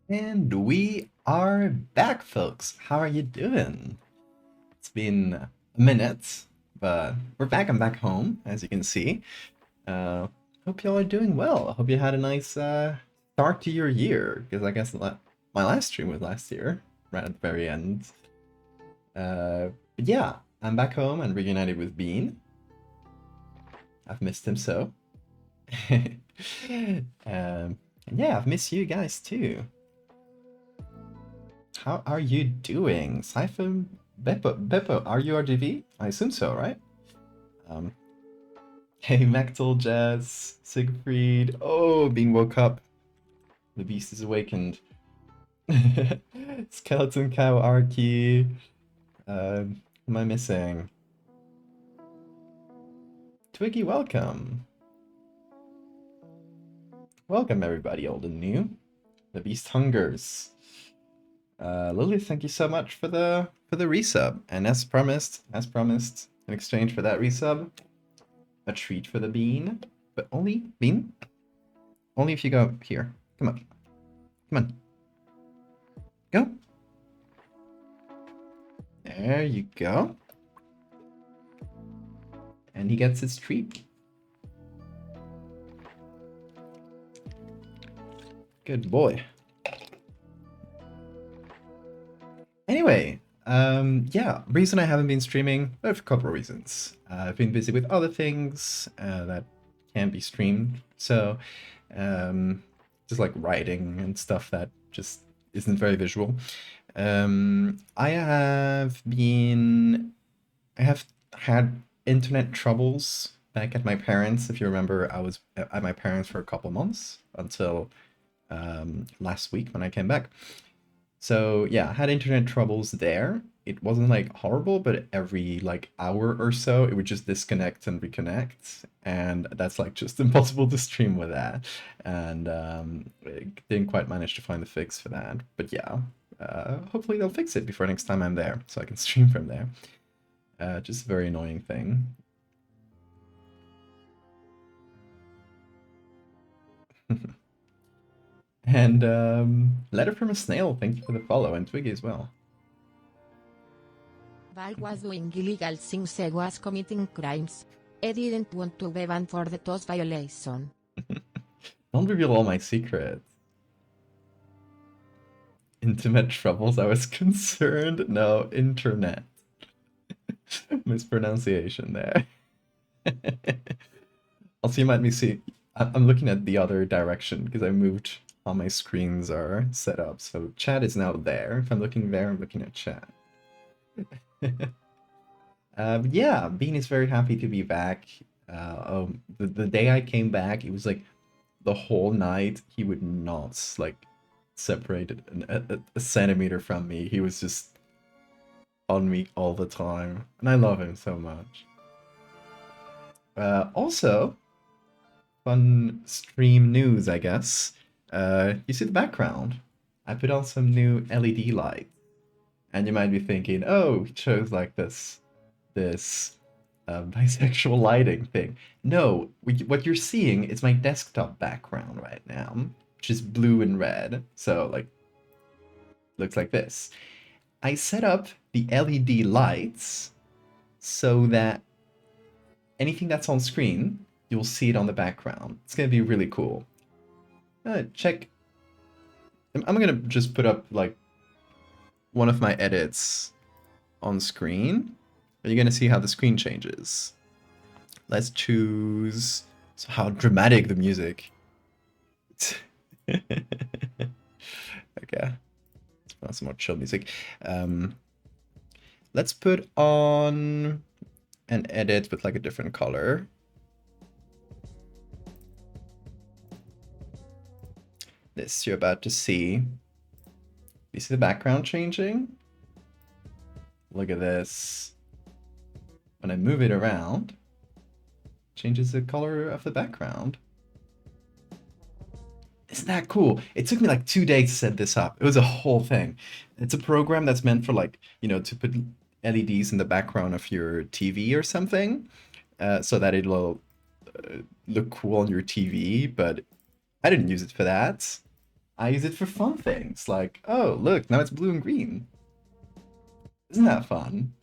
And we are back, folks. How are you doing? It's been a minute, but we're back. I'm back home, as you can see. Uh, Hope y'all are doing well. I hope you had a nice start to your year, because I guess my last stream was last year, right at the very end. But yeah, I'm back home and reunited with Bean. I've missed him so. And yeah, I've missed you guys too. How are you doing? Siphon Beppo, are you RGV? I assume so, right? Um, hey, Mectal, Jazz, Siegfried. Oh, being woke up. The beast is awakened. Skeleton Cow, Arky. Who am I missing? Twiggy, welcome. Welcome, everybody, old and new. The beast hungers. Lily, thank you so much for the resub. And as promised, in exchange for that resub, a treat for the bean. But only bean? Only if you go here. Come on. Come on. Go. There you go. And he gets his treat. Good boy. Anyway, yeah, reason I haven't been streaming, I have a couple of reasons. I've been busy with other things that can't be streamed, so just like writing and stuff that just isn't very visual. I have had internet troubles back at my parents'. If you remember, I was at my parents' for a couple months until last week when I came back. So yeah, I had internet troubles there. It wasn't like horrible, but every like hour or so, it would just disconnect and reconnect, and that's like just impossible to stream with that. And I didn't quite manage to find the fix for that. But yeah, hopefully they'll fix it before next time I'm there, so I can stream from there. Just a very annoying thing. And letter from a snail. Thank you for the follow, and Twiggy as well. Val was doing illegal things. I was committing crimes. I didn't want to be banned for the those violation. Don't reveal all my secrets. Intimate troubles, I was concerned. No, internet. Mispronunciation there. Also, you might be see. I'm looking at the other direction because I moved how my screens are set up. So chat is now there. If I'm looking there, I'm looking at chat. But yeah, Bean is very happy to be back. The day I came back, it was like the whole night he would not like separate a centimeter from me. He was just on me all the time, and I love him so much. Also, fun stream news, I guess. You see the background? I put on some new LED lights, and you might be thinking, "Oh, he chose like this bisexual lighting thing." No, what you're seeing is my desktop background right now, which is blue and red. So like, looks like this. I set up the LED lights so that anything that's on screen, you'll see it on the background. It's gonna be really cool. Check. I'm gonna just put up like one of my edits on screen. And you're gonna see how the screen changes. Let's choose. So how dramatic the music. Okay. Let's put on some more chill music. Let's put on an edit with like a different color. This you're about to see. You see the background changing? Look at this. When I move it around, changes the color of the background. Isn't that cool? It took me like 2 days to set this up. It was a whole thing. It's a program that's meant for like, to put LEDs in the background of your TV or something, so that it'll look cool on your TV, but I didn't use it for that. I use it for fun things, like, oh, look, now it's blue and green. Isn't that fun?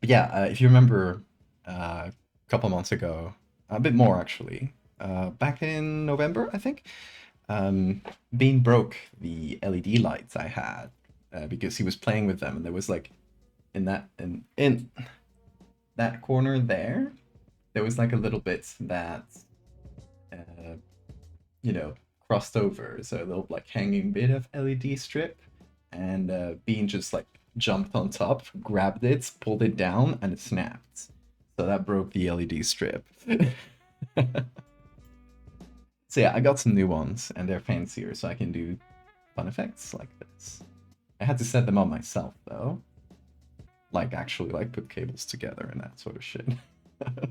But yeah, if you remember a couple months ago, a bit more actually, back in November, I think, Bean broke the LED lights I had because he was playing with them, and there was like in that corner there was like a little bit that uh, you know, crossed over, so a little like hanging bit of LED strip, and Bean just like jumped on top, grabbed it, pulled it down, and it snapped. So that broke the LED strip. So yeah, I got some new ones, and they're fancier, so I can do fun effects like this. I had to set them up myself though, like actually like put cables together and that sort of shit.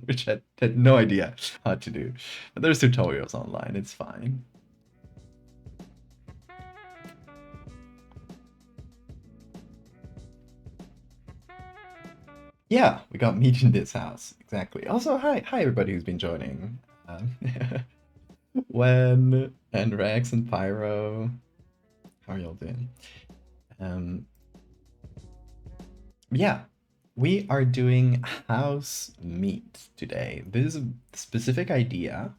Which I had no idea how to do. But there's tutorials online, it's fine. Yeah, we got meat in this house. Exactly. Also, hi everybody who's been joining. Wen and Rex and Pyro. How are y'all doing? Yeah, we are doing house meat today. This is a specific idea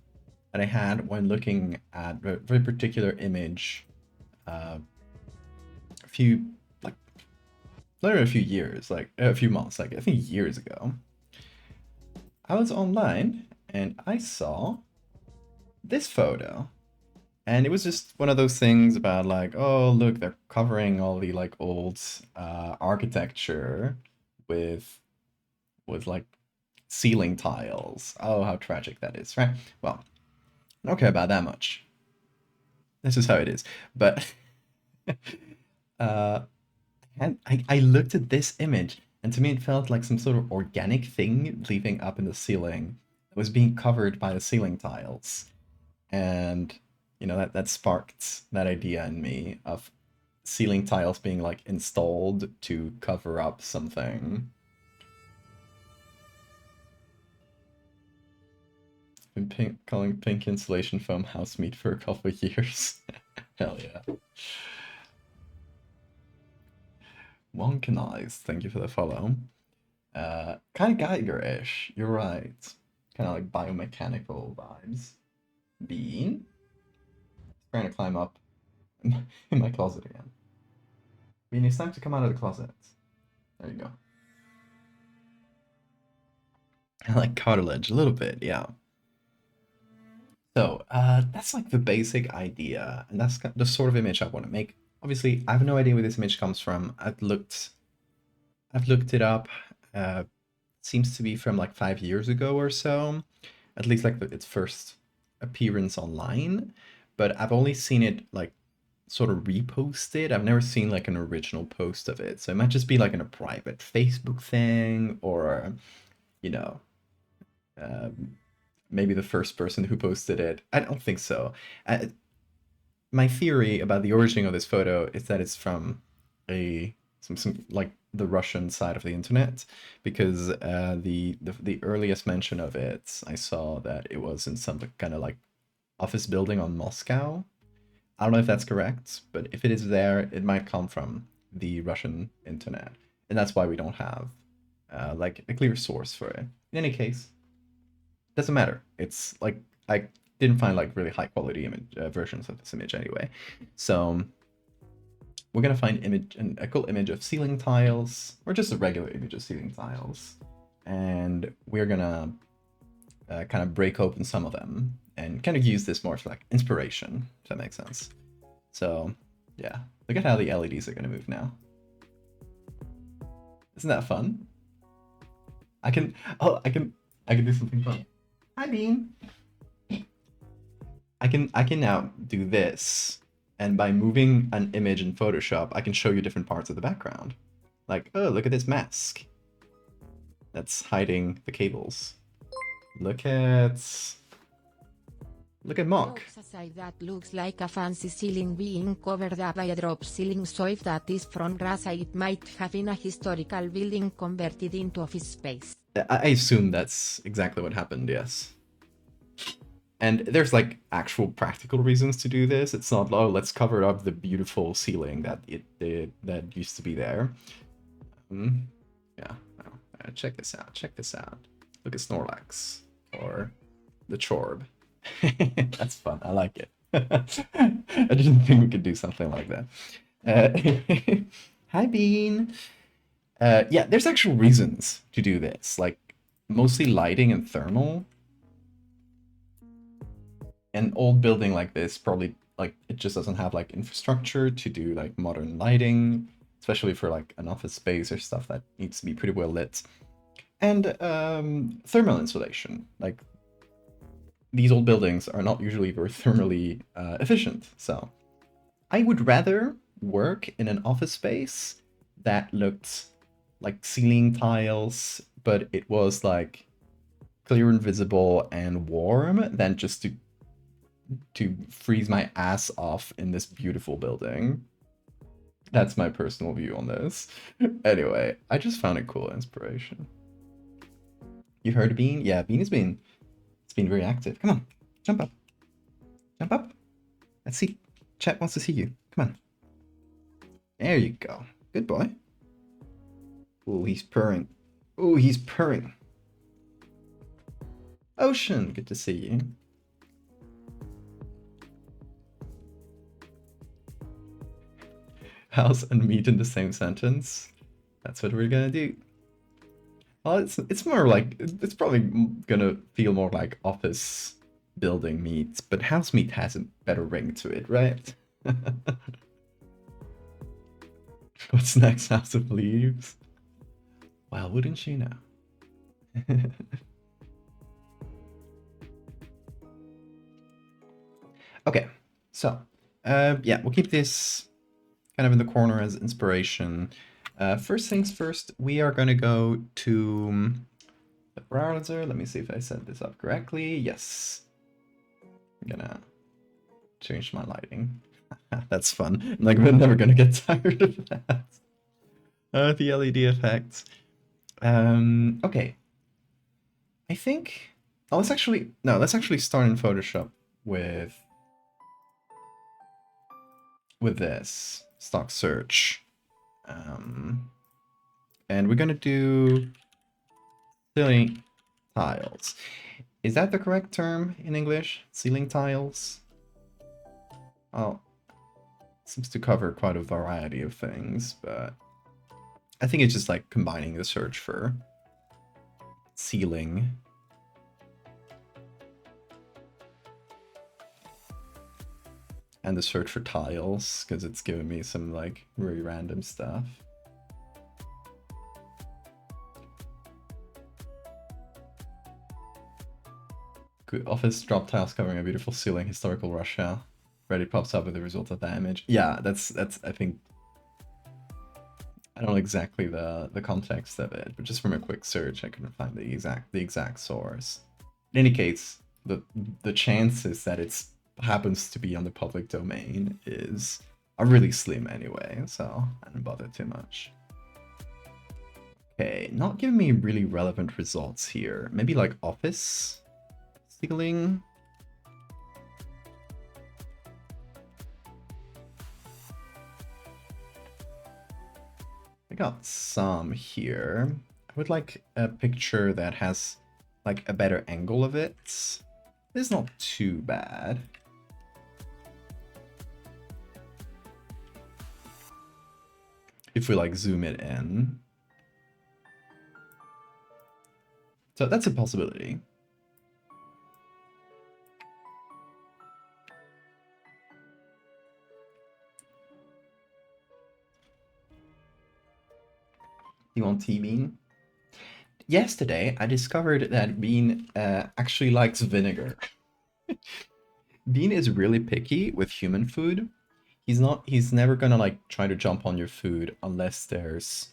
that I had when looking at a very particular image a few, like, literally a few years, like a few months, like I think years ago. I was online and I saw this photo. And it was just one of those things about like, oh, look, they're covering all the like old architecture with like ceiling tiles. Oh, how tragic that is, right? Well, I don't care about that much. This is how it is. But uh, and I looked at this image, and to me it felt like some sort of organic thing leaving up in the ceiling that was being covered by the ceiling tiles. And you know that sparked that idea in me of ceiling tiles being like installed to cover up something. Been calling pink insulation foam house meat for a couple of years. Hell yeah. Wonkenize, thank you for the follow. Kind of Geiger-ish, you're right. Kind of like biomechanical vibes. Bean? Trying to climb up in my closet again. Bean, it's time to come out of the closet. There you go. I like cartilage a little bit, yeah. So that's like the basic idea, and that's the sort of image I want to make. Obviously, I have no idea where this image comes from. I've looked it up. Seems to be from like 5 years ago or so, at least like its first appearance online. But I've only seen it like sort of reposted. I've never seen like an original post of it. So it might just be like in a private Facebook thing, or you know, maybe the first person who posted it. I don't think so. My theory about the origin of this photo is that it's from some like the Russian side of the internet, because the earliest mention of it, I saw that it was in some kind of like office building on Moscow. I don't know if that's correct, but if it is there, it might come from the Russian internet, and that's why we don't have like a clear source for it. In any case, doesn't matter. It's like I didn't find like really high quality image versions of this image anyway. So we're gonna find a cool image of ceiling tiles, or just a regular image of ceiling tiles, and we're gonna kind of break open some of them and kind of use this more for like inspiration, if that makes sense. So yeah, look at how the LEDs are gonna move now. Isn't that fun? I can do something fun. Hi, Bean. I can now do this, and by moving an image in Photoshop, I can show you different parts of the background. Like, oh, look at this mask that's hiding the cables. Look at Mock. That looks like a fancy ceiling being covered up by a drop ceiling, so if that is from Russia, it might have been a historical building converted into office space. I assume that's exactly what happened, yes. And there's like actual practical reasons to do this. It's not, oh, let's cover up the beautiful ceiling that used to be there. Mm, yeah. No. Check this out. Check this out. Look at Snorlax or the Chorb. That's fun. I like it. I didn't think we could do something like that. Hi, Bean. Yeah, there's actual reasons to do this, like mostly lighting and thermal. An old building like this probably like it just doesn't have like infrastructure to do like modern lighting, especially for like an office space or stuff that needs to be pretty well lit. And thermal insulation. Like these old buildings are not usually very thermally efficient. So I would rather work in an office space that looked like ceiling tiles, but it was like clear and visible and warm than just to freeze my ass off in this beautiful building. That's my personal view on this. Anyway, I just found it cool inspiration. You heard of Bean? Yeah, Bean has been it's been very active. Come on, jump up. Jump up. Let's see. Chat wants to see you. Come on. There you go. Good boy. Oh, he's purring. Oh, he's purring. Ocean, good to see you. House and meat in the same sentence. That's what we're gonna do. Well, it's more like it's probably gonna feel more like office building meat, but house meat has a better ring to it, right? What's next? House of Leaves? Well, wouldn't you know? Okay, so yeah, we'll keep this kind of in the corner as inspiration. First things first, we are gonna go to the browser. Let me see if I set this up correctly. Yes. I'm gonna change my lighting. That's fun. I'm like, we're never gonna get tired of that. The LED effects. Okay. I think. Oh, let's actually start in Photoshop with this stock search. And we're gonna do ceiling tiles. Is that the correct term in English? Ceiling tiles? Oh, seems to cover quite a variety of things, but I think it's just like combining the search for ceiling and the search for tiles, because it's giving me some like really random stuff. Good office drop tiles covering a beautiful ceiling, historical Russia. Reddit pops up with the result of that image. Yeah, that's I think I don't know exactly the context of it, but just from a quick search I couldn't find the exact source. In any case, the chances that it's happens to be on the public domain are really slim anyway, so I didn't bother too much. Okay, not giving me really relevant results here. Maybe like office ceiling. I got some here. I would like a picture that has like a better angle of it. This is not too bad. If we like zoom it in. So that's a possibility. You want tea, Bean? Yesterday, I discovered that Bean actually likes vinegar. Bean is really picky with human food. He's never gonna like try to jump on your food unless there's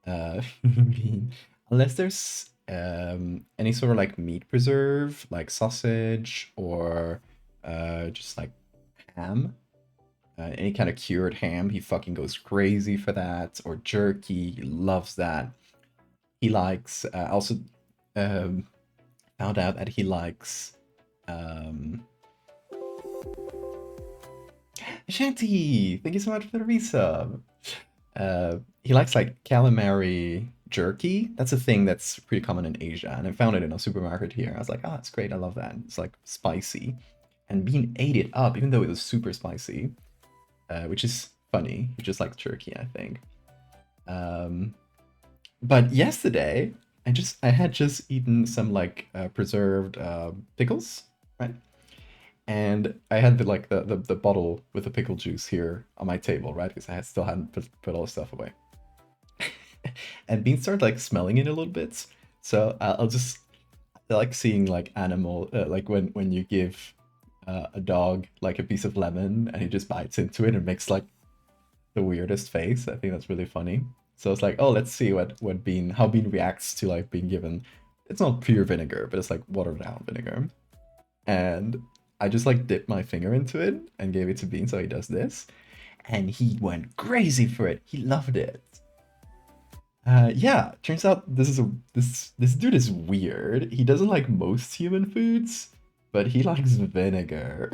Bean, unless there's any sort of like meat preserve, like sausage or just like ham. Any kind of cured ham, he fucking goes crazy for that. Or jerky, he loves that. He likes, also found out that he likes Um, Shanty, thank you so much for the resub. He likes like calamari jerky. That's a thing that's pretty common in Asia, and I found it in a supermarket here. I was like, oh, it's great. I love that. It's like spicy, and Bean ate it up, even though it was super spicy, which is funny. He just likes jerky, I think. Um, but yesterday, I had just eaten some like preserved pickles, right? And I had the bottle with the pickle juice here on my table, right? Because still hadn't put all the stuff away. And Bean started like smelling it a little bit. So I'll just I like seeing like animal like when you give a dog like a piece of lemon and he just bites into it and makes like the weirdest face. I think that's really funny. So it's like, oh, let's see what Bean how Bean reacts to like being given. It's not pure vinegar, but it's like watered down vinegar. And I just like dipped my finger into it and gave it to Bean, so he does this, and he went crazy for it. He loved it. Yeah, turns out this dude is weird. He doesn't like most human foods, but he likes vinegar.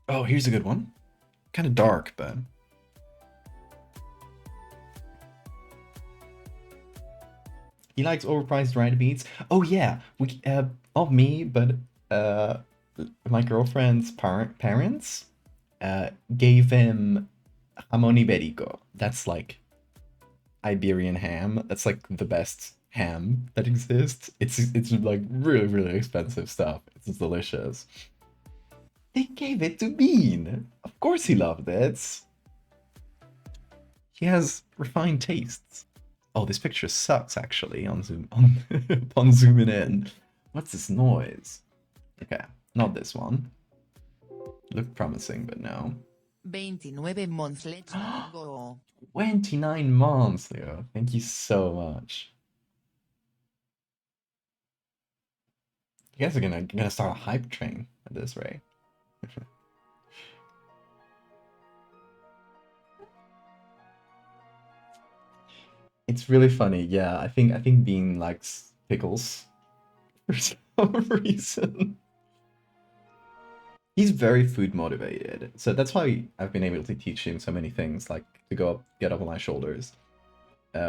Oh, here's a good one. Kind of dark, but he likes overpriced dried meats. Oh yeah, we not me, but uh my girlfriend's parents gave him jamón ibérico. That's like Iberian ham. That's like the best ham that exists. It's like really really expensive stuff. It's delicious. They gave it to Bean. Of course he loved it. He has refined tastes. Oh, this picture sucks actually on zoom on upon zooming in. What's this noise? Okay, not this one. Looked promising, but no. 29 months let's go. 29 months, Leo. Thank you so much. You guys are gonna start a hype train at this rate. It's really funny. Yeah, I think Bean likes pickles for some reason. He's very food motivated, so that's why I've been able to teach him so many things, like to get up on my shoulders.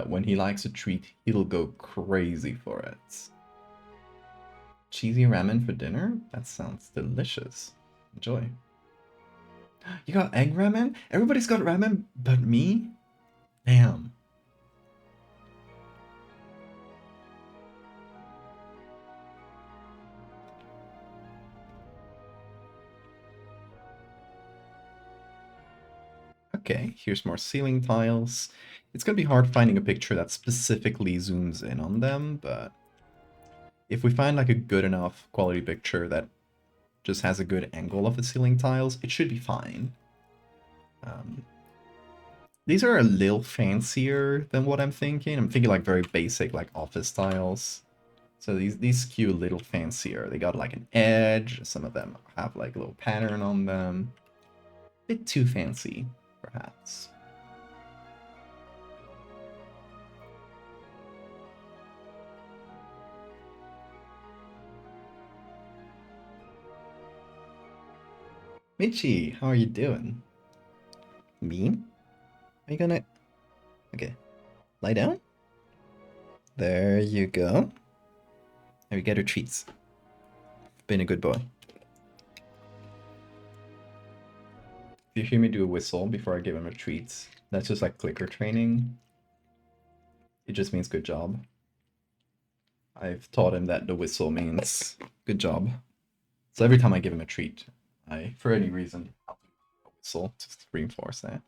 When he likes a treat, he'll go crazy for it. Cheesy ramen for dinner? That sounds delicious. Enjoy. You got egg ramen? Everybody's got ramen but me? Damn. Okay, here's more ceiling tiles. It's gonna be hard finding a picture that specifically zooms in on them, but if we find like a good enough quality picture that just has a good angle of the ceiling tiles, it should be fine. These are a little fancier than what I'm thinking. I'm thinking like very basic, like office tiles. So these skew a little fancier. They got like an edge. Some of them have like a little pattern on them. A bit too fancy, perhaps. Michi, how are you doing? Me? Are you gonna... Okay. Lie down? There you go. There you get your treats. Been a good boy. If you hear me do a whistle before I give him a treat, that's just like clicker training. It just means good job. I've taught him that the whistle means good job. So every time I give him a treat, I, for any reason, I'll do a whistle to reinforce that.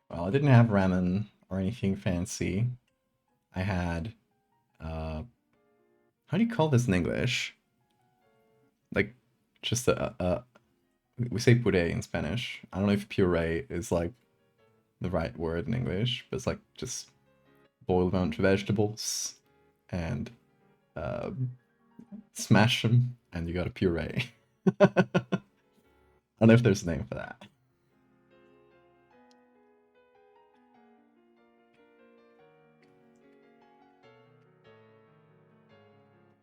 Well, I didn't have ramen or anything fancy. I had, how do you call this in English? Like, just we say puree in Spanish. I don't know if puree is like the right word in English, but it's like just boil a bunch of vegetables and smash them, and you got a puree. don't know if there's a name for that.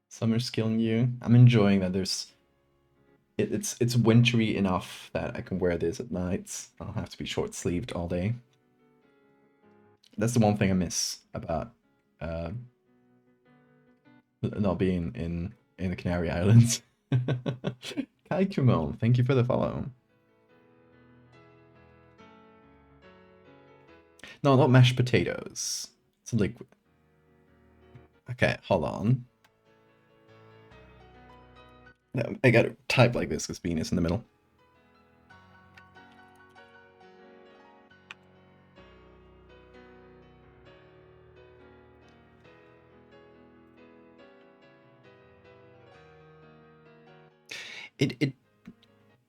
Summer skill new. I'm enjoying that there's it's wintry enough that I can wear this at nights. I don't have to be short sleeved all day. That's the one thing I miss about uh, not being in the Canary Islands. Kai Kumon, thank you for the follow. No, not mashed potatoes. It's a liquid. Okay, hold on. No, I gotta type like this because Bean is in the middle.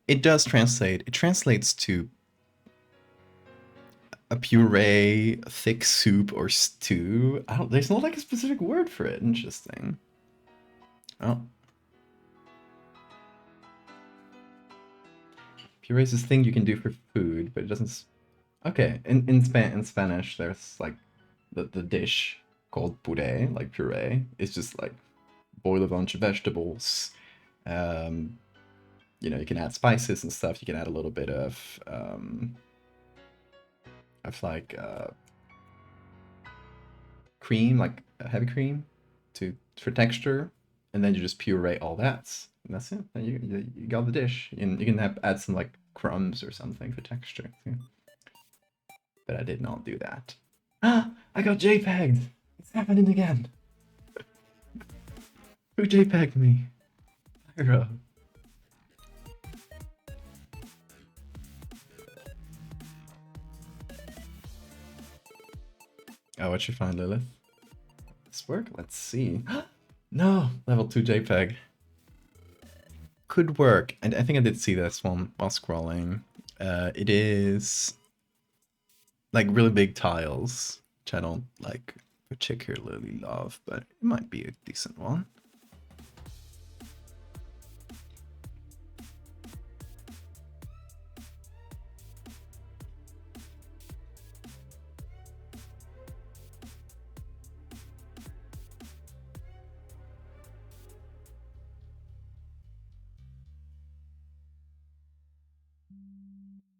It does translate. It translates to a puree, thick soup, or stew. I don't. There's not like a specific word for it. Interesting. Oh, puree is this thing you can do for food, but it doesn't. Okay, in Spanish, there's like the dish called puree, like puree. It's just like boil a bunch of vegetables. You know, you can add spices and stuff. You can add a little bit of like cream, like a heavy cream, for texture, and then you just puree all that, and that's it. And you got the dish, and you can add some like crumbs or something for texture. Yeah. But I did not do that. Ah, I got JPEG'd. It's happening again. Who JPEG'd me? Hero. Oh, what you find, Lilith? This work? Let's see. No, level 2 JPEG. Could work. And I think I did see this one while scrolling. It is like really big tiles, which I don't like particularly love, but it might be a decent one.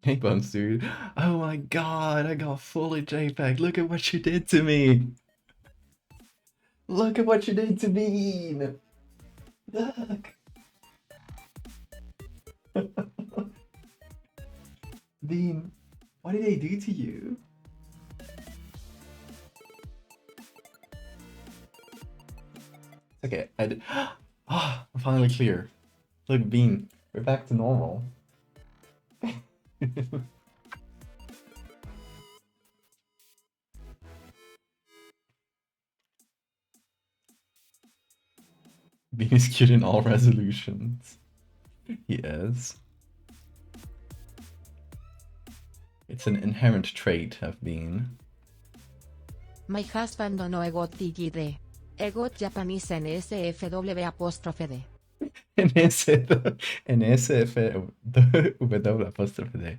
Hey, Bums, dude. Oh my god, I got fully JPEG. Look at what you did to me. Look at what you did to me. Look. Bean, what did they do to you? Okay, I did. Ah, I'm finally clear. Look, Bean, we're back to normal. Bean is cute in all resolutions. He is. It's an inherent trait of Bean. My husband no got TGD. Got Japanese NSFW apostrophe D. NSFW apóstrofe D.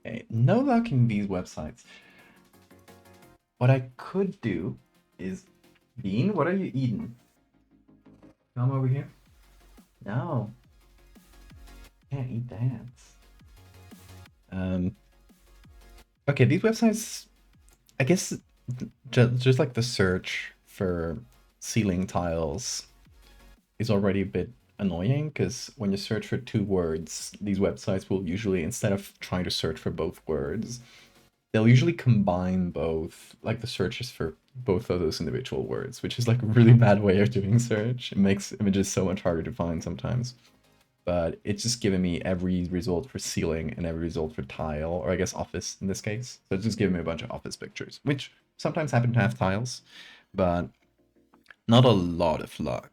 Okay, no luck in these websites. What I could do is, Bean, what are you eating? Come over here. No. Can't eat that. Okay, these websites, I guess, just like the search for ceiling tiles is already a bit annoying, because when you search for 2 words, these websites will usually, instead of trying to search for both words, they'll usually combine both, like the searches for both of those individual words, which is like a really bad way of doing search. It makes images so much harder to find sometimes. But it's just giving me every result for ceiling and every result for tile, or I guess office in this case. So it's just giving me a bunch of office pictures, which sometimes happen to have tiles, but not a lot of luck.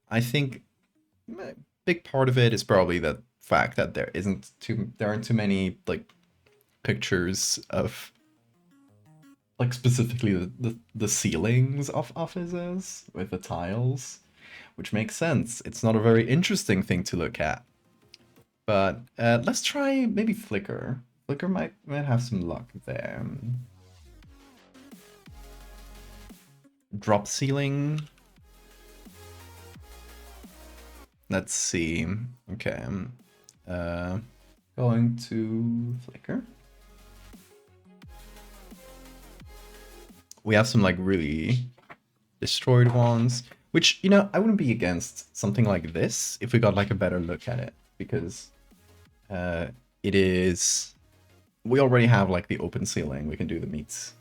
I think big part of it is probably the fact that there aren't too many like pictures of like specifically the ceilings of offices with the tiles, which makes sense. It's not a very interesting thing to look at. But let's try maybe Flickr. Flickr might have some luck there. Drop ceiling. Let's see. Okay. Going to Flickr. We have some like really destroyed ones, which, you know, I wouldn't be against something like this if we got like a better look at it, because it is, we already have like the open ceiling. We can do the meets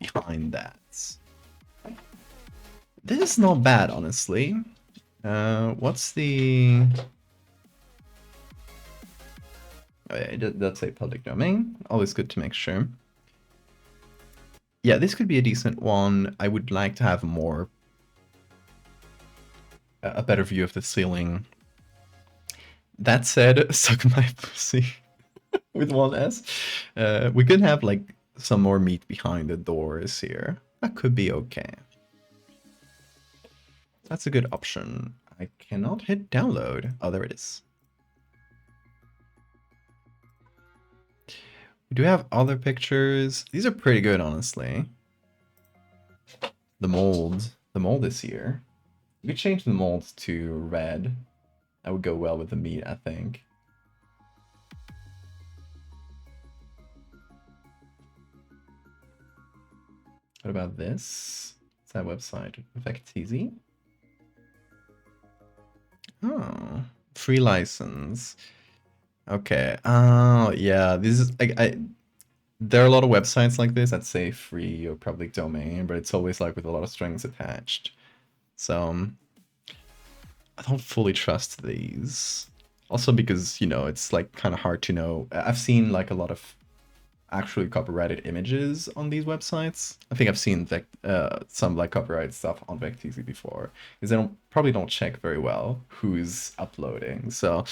behind that. This is not bad, honestly. What's the... Oh yeah, it does say public domain. Always good to make sure. Yeah, this could be a decent one. I would like to have more... a better view of the ceiling. That said, suck my pussy with one S. We could have like some more meat behind the doors here. That could be okay. That's a good option. I cannot hit download. Oh, there it is. We do have other pictures. These are pretty good, honestly. The mold. The mold is here. We could change the mold to red. That would go well with the meat, I think. What about this? It's that website. Vecteezy. Oh, free license. Okay. Oh, yeah. This is like there are a lot of websites like this that say free or public domain, but it's always like with a lot of strings attached. So I don't fully trust these. Also because, you know, it's like kind of hard to know. I've seen like a lot of actually copyrighted images on these websites. I think I've seen some like copyright stuff on Vecteezy before, because they probably don't check very well who's uploading. So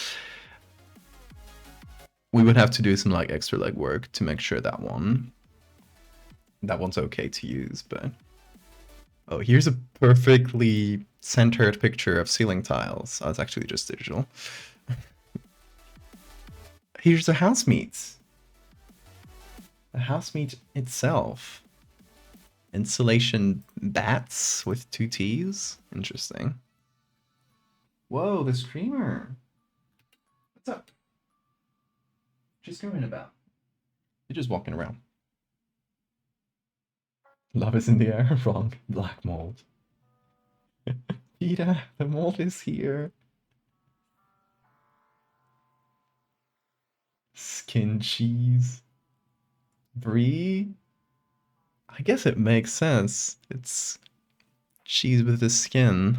we would have to do some like extra legwork to make sure that one's okay to use. But oh, here's a perfectly centered picture of ceiling tiles. Oh, it's actually just digital. Here's the house meat. The house meat itself. Insulation bats with 2 T's. Interesting. Whoa, the streamer. What's up? Just going about. You're just walking around. Love is in the air. Wrong. Black mold. Peter, the mold is here. Skin cheese. Brie? I guess it makes sense. It's cheese with the skin.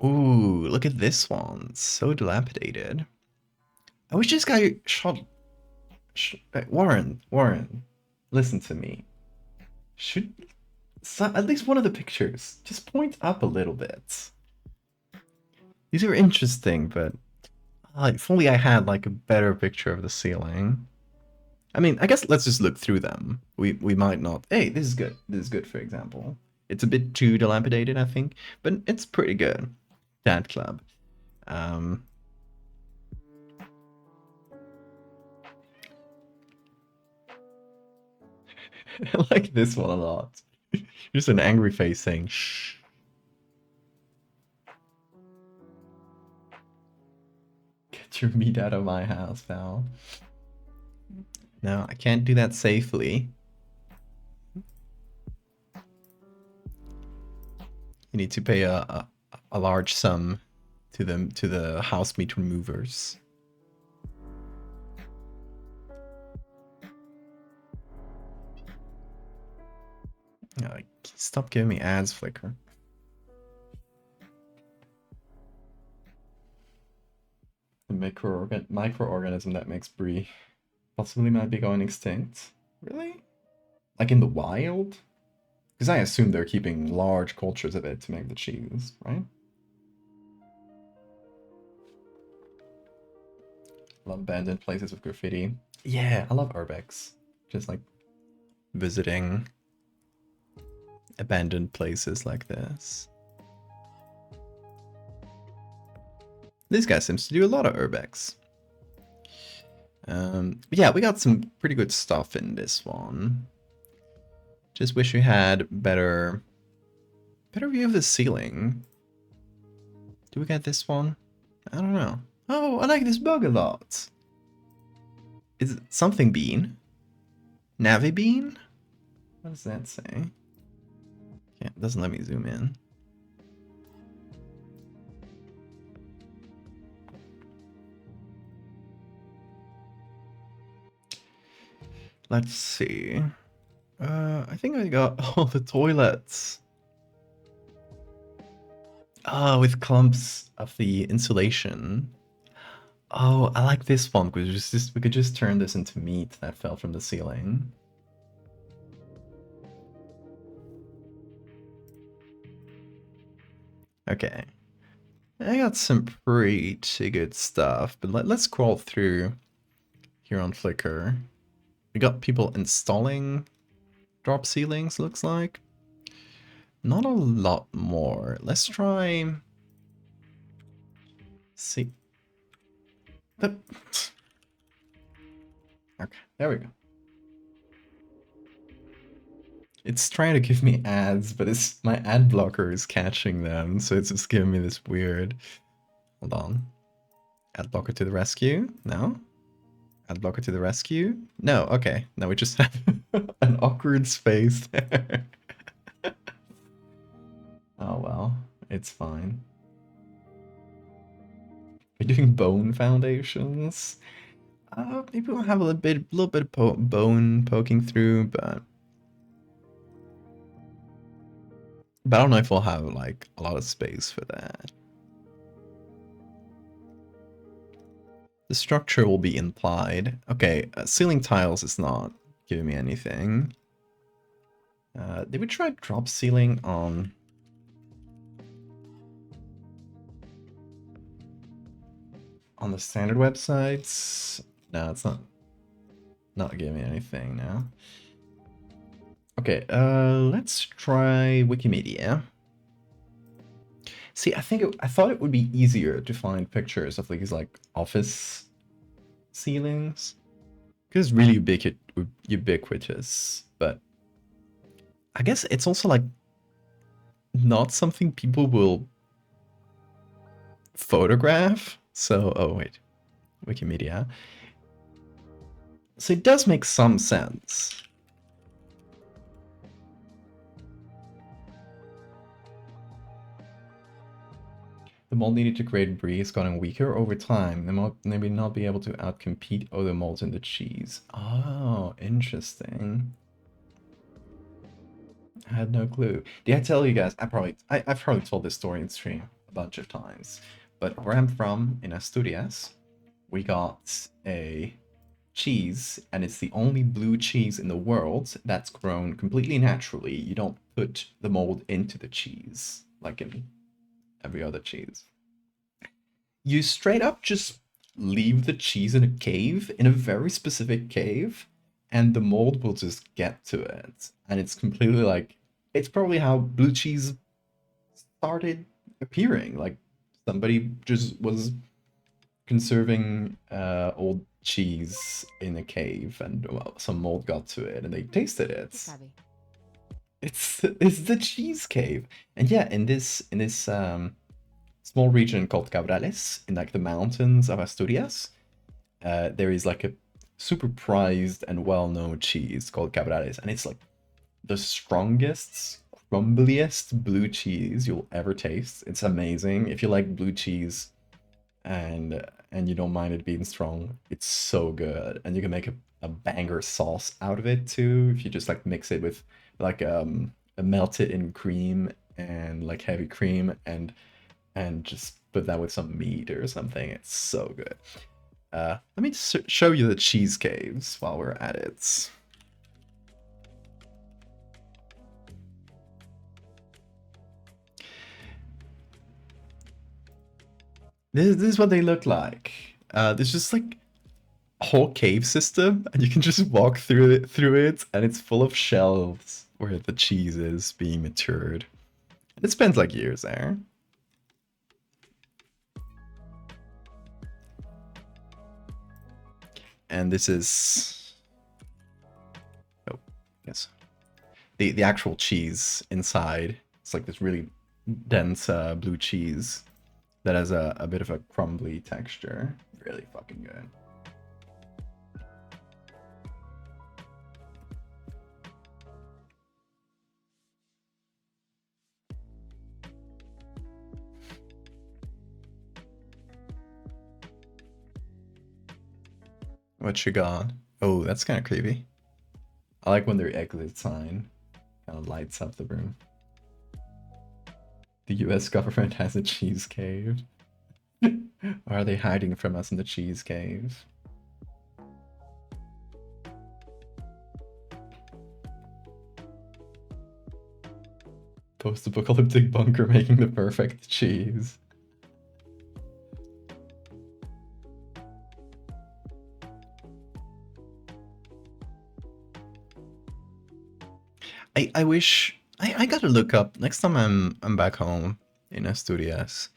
Ooh, look at this one. So dilapidated. I wish this guy shot... Warren, listen to me. Should... at least one of the pictures just point up a little bit. These are interesting, but... if only I had like a better picture of the ceiling. I mean, I guess let's just look through them. We might not... Hey, this is good. This is good, for example. It's a bit too dilapidated, I think, but it's pretty good. Dad Club. I like this one a lot. Just an angry face saying, shh. Get your meat out of my house, pal. No, I can't do that safely. You need to pay a large sum to the house meat removers. Stop giving me ads, Flickr. The microorganism that makes brie possibly might be going extinct. Really? Like in the wild? Because I assume they're keeping large cultures of it to make the cheese, right? Love abandoned places with graffiti. Yeah, I love urbex. Just like visiting abandoned places like this. This guy seems to do a lot of urbex. Yeah, we got some pretty good stuff in this one. Just wish we had better view of the ceiling. Do we get this one? I don't know. Oh, I like this bug a lot. Is it something bean? Navy bean? What does that say? Yeah, it doesn't let me zoom in. Let's see. I think I got all the toilets. Oh, with clumps of the insulation. Oh, I like this one because we could just turn this into meat that fell from the ceiling. Okay. I got some pretty good stuff, but let's scroll through here on Flickr. We got people installing drop ceilings, looks like. Not a lot more. Let's try... See... Okay, there we go. It's trying to give me ads, but it's my ad blocker is catching them, so it's just giving me this weird... Hold on. Ad blocker to the rescue? No? Ad blocker to the rescue? No, okay. Now we just have an awkward space there. Oh well, it's fine. We're doing bone foundations. Maybe we'll have a little bit of bone poking through, but I don't know if we'll have like a lot of space for that. The structure will be implied. Okay, ceiling tiles is not giving me anything. Did we try drop ceiling on... On the standard websites? No, it's not giving me anything now. Okay, let's try Wikimedia. See, I thought it would be easier to find pictures of these like office ceilings, because it's really ubiquitous. But I guess it's also like not something people will photograph. So, oh wait, Wikimedia. So it does make some sense. The mold needed to create brie is gotten weaker over time. The mold maybe not be able to outcompete other molds in the cheese. Oh, interesting. I had no clue. Did I tell you guys? I've probably told this story in stream a bunch of times. But where I'm from, in Asturias, we got a cheese, and it's the only blue cheese in the world that's grown completely naturally. You don't put the mold into the cheese like in every other cheese. You straight up just leave the cheese in a cave, in a very specific cave, and the mold will just get to it. And it's completely like, it's probably how blue cheese started appearing. Like, somebody just was conserving old cheese in a cave, and well, some mold got to it, and they tasted it. It's the cheese cave. And yeah, in this small region called Cabrales, in like the mountains of Asturias, there is like a super prized and well-known cheese called Cabrales, and it's like the strongest, crumbliest blue cheese you'll ever taste. It's amazing. If you like blue cheese and you don't mind it being strong, it's so good. And you can make a banger sauce out of it too, if you just like mix it with like a melted in cream and like heavy cream, and just put that with some meat or something. It's so good. Let me show you the cheese caves while we're at it. This is what they look like. There's just like a whole cave system, and you can just walk through it, and it's full of shelves where the cheese is being matured. It spends like years there. And this is, oh, yes, the actual cheese inside. It's like this really dense blue cheese that has a bit of a crumbly texture. Really fucking good. What you got? Oh, that's kind of creepy. I like when their exit sign kind of lights up the room. The US government has a cheese cave. Or are they hiding from us in the cheese cave? Post-apocalyptic bunker making the perfect cheese. I wish I gotta look up next time I'm back home in Asturias.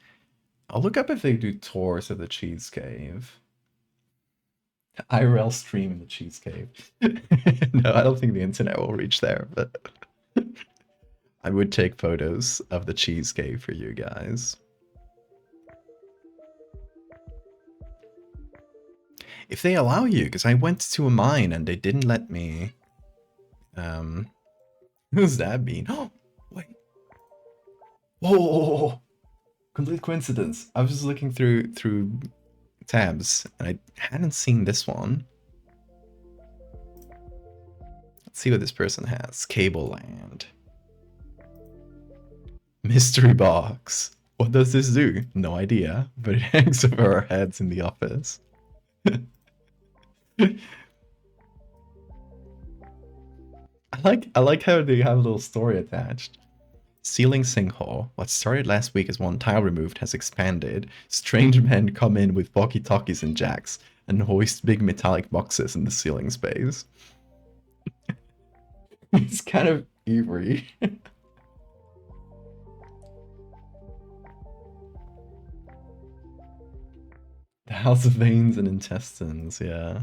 I'll look up if they do tours of the cheese cave. IRL stream in the cheese cave. No, I don't think the internet will reach there, but I would take photos of the cheese cave for you guys. If they allow you, because I went to a mine and they didn't let me. Who's that been? Oh, wait. Whoa! Complete coincidence. I was just looking through tabs and I hadn't seen this one. Let's see what this person has. Cable Land. Mystery box. What does this do? No idea, but it hangs over our heads in the office. I like how they have a little story attached. Ceiling sinkhole. What started last week as one tile removed has expanded. Strange men come in with walkie-talkies and jacks and hoist big metallic boxes in the ceiling space. It's kind of eerie. The House of Veins and Intestines, yeah.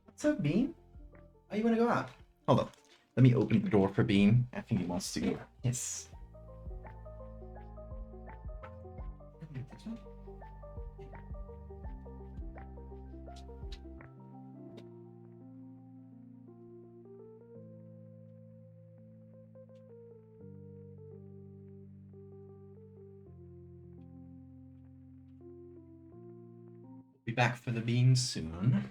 What's up, Bean? Are you gonna go out? Hold on. Let me open the door for Bean. I think he wants to go. Yes. Be back for the beans soon.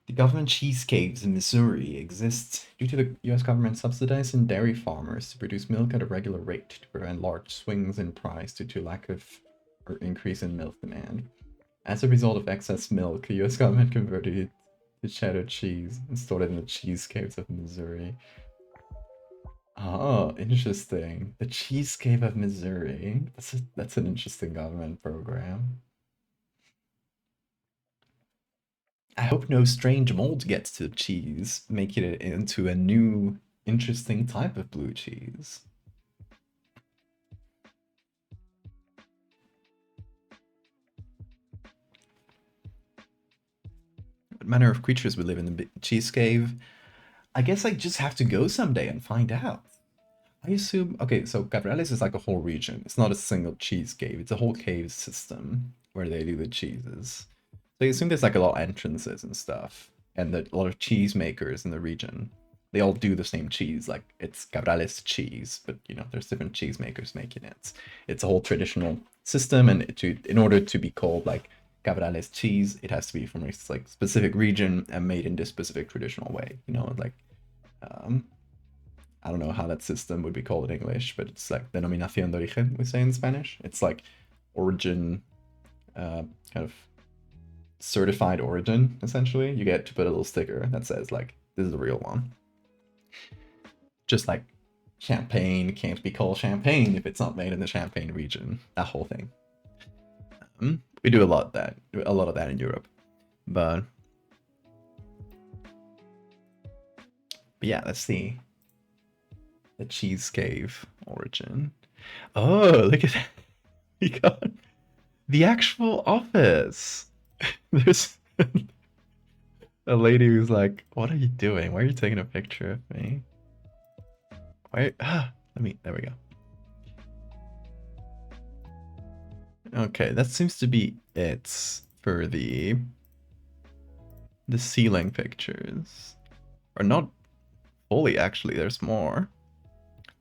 The government cheese caves in Missouri exist due to the US government subsidizing dairy farmers to produce milk at a regular rate to prevent large swings in price due to lack of or increase in milk demand. As a result of excess milk, the US government converted it to cheddar cheese and stored it in the cheese caves of Missouri. Oh, interesting. The cheese cave of Missouri. That's an interesting government program. I hope no strange mold gets to the cheese, making it into a new, interesting type of blue cheese. What manner of creatures would live in the cheese cave? I guess I just have to go someday and find out. I assume, okay, so Cabrales is like a whole region. It's not a single cheese cave. It's a whole cave system where they do the cheeses. So I assume there's like a lot of entrances and stuff, and a lot of cheese makers in the region. They all do the same cheese, like it's Cabrales cheese, but you know, there's different cheese makers making it. It's a whole traditional system, and in order to be called like Cabrales cheese, it has to be from a like specific region and made in this specific traditional way. You know, like I don't know how that system would be called in English, but it's like denominación de origen, we say in Spanish. It's like origin, kind of certified origin, essentially. You get to put a little sticker that says, like, this is the real one. Just like champagne can't be called champagne if it's not made in the Champagne region. That whole thing. We do a lot of that in Europe. But yeah, let's see. The cheese cave origin. Oh, look at that. We got the actual office. There's a lady who's like, what are you doing? Why are you taking a picture of me? Why? There we go. Okay, that seems to be it for the ceiling pictures. Or not fully, actually, there's more.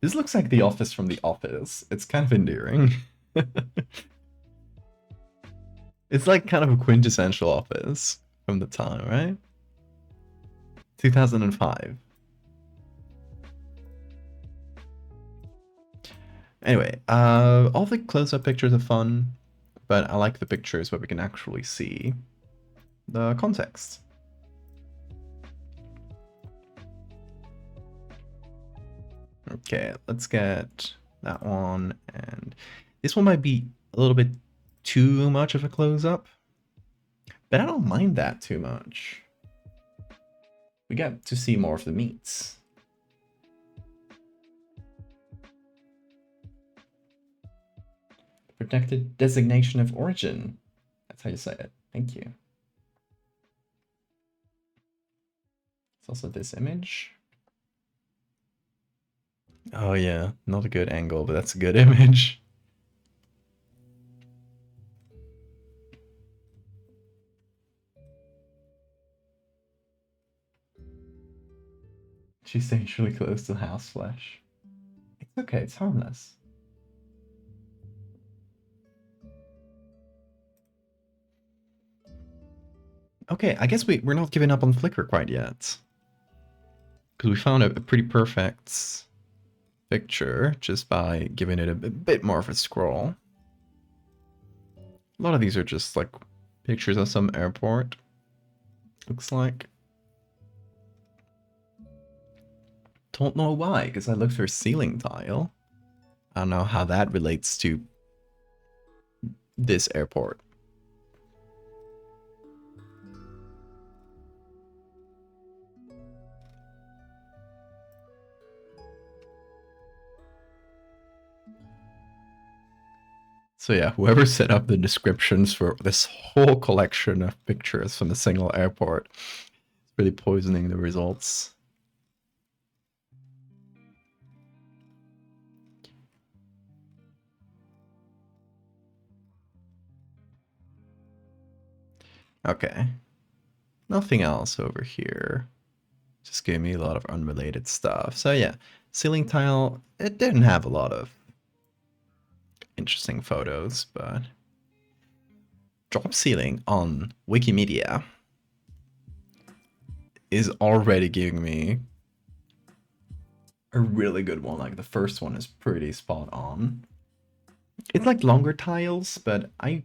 This looks like the office from The Office. It's kind of endearing. It's like kind of a quintessential office from the time, right? 2005. Anyway, all the close-up pictures are fun, but I like the pictures where we can actually see the context. Okay, let's get that one, and this one might be a little bit too much of a close-up, but I don't mind that too much. We get to see more of the meats. Protected designation of origin. That's how you say it. Thank you. It's also this image. Oh yeah, not a good angle, but that's a good image. She's dangerously close to house flesh. It's okay, it's harmless. Okay, I guess we're not giving up on Flickr quite yet. Because we found a pretty perfect picture just by giving it a bit more of a scroll. A lot of these are just like pictures of some airport. Looks like. Don't know why, because I looked for ceiling tile. I don't know how that relates to this airport. So yeah, whoever set up the descriptions for this whole collection of pictures from a single airport is really poisoning the results. Okay. Nothing else over here. Just gave me a lot of unrelated stuff. So yeah, ceiling tile, it didn't have a lot of interesting photos, but drop ceiling on Wikimedia is already giving me a really good one. Like the first one is pretty spot on. It's like longer tiles, but I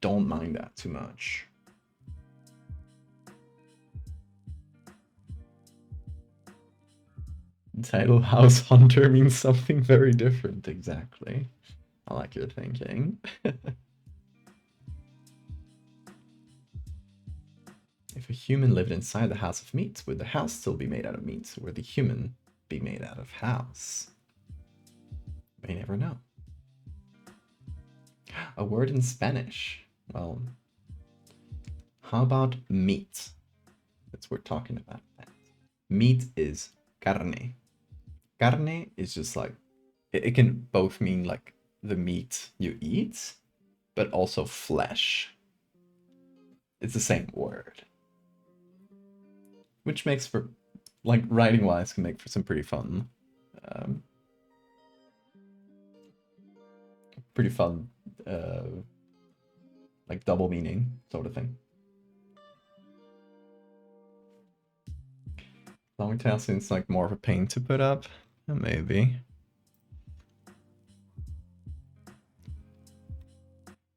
don't mind that too much. Title House Hunter means something very different, exactly. I like your thinking. If a human lived inside the house of meat, would the house still be made out of meat, or would the human be made out of house? May never know. A word in Spanish. Well, how about meat? That's what we're talking about. Meat is carne. Carne is just like, it can both mean like the meat you eat, but also flesh. It's the same word. Which makes for, like, writing wise, can make for some pretty fun, like double meaning sort of thing. Long tail seems like more of a pain to put up, maybe.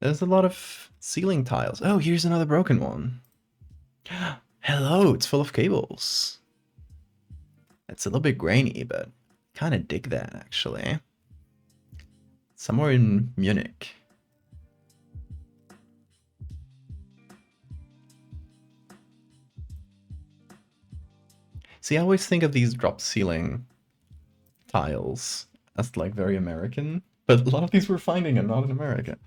There's a lot of ceiling tiles. Oh, here's another broken one. Hello, it's full of cables. It's a little bit grainy, but kind of dig that actually. Somewhere in Munich. See, I always think of these drop ceiling tiles as like very American, but a lot of these we're finding are not in America.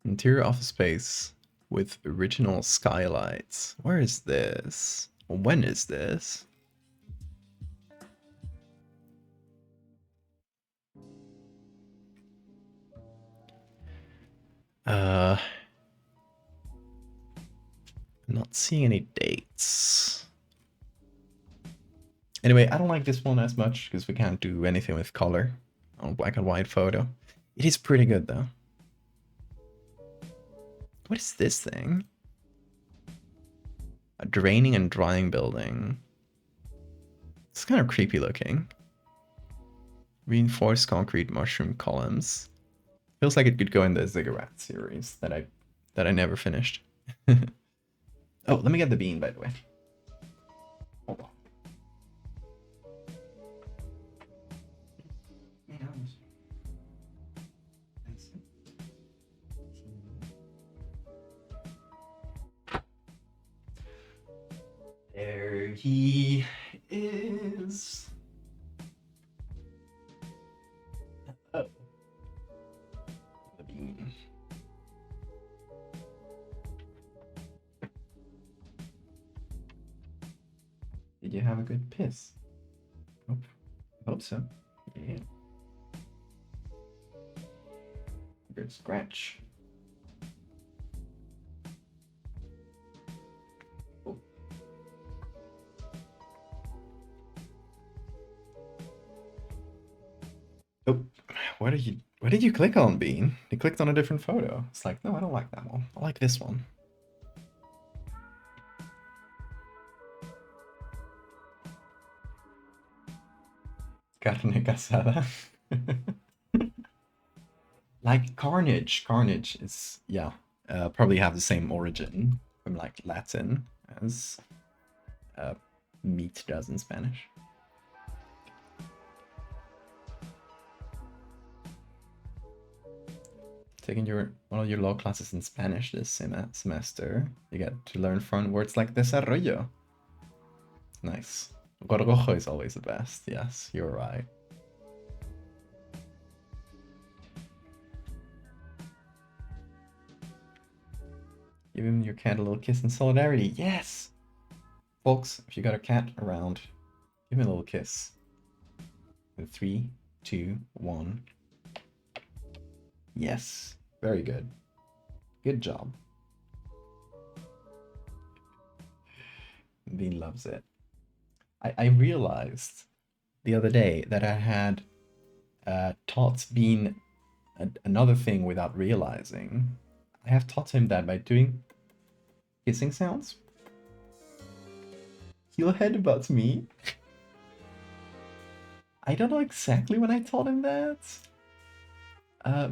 Interior office space with original skylights. Where is this? When is this? Not seeing any dates. Anyway, I don't like this one as much because we can't do anything with color on black and white photo. It is pretty good though. What is this thing? A draining and drying building. It's kind of creepy looking. Reinforced concrete mushroom columns. Feels like it could go in the ziggurat series that I never finished. Oh, let me get the bean, by the way. Hold on. There he is. Oh. The bean. Did you have a good piss? Hope so. Yeah. Good scratch. Oh. Oh, what did you click on, Bean? You clicked on a different photo. It's like, no, I don't like that one. I like this one. Carne casada. Like Carnage. Carnage is, yeah, probably have the same origin from like Latin as meat does in Spanish. Taking one of your law classes in Spanish this semester, you get to learn fun words like desarrollo. Nice. Gorgojo is always the best. Yes, you're right. Give him your cat a little kiss in solidarity. Yes! Folks, if you got a cat around, give him a little kiss. In 3, 2, 1. Yes. Very good. Good job. Bean loves it. I realized the other day that I had taught Bean another thing without realizing. I have taught him that by doing kissing sounds, he'll headbutt me. I don't know exactly when I taught him that,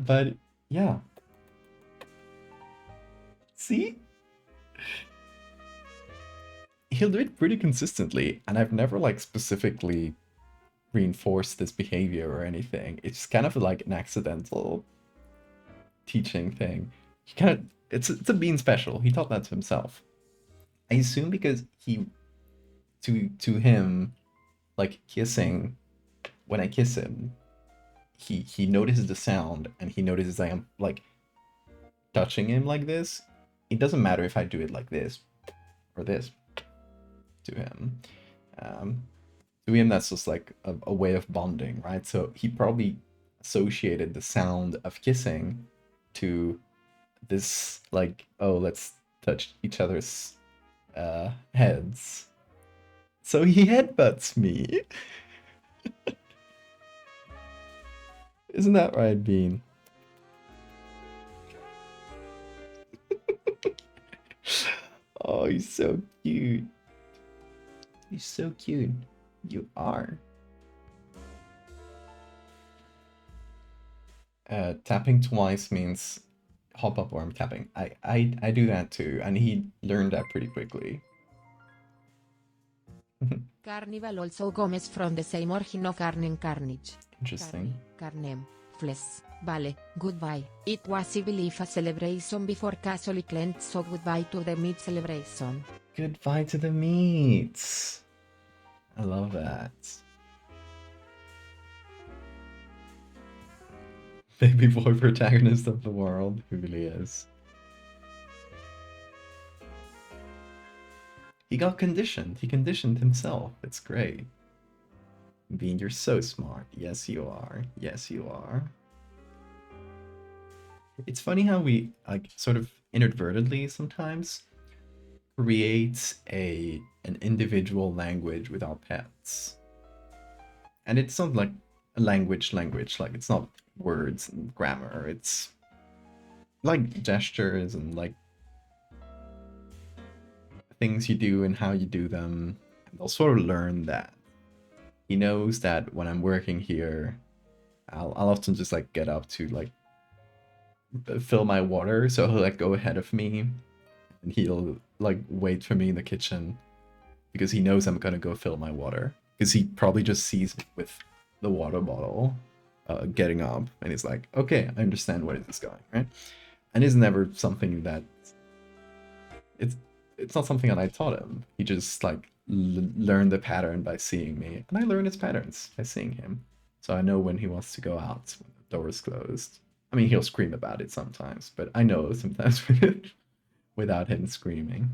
but yeah. See? He'll do it pretty consistently, and I've never like specifically reinforced this behavior or anything. It's kind of like an accidental teaching thing. He kind of it's a Bean special. He taught that to himself. I assume because to him, like kissing, when I kiss him, he notices the sound and he notices I am like touching him like this. It doesn't matter if I do it like this or this to him. To him, that's just like a way of bonding, right? So he probably associated the sound of kissing to this, like, oh, let's touch each other's heads. So he headbutts me. Isn't that right, Bean? Oh, he's so cute. He's so cute. You are. Tapping twice means hop up or I'm tapping. I do that too, and he learned that pretty quickly. Carnival also comes from the same origin of carne carnage. Interesting. Carnem, flesh, vale, goodbye. It was believed a celebration before Catholic Lent, so goodbye to the meat celebration. Goodbye to the meats. I love that. Baby boy protagonist of the world. He really is. He got conditioned. He conditioned himself. It's great. Bean, you're so smart. Yes, you are. Yes, you are. It's funny how we, like, sort of inadvertently sometimes create an individual language with our pets. And it's not like a language, like it's not words and grammar. It's like gestures and like things you do and how you do them. And they'll sort of learn that. He knows that when I'm working here, I'll often just like get up to like fill my water, so he'll like go ahead of me and he'll like wait for me in the kitchen because he knows I'm gonna go fill my water, because he probably just sees me with the water bottle getting up and he's like, okay, I understand where this is going, right? And it's never something that it's not something that I taught him. He just like learned the pattern by seeing me, and I learn his patterns by seeing him, so I know when he wants to go out when the door is closed. I mean, he'll scream about it sometimes, but I know sometimes without him screaming.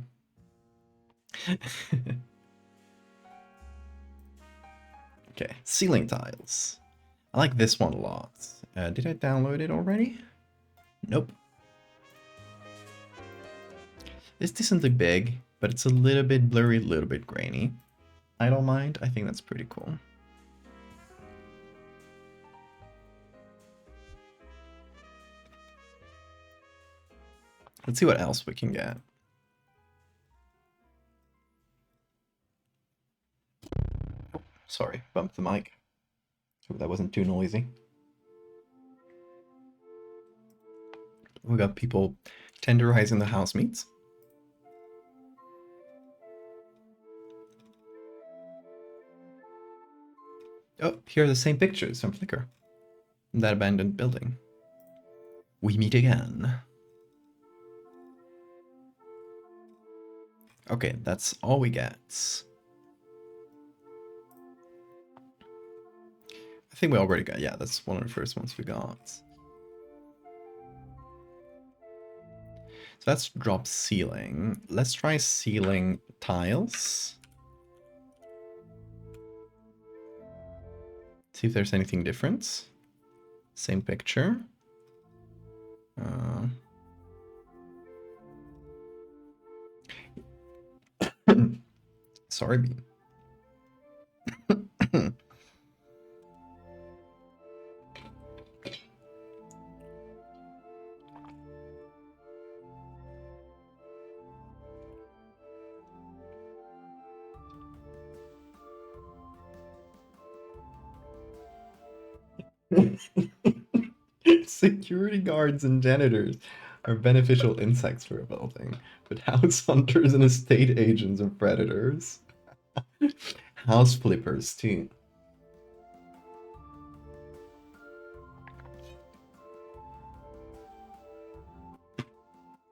Okay, ceiling tiles. I like this one a lot. Did I download it already? Nope. It's decently big, but it's a little bit blurry, a little bit grainy. I don't mind. I think that's pretty cool. Let's see what else we can get. Oh, sorry, bumped the mic. Hope that wasn't too noisy. We got people tenderizing the house meats. Oh, here are the same pictures from Flickr. That abandoned building. We meet again. Okay, that's all we get. I think we already got, yeah, that's one of the first ones we got. So that's drop ceiling. Let's try ceiling tiles. See if there's anything different. Same picture. Sorry, Bean. Security guards and janitors are beneficial insects for a building, but house hunters and estate agents are predators. House flippers, too.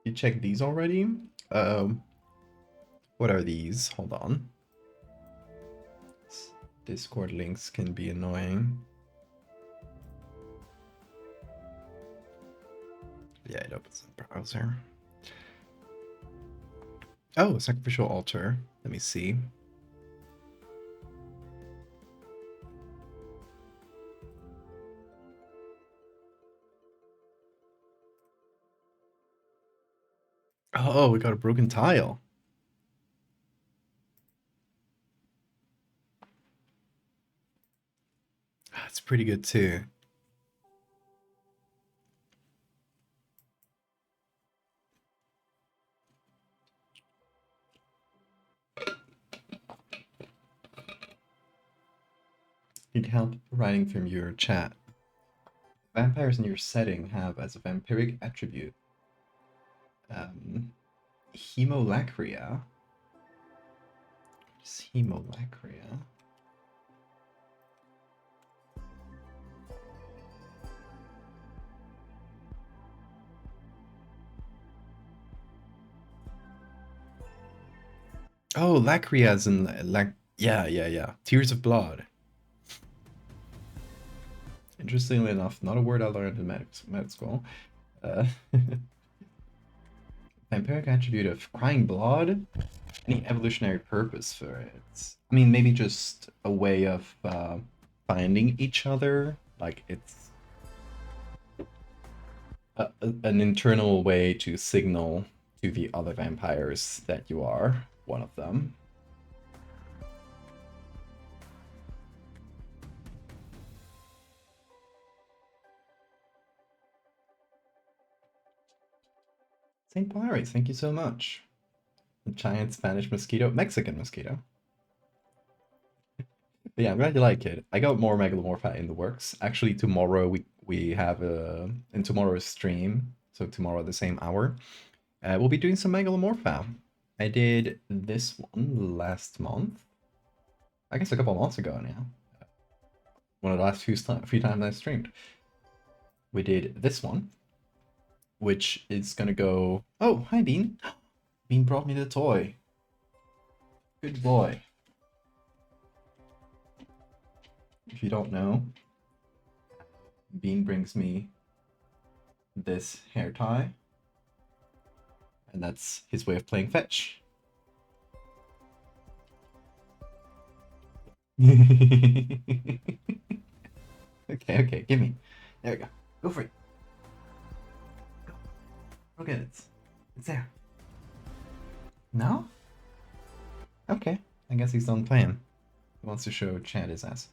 You checked these already? What are these? Hold on. Discord links can be annoying. Yeah, it opens in the browser. Oh, sacrificial altar. Let me see. Oh, we got a broken tile. That's pretty good too. Need help writing from your chat. vampires in your setting have as a vampiric attribute? Hemolacria. What is hemolacria? Oh, lacria as in yeah. Tears of blood. Interestingly enough, not a word I learned in med school. Vampiric attribute of crying blood? Any evolutionary purpose for it? I mean, maybe just a way of finding each other. Like it's an internal way to signal to the other vampires that you are one of them. St. Polaris, thank you so much. The giant Spanish mosquito, Mexican mosquito. But yeah, I'm glad you like it. I got more Megalomorpha in the works. Actually, tomorrow we have in tomorrow's stream, so tomorrow at the same hour, we'll be doing some Megalomorpha. I did this one last month. I guess a couple months ago now. One of the last few times I streamed. We did this one, which is gonna go. Oh, hi Bean. Bean brought me the toy. Good boy. If you don't know, Bean brings me this hair tie, and that's his way of playing fetch. Okay, give me. There we go. Go for it. Go get it. It's there. No? Okay. I guess he's done playing. He wants to show Chad his ass.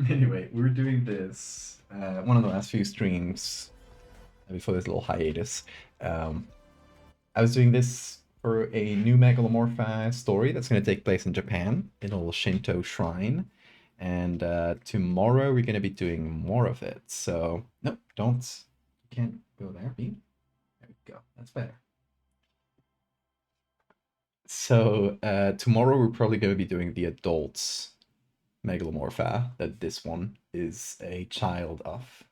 Anyway, we're doing this one of the last few streams before this little hiatus. I was doing this for a new Megalomorpha story that's going to take place in Japan in a little Shinto shrine. And tomorrow we're going to be doing more of it. So, nope, you can't go there, Bean. There we go, that's better. So, tomorrow we're probably going to be doing the adults Megalomorpha that this one is a child of.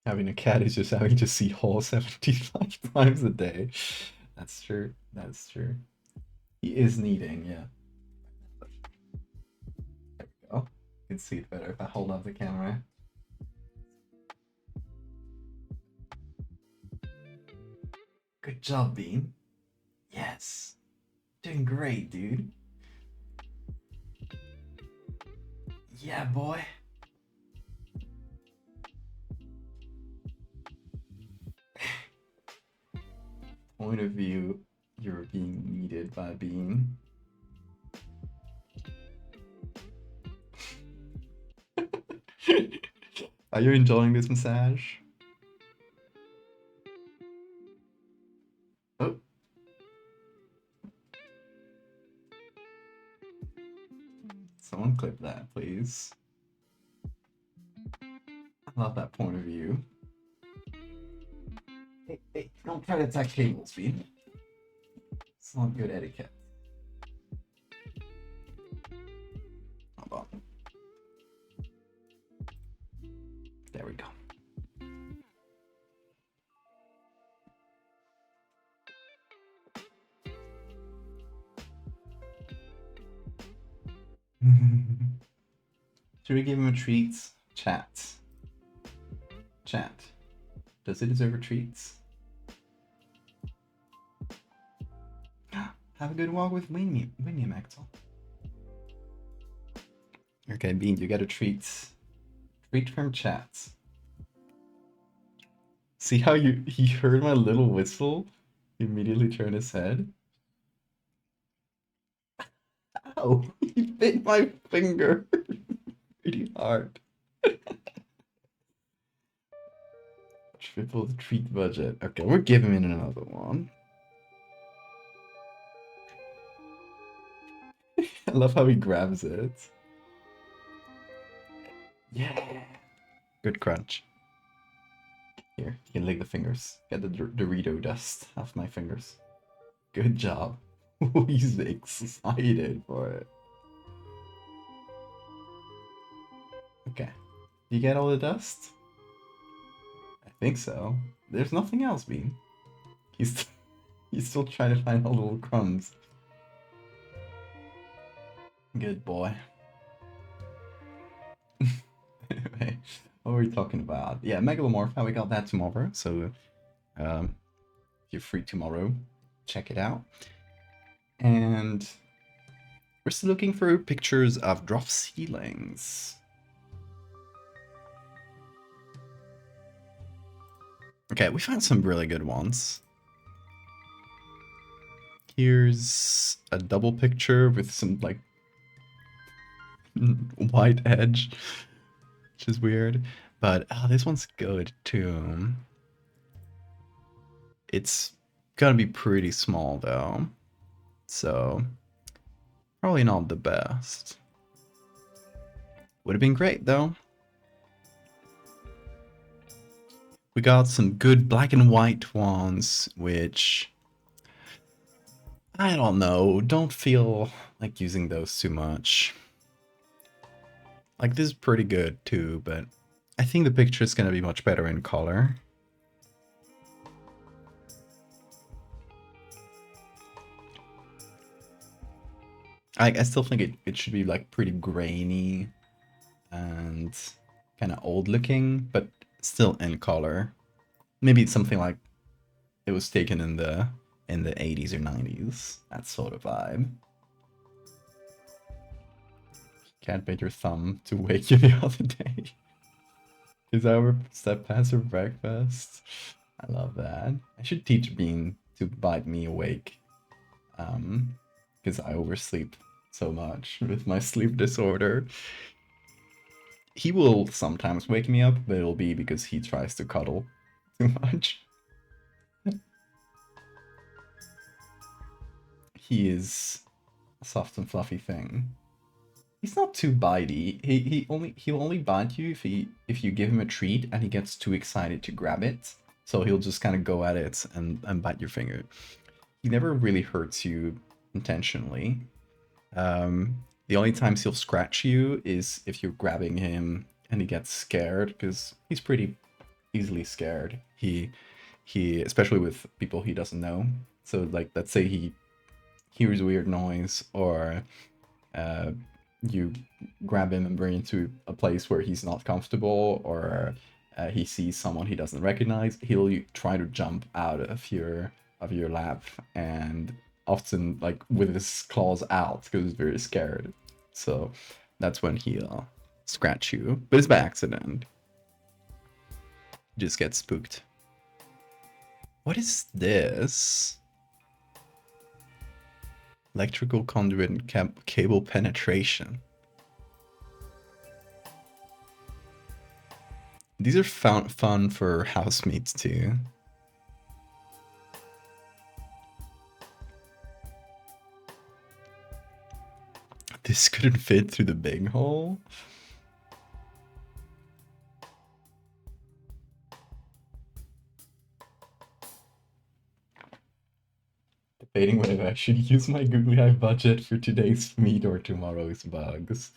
Having a cat is just having to see Hall 75 times a day. That's true. That's true. He is needing, yeah. There we go. You can see it better if I hold up the camera. Good job, Bean. Yes. Doing great, dude. Yeah, boy. Point of view, you're being needed by Bean. Are you enjoying this massage? Oh. Someone clip that, please. I love that point of view. Hey, don't try to attack cables, Bean. It's not good etiquette. Hold on. There we go. Should we give him a treat? Chat. Does it deserve a treat? Have a good walk with Winnie Maxwell. Okay, Bean, you get a treat. Treat from chat. See how he heard my little whistle He immediately turned his head. Ow! He bit my finger pretty hard. Triple the treat budget. Okay, we're giving him another one. I love how he grabs it. Yeah. Good crunch. Here, you can lick the fingers. Get the Dorito dust off my fingers. Good job. He's excited for it. Okay. You get all the dust? I think so. There's nothing else, Bean. He's he's still trying to find all the little crumbs. Good boy. Anyway, what were we talking about? Yeah, Megalomorph, we got that tomorrow, so if you're free tomorrow, check it out. And we're still looking for pictures of drop ceilings. Okay, we found some really good ones. Here's a double picture with some like white edge, which is weird. But this one's good too. It's gonna be pretty small though, so probably not the best. Would have been great though. We got some good black and white ones, which I don't know, don't feel like using those too much. Like this is pretty good too, but I think the picture is gonna be much better in color. I still think it should be like pretty grainy and kind of old looking, but still in color. Maybe it's something like it was taken in the 80s or 90s. That sort of vibe. Can't bite your thumb to wake you the other day. Is our step past for breakfast? I love that. I should teach Bean to bite me awake. Because I oversleep so much with my sleep disorder. He will sometimes wake me up, but it'll be because he tries to cuddle too much. He is a soft and fluffy thing. He's not too bitey. He'll only bite you if you give him a treat and he gets too excited to grab it. So he'll just kind of go at it and bite your finger. He never really hurts you intentionally. The only times he'll scratch you is if you're grabbing him and he gets scared, because he's pretty easily scared. He especially with people he doesn't know. So like let's say he hears a weird noise, or you grab him and bring him to a place where he's not comfortable, or he sees someone he doesn't recognize, he'll try to jump out of your lap, and often like with his claws out because he's very scared. So that's when he'll scratch you, but it's by accident. Just get spooked. What is this? Electrical conduit and cable penetration. These are fun for housemates too. This couldn't fit through the big hole. Debating whether I should use my googly eye budget for today's meat or tomorrow's bugs.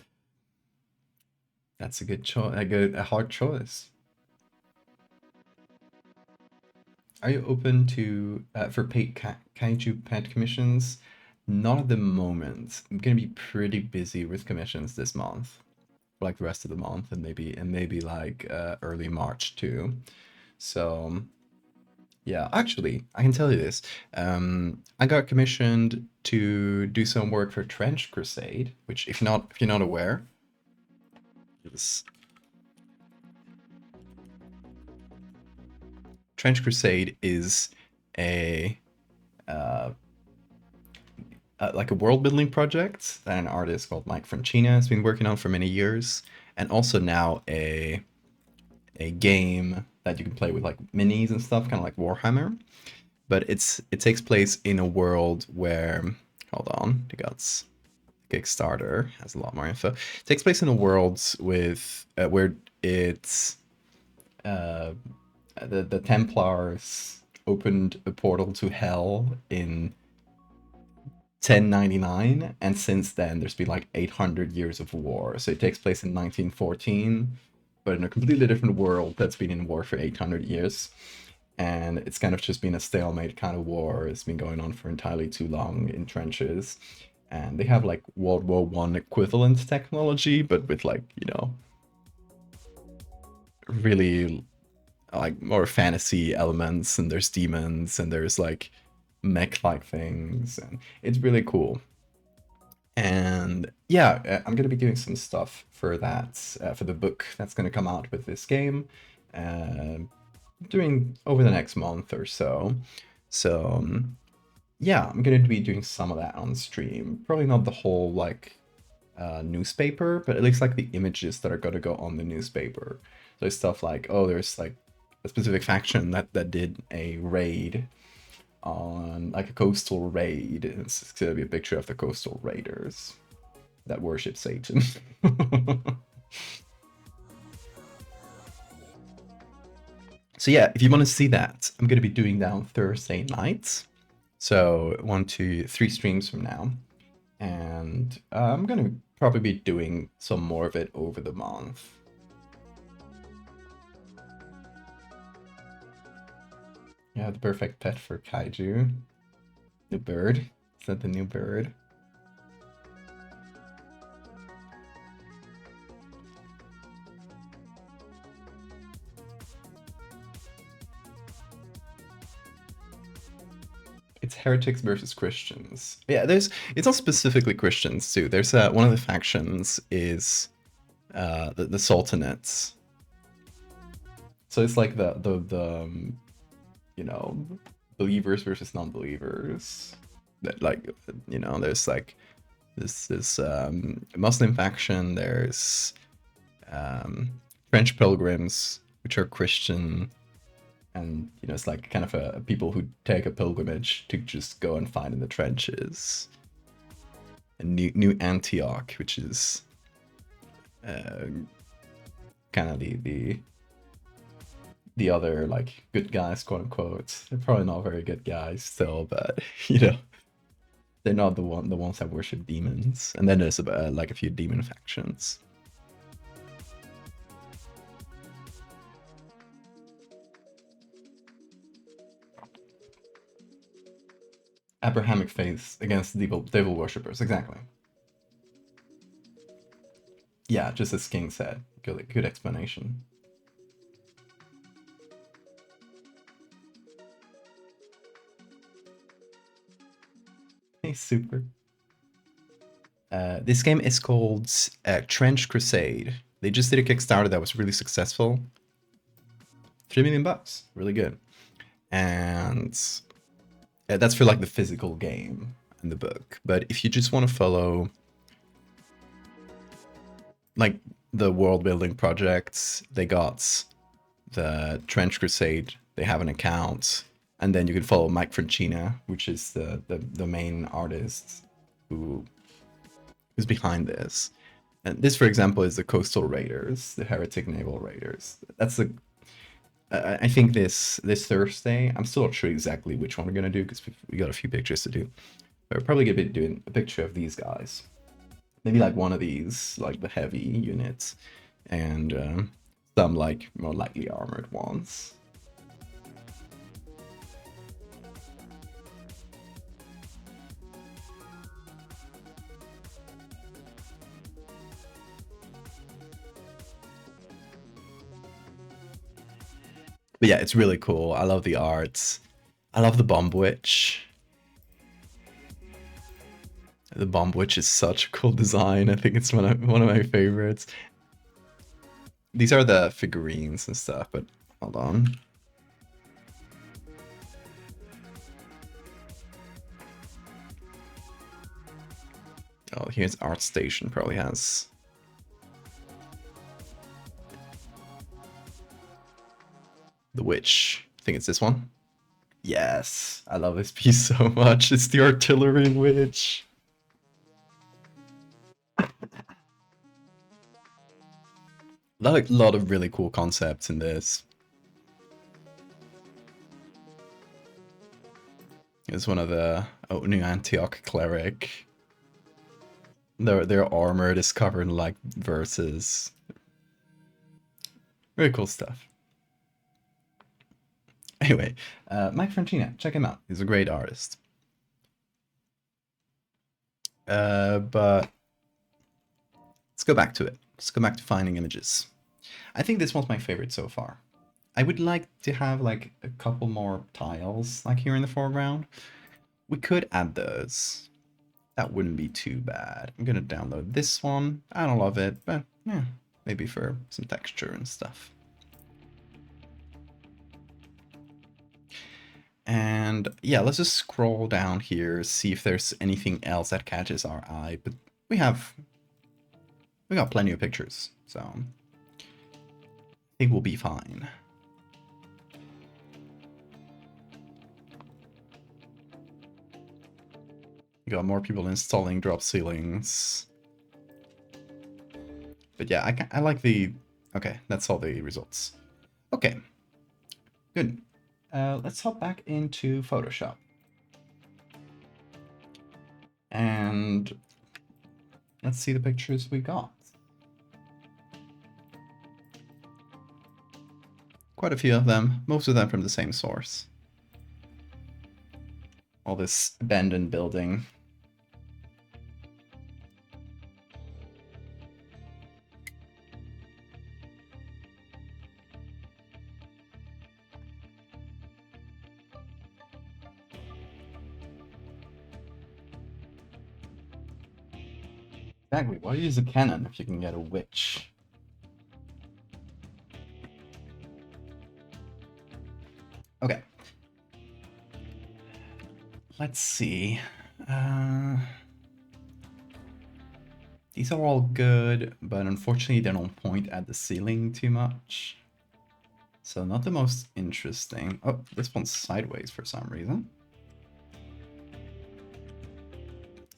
That's a good choice. A hard choice. Are you open to for paid kaiju pet commissions? Not at the moment. I'm gonna be pretty busy with commissions this month, like the rest of the month, and maybe like early March too. So yeah, actually, I can tell you this. I got commissioned to do some work for Trench Crusade, which if you're not aware, is Trench Crusade is a uh, like a world building project that an artist called Mike Francina has been working on for many years, and also now a game that you can play with like minis and stuff, kind of like Warhammer. But it takes place in a world where, hold on, the Guts Kickstarter has a lot more info. It takes place in a world with where it's the Templars opened a portal to hell in 1099, and since then there's been like 800 years of war. So it takes place in 1914, but in a completely different world that's been in war for 800 years. And it's kind of just been a stalemate kind of war. It's been going on for entirely too long in trenches. And they have like World War One equivalent technology, but with like, you know, really like more fantasy elements, and there's demons and there's like mech-like things, and it's really cool. And yeah, I'm gonna be doing some stuff for that, for the book that's gonna come out with this game, doing over the next month or so. So yeah, I'm gonna be doing some of that on stream. Probably not the whole like newspaper, but at least like the images that are gonna go on the newspaper. So stuff like, oh, there's like a specific faction that did a raid on like a coastal raid. It's gonna be a picture of the coastal raiders that worship Satan. So yeah, if you want to see that, I'm gonna be doing that on Thursday nights. So 1, 2, 3 streams from now, and I'm gonna probably be doing some more of it over the month. Yeah, the perfect pet for kaiju. The bird. Is that the new bird? It's heretics versus Christians. Yeah, it's not specifically Christians too. There's one of the factions is the Sultanates. So it's like the you know, believers versus non-believers. That, like, you know, there's like this Muslim faction. There's French pilgrims, which are Christian, and you know, it's like kind of a people who take a pilgrimage to just go and fight in the trenches. And New Antioch, which is kind of the other like good guys, quote unquote. They're probably not very good guys still, but you know, they're not the ones that worship demons. And then there's like a few demon factions. Abrahamic faith against devil worshippers, exactly. Yeah, just as King said. Good explanation. Hey, super. This game is called Trench Crusade. They just did a Kickstarter that was really successful. $3 million, really good. And that's for like the physical game in the book. But if you just want to follow like the world building projects, they got the Trench Crusade. They have an account, and then you can follow Mike Francina, which is the main artist who's behind this. And this, for example, is the Coastal Raiders, the Heretic Naval Raiders. That's the I think this Thursday. I'm still not sure exactly which one we're gonna do because we got a few pictures to do. But we're probably gonna be doing a picture of these guys. Maybe like one of these, like the heavy units, and some like more lightly armored ones. But yeah, it's really cool. I love the arts. I love the Bomb Witch. The Bomb Witch is such a cool design. I think it's one of my favorites. These are the figurines and stuff, but hold on. Oh, here's ArtStation, probably has. The Witch. I think it's this one. Yes, I love this piece so much. It's the Artillery Witch. Like a lot of really cool concepts in this. It's one of the New Antioch cleric. Their armor is covered in like verses. Very cool stuff. Anyway, Mike Francina, check him out. He's a great artist. But let's go back to it. Let's go back to finding images. I think this one's my favorite so far. I would like to have like a couple more tiles like here in the foreground. We could add those. That wouldn't be too bad. I'm gonna download this one. I don't love it, but yeah, maybe for some texture and stuff. And yeah, let's just scroll down here, see if there's anything else that catches our eye. But we got plenty of pictures, so I think we'll be fine. We got more people installing drop ceilings. But yeah, I like the... Okay, that's all the results. Okay, good. Let's hop back into Photoshop. And let's see the pictures we got. Quite a few of them, most of them from the same source. All this abandoned building. Exactly, why use a cannon if you can get a witch? Okay. Let's see. These are all good, but unfortunately they don't point at the ceiling too much. So not the most interesting. Oh, this one's sideways for some reason.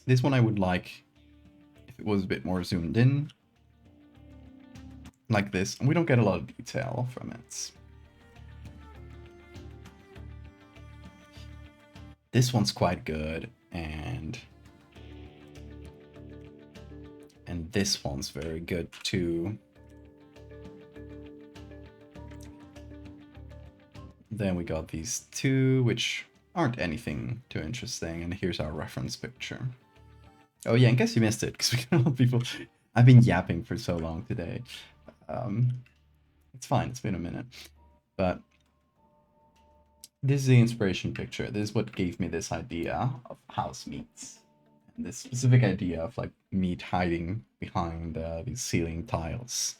This one I would like if it was a bit more zoomed in. Like this. And we don't get a lot of detail from it. This one's quite good, and this one's very good too. Then we got these two, which aren't anything too interesting, and here's our reference picture. Oh yeah, in case you missed it, because we got a lot of people... I've been yapping for so long today. It's fine, it's been a minute. But this is the inspiration picture. This is what gave me this idea of house meats. And this specific idea of like meat hiding behind these ceiling tiles.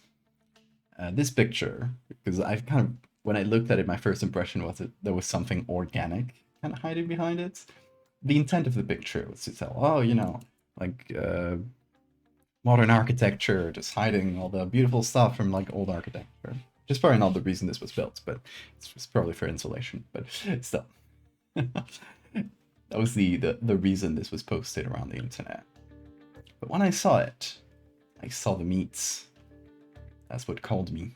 This picture, because I've kind of, when I looked at it, my first impression was that there was something organic kind of hiding behind it. The intent of the picture was to tell, oh, you know, like modern architecture, just hiding all the beautiful stuff from like old architecture. Which is probably not the reason this was built, but it's probably for insulation, but still. That was the reason this was posted around the internet. But when I saw it, I saw the meats. That's what called me.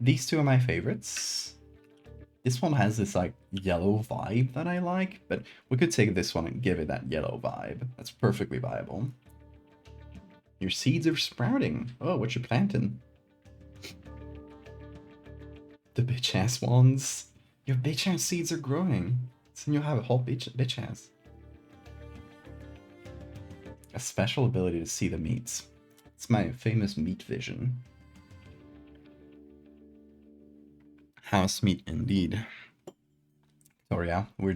These two are my favorites. This one has this like yellow vibe that I like, but we could take this one and give it that yellow vibe. That's perfectly viable. Your seeds are sprouting. Oh, what you planting? The bitch ass ones. Your bitch ass seeds are growing. So you'll have a whole bitch ass. A special ability to see the meats. It's my famous meat vision. House meat indeed. So yeah, we're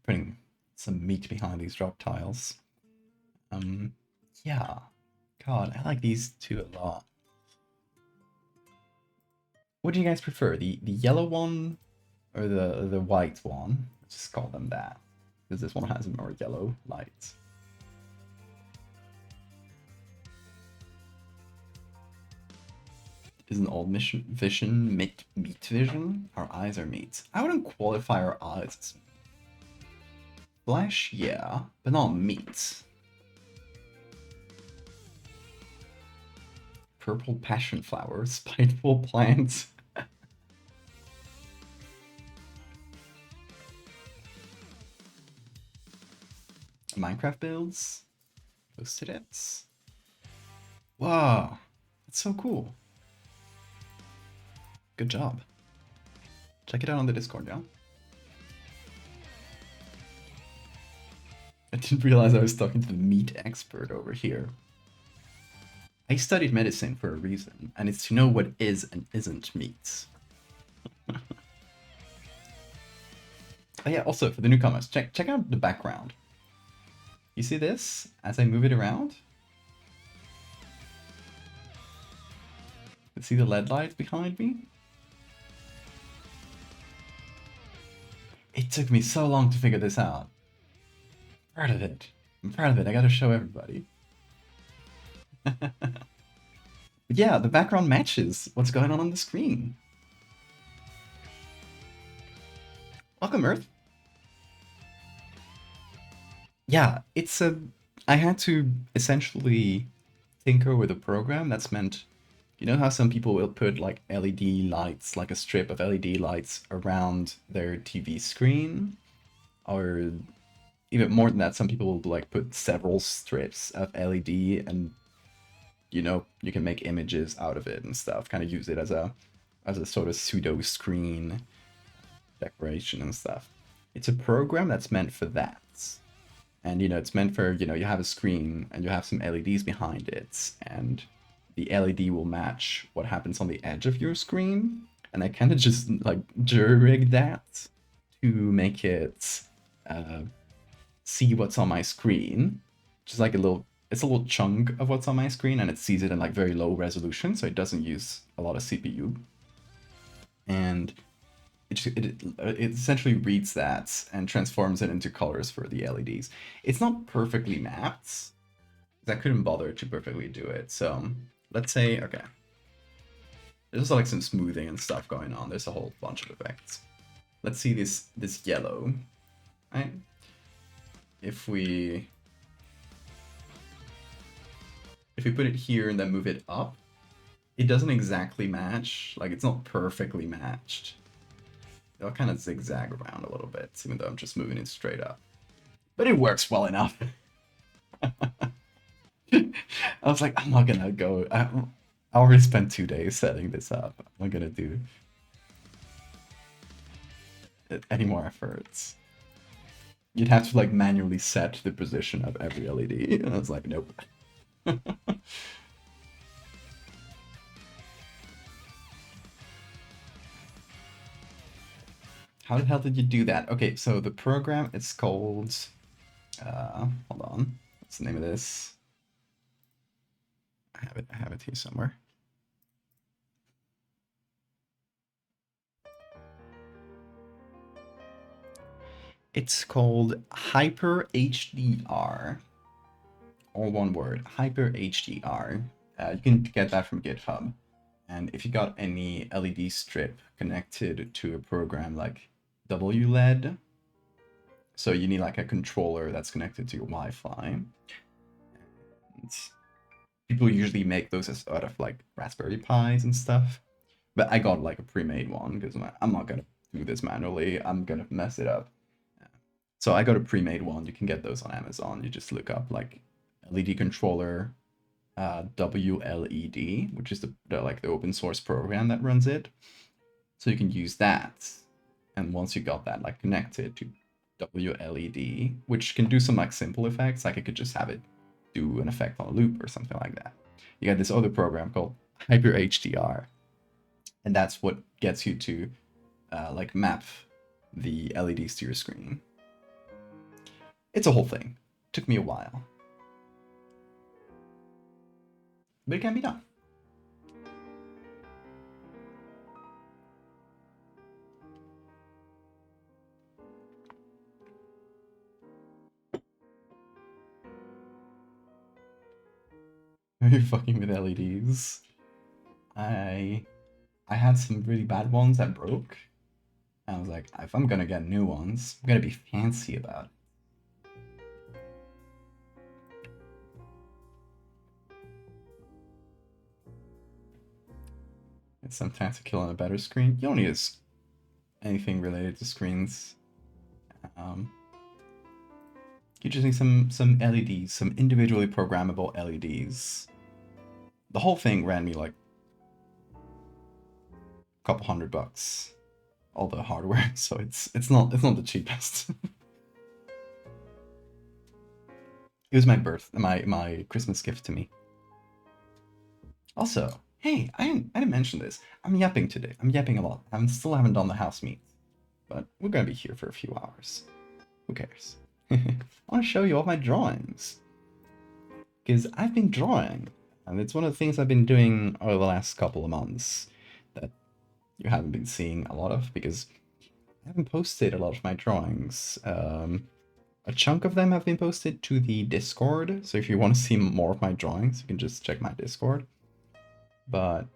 putting some meat behind these drop tiles. Yeah. God, I like these two a lot. What do you guys prefer? The yellow one or the white one? Let's just call them that. Because this one has more yellow lights. Isn't all mission vision meat vision? Our eyes are meat. I wouldn't qualify our eyes as flesh, yeah, but not meat. Purple passion flower, spiteful plant. Minecraft builds, posted it. Wow, that's so cool. Good job. Check it out on the Discord, yeah? I didn't realize I was talking to the meat expert over here. I studied medicine for a reason, and it's to know what is and isn't meat. Oh yeah, also for the newcomers, check out the background. You see this as I move it around? See the LED lights behind me? It took me so long to figure this out. I'm proud of it. I'm proud of it. I gotta show everybody. But yeah, the background matches what's going on the screen. Welcome, Earth. Yeah, it's a... I had to essentially tinker with a program that's meant... You know how some people will put like LED lights, like a strip of LED lights around their TV screen? Or even more than that, some people will like put several strips of LED and you know, you can make images out of it and stuff, kind of use it as a sort of pseudo screen decoration and stuff. It's a program that's meant for that. And you know, it's meant for, you know, you have a screen and you have some LEDs behind it and the LED will match what happens on the edge of your screen. And I kind of just like jury-rigged that to make it see what's on my screen. Just like it's a little chunk of what's on my screen and it sees it in like very low resolution, so it doesn't use a lot of CPU. And it essentially reads that and transforms it into colors for the LEDs. It's not perfectly mapped, because I couldn't bother to perfectly do it. So let's say, okay, there's like some smoothing and stuff going on. There's a whole bunch of effects. Let's see this yellow, right? If we put it here and then move it up, it doesn't exactly match. Like, it's not perfectly matched. It'll kind of zigzag around a little bit, even though I'm just moving it straight up. But it works well enough. I was like, I'm not gonna go... I already spent 2 days setting this up. I'm not gonna do any more efforts. You'd have to like manually set the position of every LED. And I was like, nope. How the hell did you do that? Okay, so the program, it's called... hold on. What's the name of this? I have it here somewhere. It's called Hyper HDR. All one word, Hyper HDR. You can get that from GitHub. And if you got any LED strip connected to a program like WLED, so you need like a controller that's connected to your Wi-Fi. And people usually make those as out of like Raspberry Pis and stuff. But I got like a pre-made one because I'm not gonna do this manually. I'm gonna mess it up. So I got a pre-made one. You can get those on Amazon. You just look up like LED controller WLED, which is the like the open source program that runs it. So you can use that. And once you got that like connected to WLED, which can do some like simple effects, like I could just have it do an effect on a loop or something like that. You got this other program called Hyper HDR, and that's what gets you to like map the LEDs to your screen. It's a whole thing. Took me a while, but it can be done. Are you fucking with LEDs? I had some really bad ones that broke. And I was like, if I'm gonna get new ones, I'm gonna be fancy about it. It's sometimes to kill on a better screen. You don't need anything related to screens. You just need some LEDs, some individually programmable LEDs. The whole thing ran me like a couple $100, all the hardware. So it's not the cheapest. It was my Christmas gift to me. Also, hey, I didn't mention this. I'm yapping today. I'm yapping a lot. I still haven't done the house meet, but we're gonna be here for a few hours. Who cares? I want to show you all my drawings. Because I've been drawing, and it's one of the things I've been doing over the last couple of months that you haven't been seeing a lot of, because I haven't posted a lot of my drawings. A chunk of them have been posted to the Discord, so if you want to see more of my drawings, you can just check my Discord. But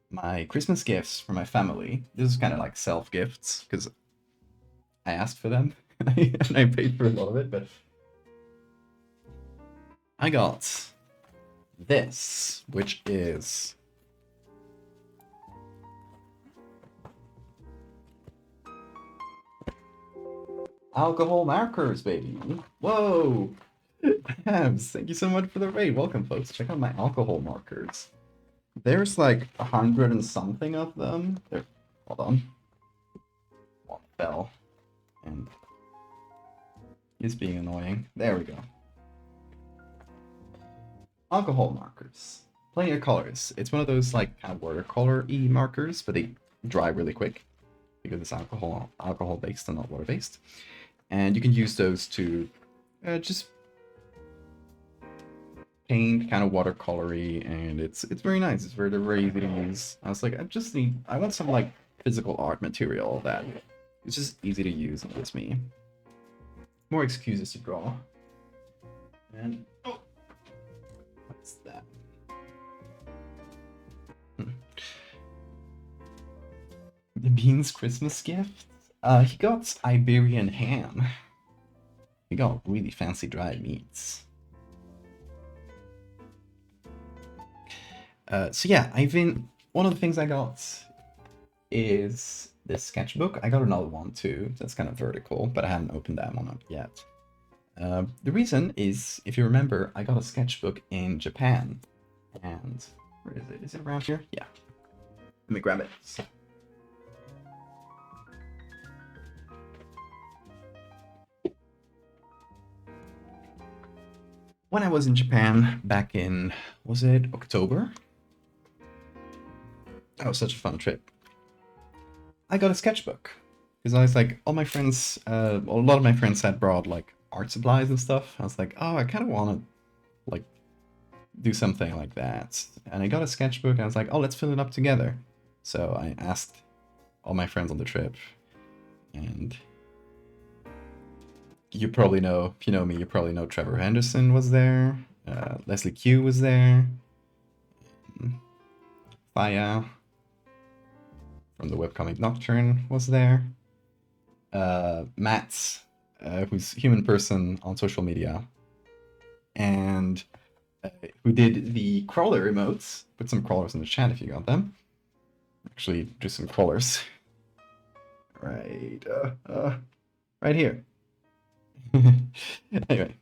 my Christmas gifts for my family, this is kind of like self-gifts, because I asked for them, and I paid for a lot of it, but I got this, which is alcohol markers, baby. Whoa! Abs, thank you so much for the raid. Welcome, folks. Check out my alcohol markers. There's like 100 and something of them. There, hold on. One fell, and it's being annoying. There we go. Alcohol markers. Plenty of colors. It's one of those like kind of watercolor-y markers, but they dry really quick because it's alcohol based and not water based. And you can use those to just paint kind of watercolory, and it's very nice. It's very easy to use. I was like, I want some like physical art material that it's just easy to use and gives me more excuses to draw. And oh, what's that? The Bean's Christmas gift? He got Iberian ham. He got really fancy dried meats. So yeah, one of the things I got is this sketchbook. I got another one too, that's kind of vertical, but I haven't opened that one up yet. The reason is, if you remember, I got a sketchbook in Japan, and where is it? Is it around here? Yeah. Let me grab it. When I was in Japan back in, was it October? That was such a fun trip. I got a sketchbook because I was like, all my friends, a lot of my friends had brought like art supplies and stuff. I was like, oh, I kind of want to like do something like that. And I got a sketchbook and I was like, oh, let's fill it up together. So I asked all my friends on the trip, and you probably know, if you know me, you probably know Trevor Henderson was there, Leslie Q was there, Faya from the webcomic Nocturne was there, Matt, who's Human Person on social media, and who did the crawler emotes. Put some crawlers in the chat if you got them. Actually, do some crawlers. Right, right here. Anyway,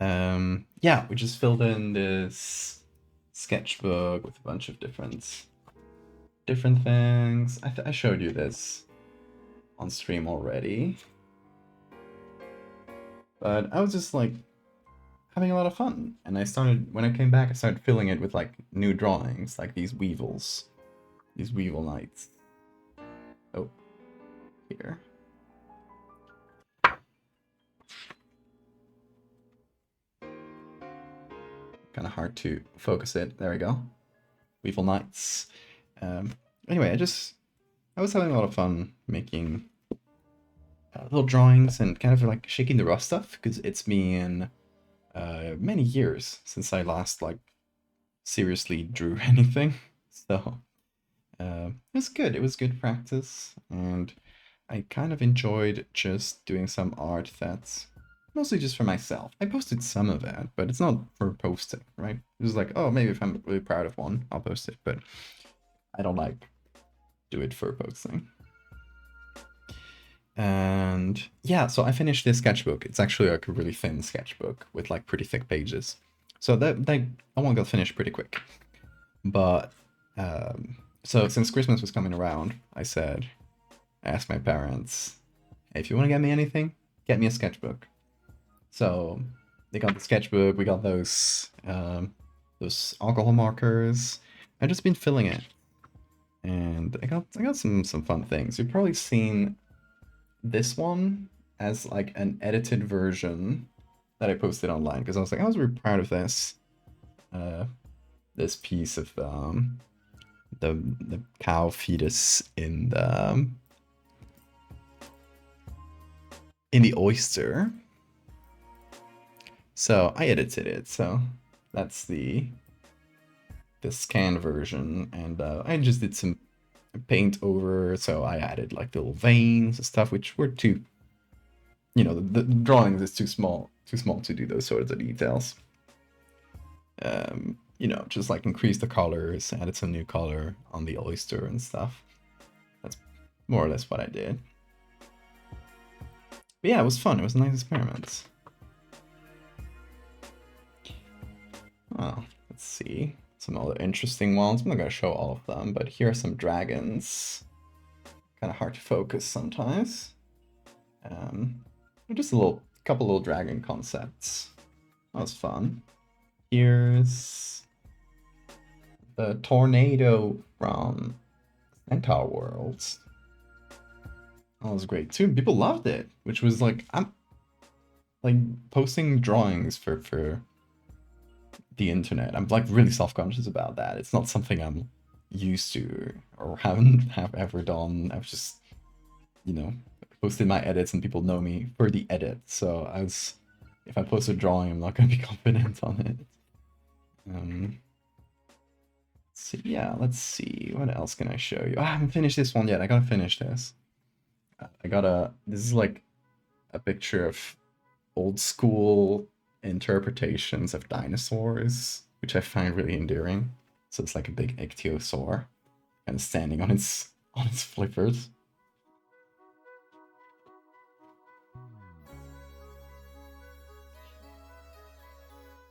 yeah, we just filled in this sketchbook with a bunch of different things. I showed you this on stream already, but I was just like having a lot of fun, and when I came back, I started filling it with like new drawings, like these Weevil Knights. Oh, here. Kind of hard to focus it. There we go. Weevil Knights. Anyway, I was having a lot of fun making little drawings and kind of like shaking the rust stuff, because it's been many years since I last like seriously drew anything. So it was good. It was good practice, and I kind of enjoyed just doing some art that's mostly just for myself. I posted some of it, but it's not for posting, right? It was like, oh, maybe if I'm really proud of one, I'll post it, but I don't like do it for posting. And yeah, so I finished this sketchbook. It's actually like a really thin sketchbook with like pretty thick pages. So that one got finished pretty quick. But so since Christmas was coming around, I asked my parents, hey, if you want to get me anything, get me a sketchbook. So they got the sketchbook. We got those alcohol markers. I've just been filling it, and I got some fun things. You've probably seen this one as like an edited version that I posted online because I was like, I was really proud of this. This piece of the cow fetus in the oyster. So I edited it. So that's the scan version, and I just did some paint over. So I added like little veins and stuff, which were too, the drawings is too small to do those sorts of details. Just like increase the colors, added some new color on the oyster and stuff. That's more or less what I did. But yeah, it was fun. It was a nice experiment. Oh, let's see. Some other interesting ones. I'm not going to show all of them, but here are some dragons. Kind of hard to focus sometimes. Just a couple little dragon concepts. That was fun. Here's the tornado from Centaur Worlds. That was great too. People loved it, which was like, I'm like posting drawings for the internet. I'm like really self-conscious about that. It's not something I'm used to or have ever done. I've just, posted my edits and people know me for the edit. So if I post a drawing, I'm not gonna be confident on it. So yeah, let's see. What else can I show you? I haven't finished this one yet. I gotta finish this. This is like a picture of old school interpretations of dinosaurs, which I find really endearing. So it's like a big ichthyosaur kind of standing on its flippers.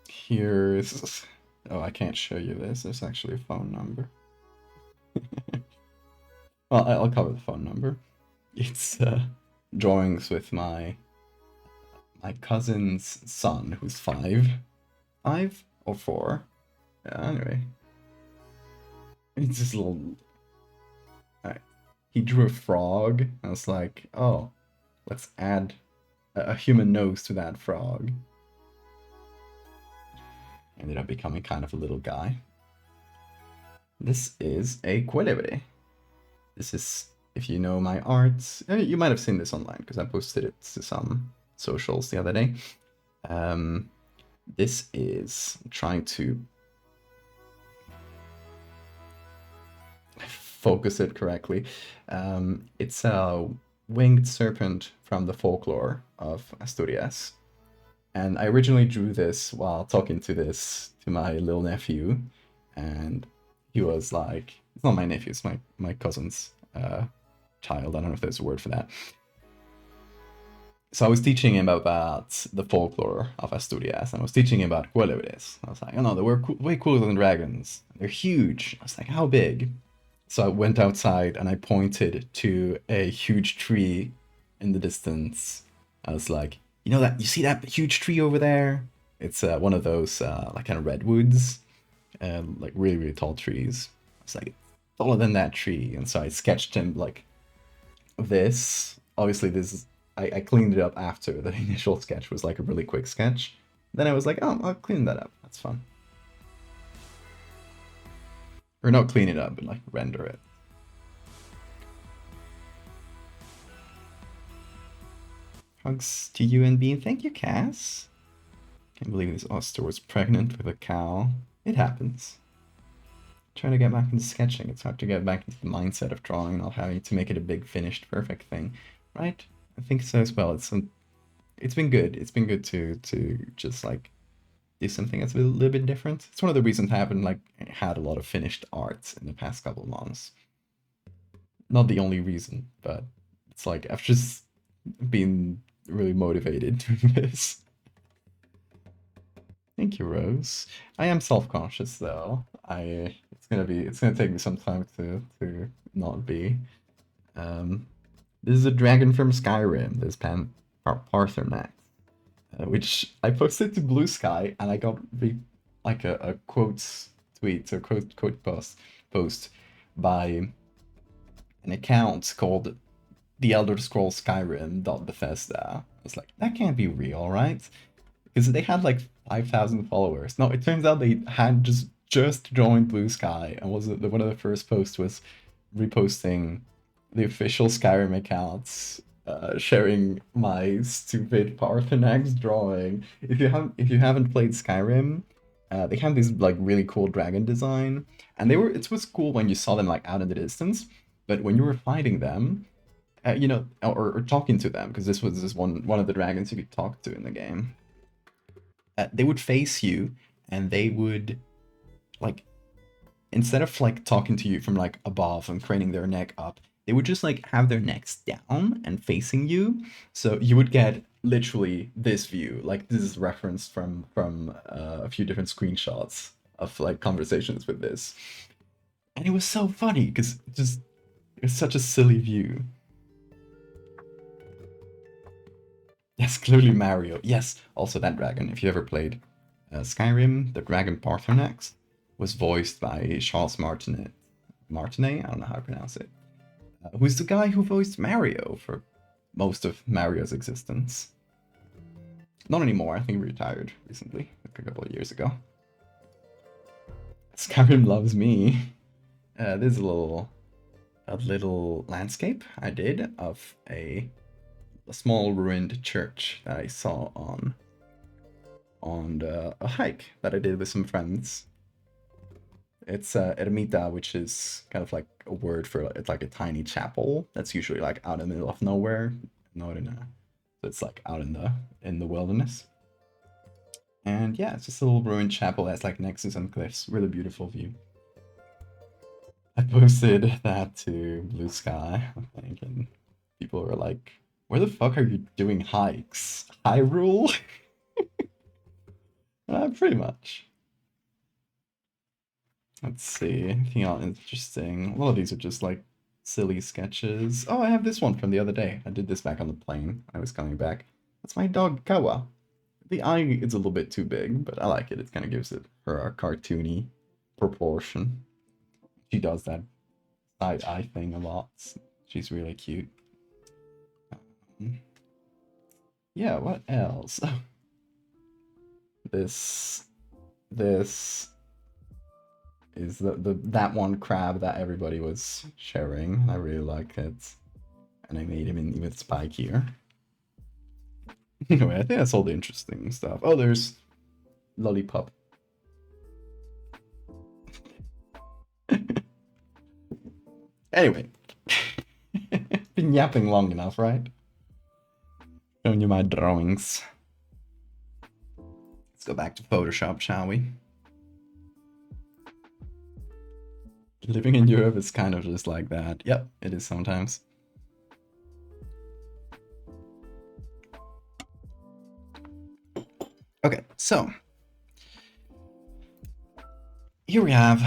Here's oh, I can't show you this. There's actually a phone number. Well, I'll cover the phone number. It's drawings with my cousin's son, who's 5 or 4. Yeah, anyway, it's just a little. He drew a frog. I was like, oh, let's add a human nose to that frog. Ended up becoming kind of a little guy. This is a Quilivity. This is, if you know my art, you might have seen this online because I posted it to some socials the other day. This is trying to focus it correctly. It's a winged serpent from the folklore of Asturias. And I originally drew this while talking to my little nephew, and he was like, it's not my nephew, it's my cousin's child. I don't know if there's a word for that. So I was teaching him about the folklore of Asturias, and I was teaching him about Quilivitis. I was like, oh no, they were way cooler than dragons. They're huge. I was like, how big? So I went outside and I pointed to a huge tree in the distance. I was like, you see that huge tree over there? It's one of those like kind of redwoods, like really, really tall trees. It's like taller than that tree. And so I sketched him like this. Obviously, I cleaned it up after the initial sketch was like a really quick sketch. Then I was like, oh, I'll clean that up. That's fun. Or not clean it up, but like render it. Hugs to you and Bean. Thank you, Cass. Can't believe this oyster was pregnant with a cow. It happens. trying to get back into sketching. It's hard to get back into the mindset of drawing, not having to make it a big finished perfect thing, right? I think so as well. It's been good. It's been good to just like do something that's a little bit different. It's one of the reasons I haven't like had a lot of finished art in the past couple of months. Not the only reason, but it's like I've just been really motivated doing this. Thank you, Rose. I am self-conscious though. It's gonna take me some time to not be. This is a dragon from Skyrim, this Parthenax, which I posted to Blue Sky and I got like a quotes tweet or quote post by an account called The Elder Scrolls Skyrim Bethesda. I was like, that can't be real, right? Because they had like 5,000 followers. No, it turns out they had just joined Blue Sky, and one of the first posts was reposting the official Skyrim accounts, sharing my stupid Parthenax drawing. If you haven't played Skyrim, they have this like really cool dragon design, and it was cool when you saw them like out in the distance, but when you were fighting them, or talking to them, because this was one of the dragons you could talk to in the game. They would face you, and they would, like, instead of like talking to you from like above and craning their neck up, they would just like have their necks down and facing you. So you would get literally this view. Like this is referenced from a few different screenshots of like conversations with this, and it was so funny because it's such a silly view. Yes, clearly Mario. Yes, also that dragon. If you ever played Skyrim, the dragon Parthenax was voiced by Charles Martinet. Martinet? I don't know how to pronounce it. Who's the guy who voiced Mario for most of Mario's existence. Not anymore, I think he retired recently, like a couple of years ago. Skyrim loves me. There's a little landscape I did of a small ruined church that I saw on a hike that I did with some friends. It's ermita, which is kind of like a word for it's like a tiny chapel that's usually like out in the middle of nowhere, not in a. So it's like out in the wilderness. And yeah, it's just a little ruined chapel that's like next to some cliffs. Really beautiful view. I posted that to Blue Sky, I think, and people were like, "Where the fuck are you doing hikes? Hyrule?" Pretty much. Let's see, anything else interesting? A lot of these are just like silly sketches. Oh, I have this one from the other day. I did this back on the plane. I was coming back. That's my dog, Kawa. The eye is a little bit too big, but I like it. It kind of gives it her a cartoony proportion. She does that side eye thing a lot. She's really cute. Yeah, what else? This is that one crab that everybody was sharing. I really like it. And I made him in with Spike here. Anyway, I think that's all the interesting stuff. Oh, there's Lollipop. Anyway. Been yapping long enough, right? Showing you my drawings. Let's go back to Photoshop, shall we? Living in Europe is kind of just like that. Yep, it is sometimes. Okay, so here we have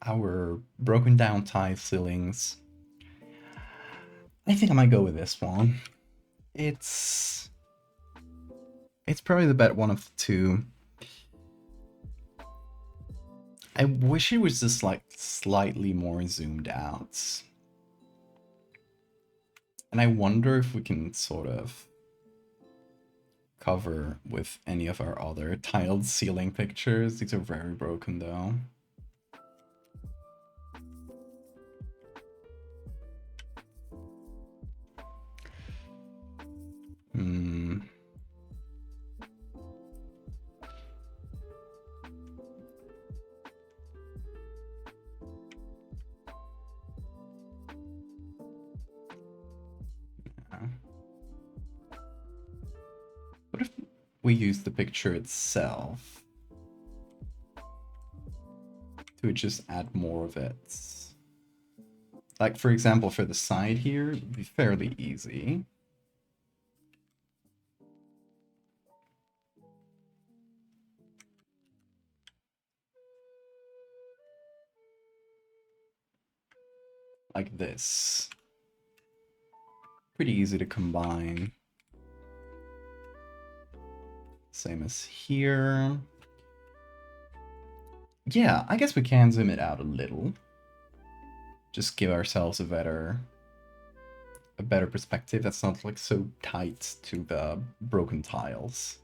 our broken down tile ceilings. I think I might go with this one. It's probably the better one of the two. I wish it was just like slightly more zoomed out. And I wonder if we can sort of cover with any of our other tiled ceiling pictures. These are very broken though. we use the picture itself to just add more of it. Like, for example, for the side here, it'd be fairly easy. Like this. Pretty easy to combine. Same as here. Yeah, I guess we can zoom it out a little. Just give ourselves a better perspective that's not like so tight to the broken tiles.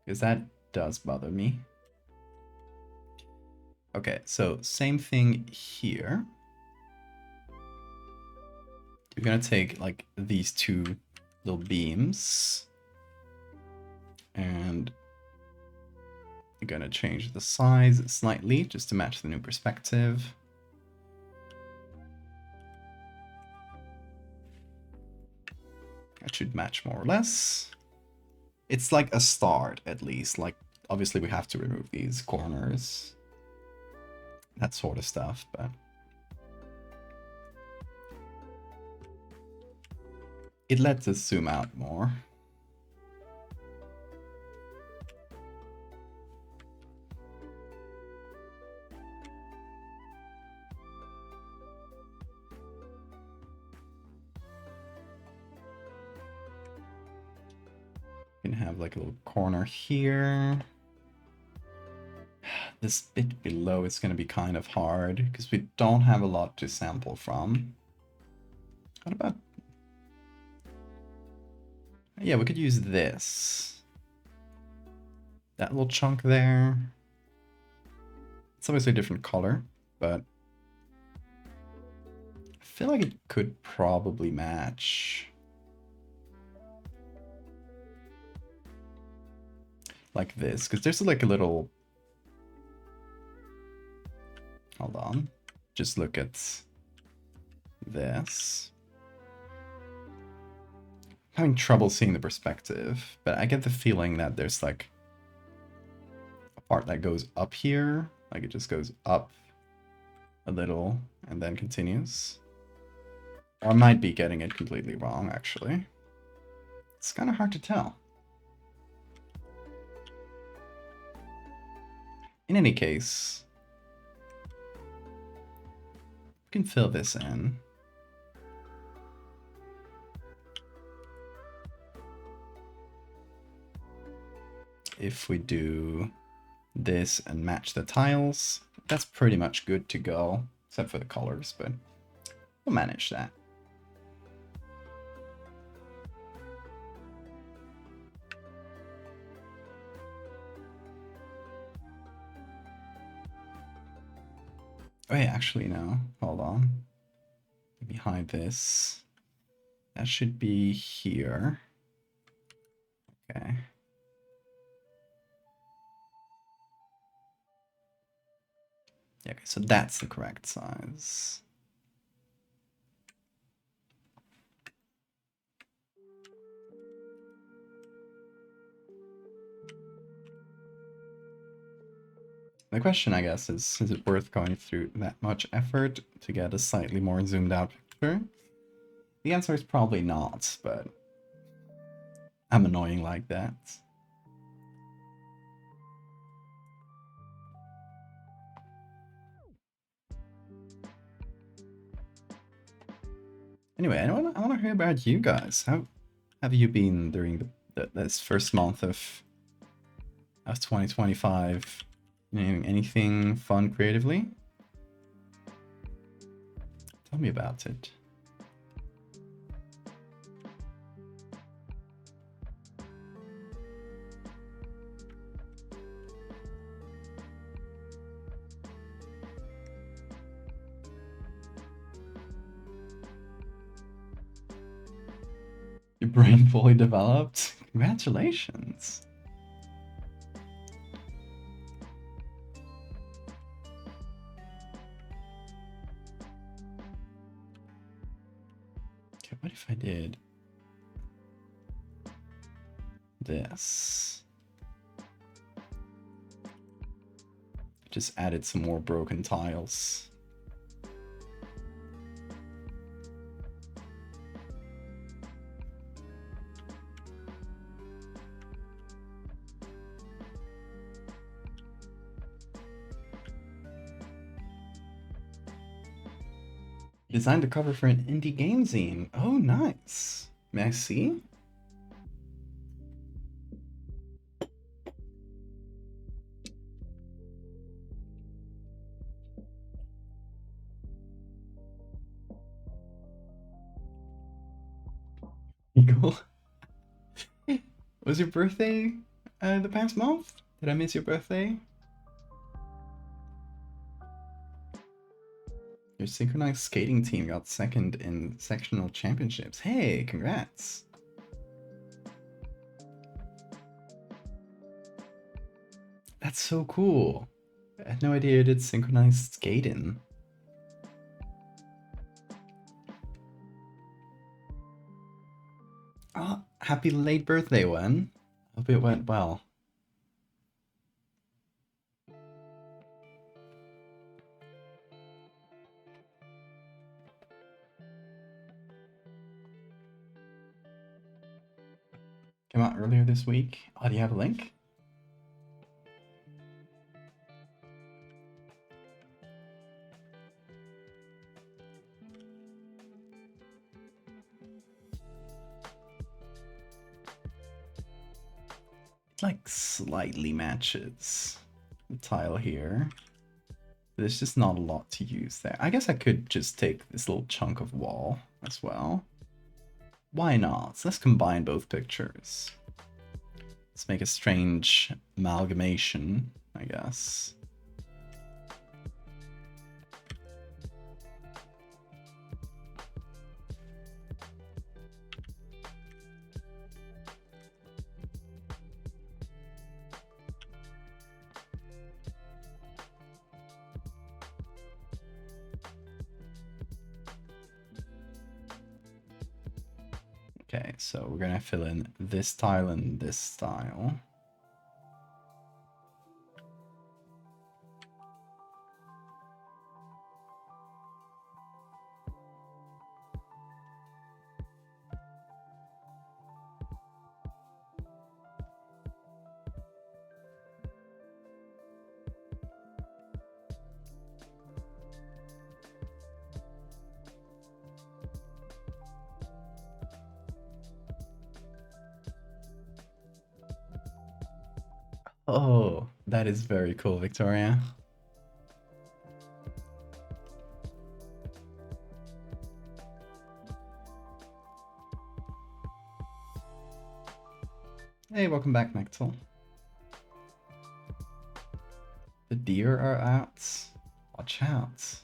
Because that does bother me. Okay, so same thing here. You're gonna take like these two little beams and you're gonna change the size slightly just to match the new perspective. That should match more or less. It's like a start at least. Like obviously we have to remove these corners, that sort of stuff, but it lets us zoom out more. You can have like a little corner here. This bit below is going to be kind of hard because we don't have a lot to sample from. What about... Yeah, we could use this. That little chunk there. It's obviously a different color, but I feel like it could probably match. Like this, because there's like a little... Hold on. Just look at this. I'm having trouble seeing the perspective, but I get the feeling that there's like a part that goes up here. Like it just goes up a little and then continues. Or I might be getting it completely wrong, actually. It's kind of hard to tell. In any case, we can fill this in. If we do this and match the tiles, that's pretty much good to go, except for the colors, but we'll manage that. Oh yeah, actually no, hold on. Let me hide this. That should be here. Okay. Yeah, okay, so that's the correct size. The question, I guess, is it worth going through that much effort to get a slightly more zoomed out picture? The answer is probably not, but I'm annoying like that. Anyway, I want to hear about you guys. How have you been during this first month of 2025? Anything fun creatively? Tell me about it. Your brain fully developed? Congratulations. Okay, what if I did this? Just added some more broken tiles. Designed the cover for an indie game zine. Oh, nice. May I see? Cool. Was your birthday the past month? Did I miss your birthday? Your synchronized skating team got second in sectional championships. Hey, congrats. That's so cool. I had no idea you did synchronized skating. Oh, happy late birthday, Wen. Hope it went well. Came out earlier this week. Oh, do you have a link? It like slightly matches the tile here. There's just not a lot to use there. I guess I could just take this little chunk of wall as well. Why not? So let's combine both pictures. Let's make a strange amalgamation, I guess. Okay, so we're gonna fill in this tile and this tile. Oh, that is very cool, Victoria. Hey, welcome back, Nexel. The deer are out. Watch out.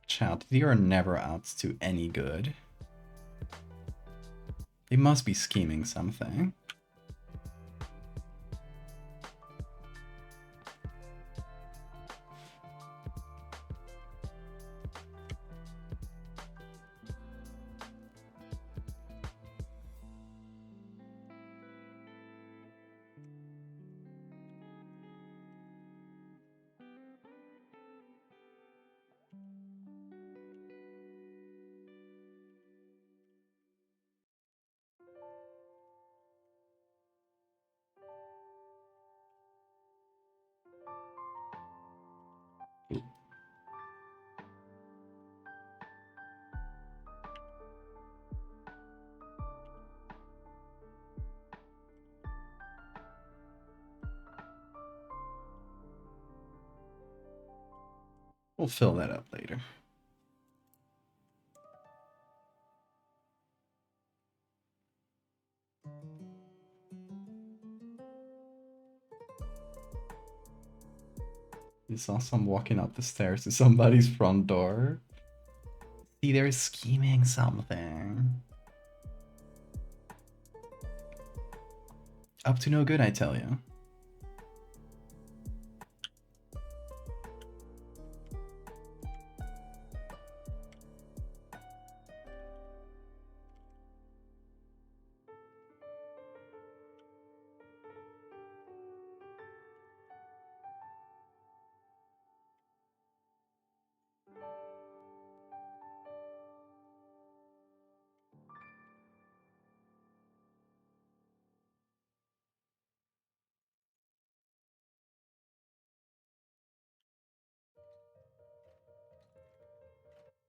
Chat, they are never out to any good. They must be scheming something. We'll fill that up later. You saw some walking up the stairs to somebody's front door. See, they're scheming something. Up to no good, I tell you.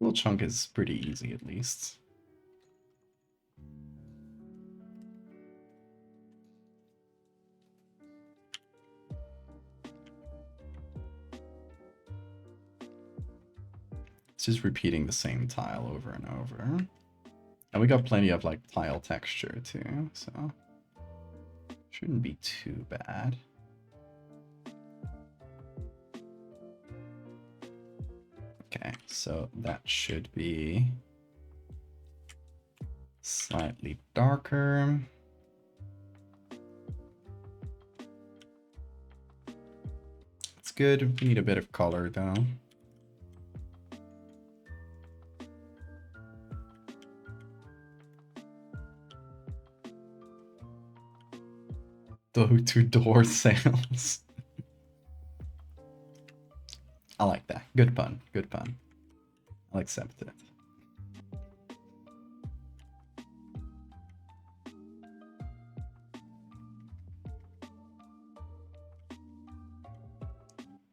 Little chunk is pretty easy, at least. It's just repeating the same tile over and over. And we got plenty of like tile texture too, so shouldn't be too bad. Okay, so that should be slightly darker. It's good. We need a bit of color though. Door-to-door sales. I like that. Good pun. Good pun. I'll accept it.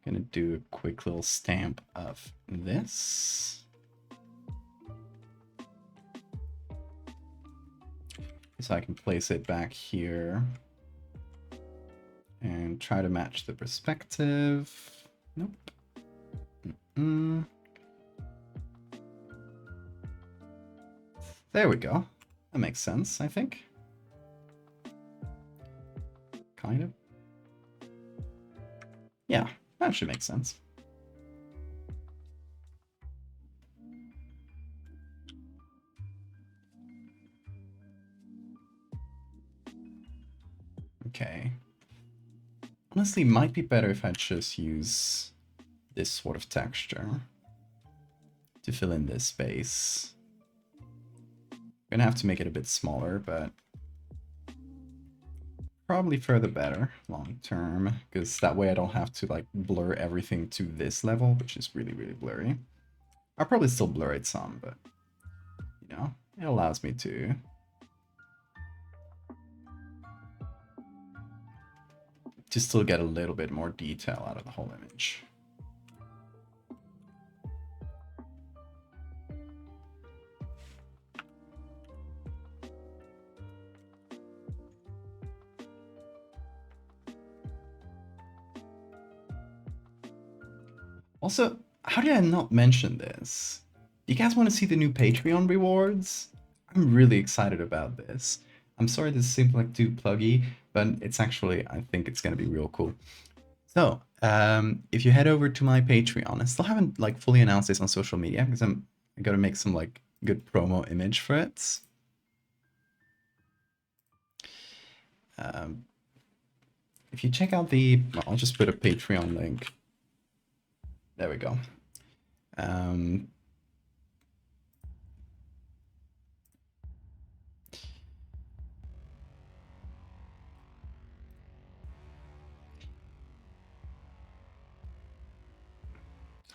Gonna do a quick little stamp of this. So I can place it back here and try to match the perspective. Nope. There we go. That makes sense, I think. Kind of. Yeah, that should make sense. Okay. Honestly, might be better if I just use this sort of texture to fill in this space. I'm gonna have to make it a bit smaller, but probably for the better long term, because that way I don't have to like blur everything to this level, which is really, really blurry. I'll probably still blur it some, but you know, it allows me to still get a little bit more detail out of the whole image. Also, how did I not mention this? Do you guys want to see the new Patreon rewards? I'm really excited about this. I'm sorry this seems like too pluggy, but it's actually, I think it's going to be real cool. So, if you head over to my Patreon, I still haven't like fully announced this on social media because I gotta make some like good promo image for it. If you check out the, well, I'll just put a Patreon link. There we go.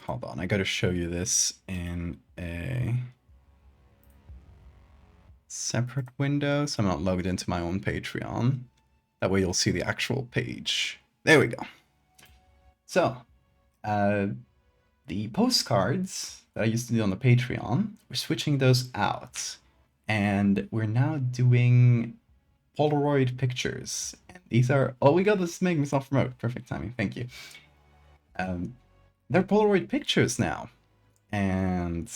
Hold on, I gotta show you this in a separate window, so I'm not logged into my own Patreon. That way you'll see the actual page. There we go. So, the postcards that I used to do on the Patreon, we're switching those out. And we're now doing Polaroid pictures. And these are, oh, we got this make me self-promote. Perfect timing, thank you. They're Polaroid pictures now. And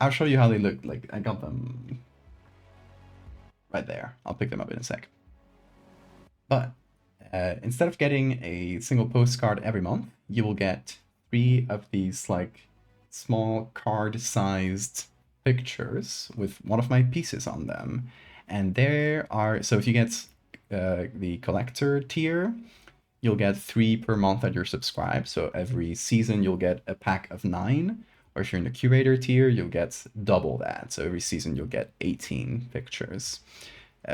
I'll show you how they look. Like, I got them right there. I'll pick them up in a sec. But instead of getting a single postcard every month, you will get 3 of these like small card-sized pictures with one of my pieces on them. And there are, so if you get the collector tier, you'll get 3 per month that you're subscribed. So every season you'll get a pack of 9. Or if you're in the curator tier, you'll get double that. So every season you'll get 18 pictures.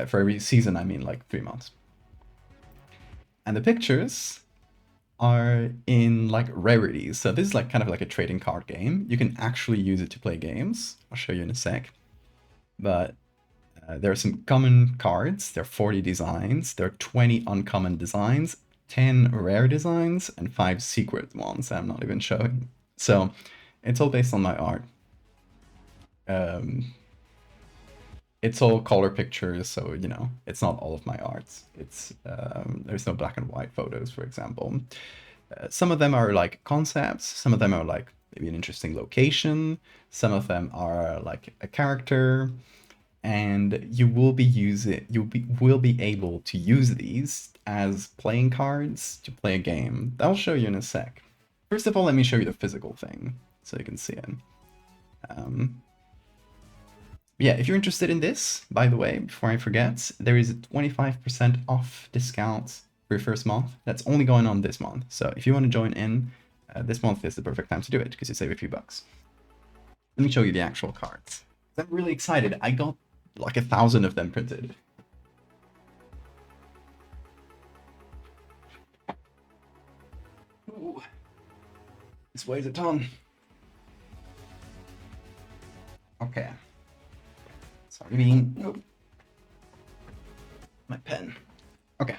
For every season, I mean like 3 months. And the pictures are in like rarities. So this is like kind of like a trading card game. You can actually use it to play games. I'll show you in a sec. But there are some common cards. There are 40 designs. There are 20 uncommon designs, 10 rare designs, and 5 secret ones that I'm not even showing. So It's all based on my art. It's all color pictures, so you know, it's not all of my art. It's there's no black and white photos, for example. Some of them are like concepts, some of them are like maybe an interesting location, some of them are like a character, and you will be able to use these as playing cards to play a game. I'll show you in a sec. First of all, let me show you the physical thing so you can see it. Yeah, if you're interested in this, by the way, before I forget, there is a 25% off discount for your first month. That's only going on this month. So if you want to join in, this month is the perfect time to do it because you save a few bucks. Let me show you the actual cards. I'm really excited. I got like 1,000 of them printed. Ooh. This weighs a ton. Okay. Sorry, Bean. My pen. Okay.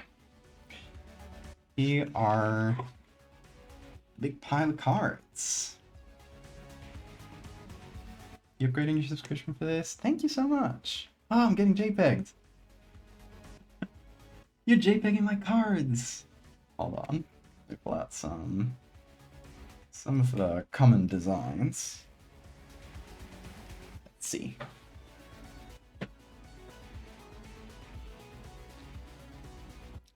Here are a big pile of cards. You upgrading your subscription for this? Thank you so much. Oh, I'm getting JPEG'd. You're JPEGing my cards. Hold on. Let me pull out some of the common designs. Let's see.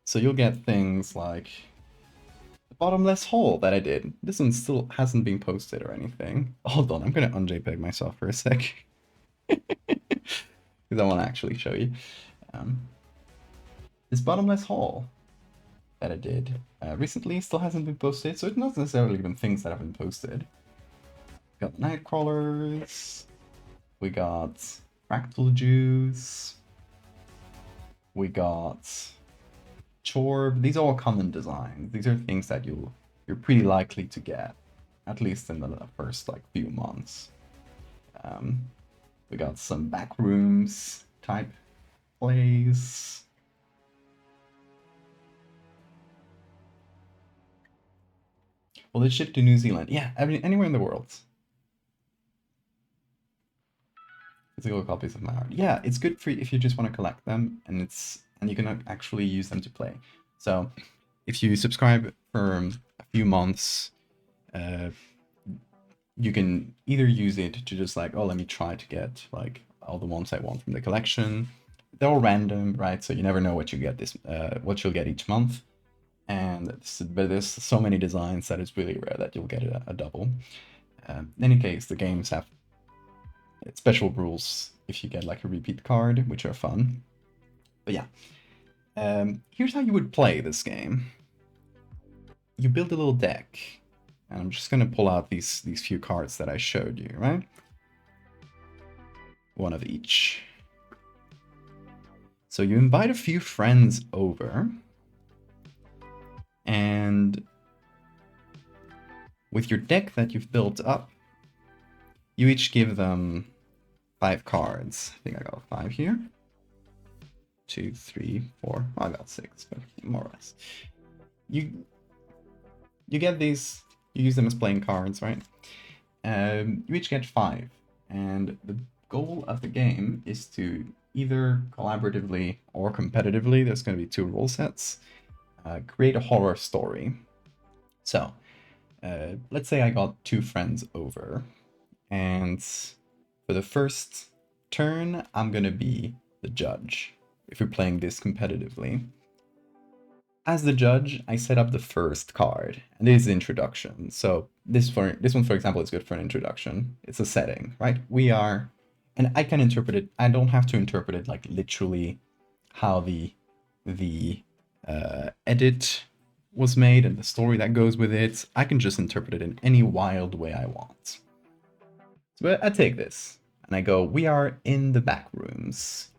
So you'll get things like the bottomless hole that I did. This one still hasn't been posted or anything. Hold on, I'm gonna unJPEG myself for a sec. Because I want to actually show you. This bottomless hole that I did recently still hasn't been posted, so it's not necessarily even things that have been posted. We got night crawlers. We got fractal juice. We got Chorb. These are all common designs. These are things that you're pretty likely to get, at least in the first like few months. We got some backrooms type plays. Will it ship to New Zealand? Yeah, anywhere in the world. Physical copies of my art. Yeah, it's good for if you just want to collect them, and you can actually use them to play. So, if you subscribe for a few months, you can either use it to just like, oh, let me try to get like all the ones I want from the collection. They're all random, right? So you never know what you get what you'll get each month. But there's so many designs that it's really rare that you'll get a double. In any case, the games have special rules if you get like a repeat card, which are fun. But yeah, here's how you would play this game. You build a little deck, and I'm just gonna pull out these few cards that I showed you, right? One of each. So you invite a few friends over, and with your deck that you've built up, you each give them 5 cards. I think I got 5 here. 2, 3, 4. I got 6, but more or less. You get these. You use them as playing cards, right? You each get 5, and the goal of the game is to either collaboratively or competitively. There's going to be 2 rule sets. Create a horror story. So, let's say I got 2 friends over, and for the first turn, I'm gonna be the judge, if we're playing this competitively. As the judge, I set up the first card, and this is the introduction. So this one, for example, is good for an introduction. It's a setting, right? And I can interpret it. I don't have to interpret it like literally how the edit was made and the story that goes with it. I can just interpret it in any wild way I want. So I take this and I go, we are in the back rooms.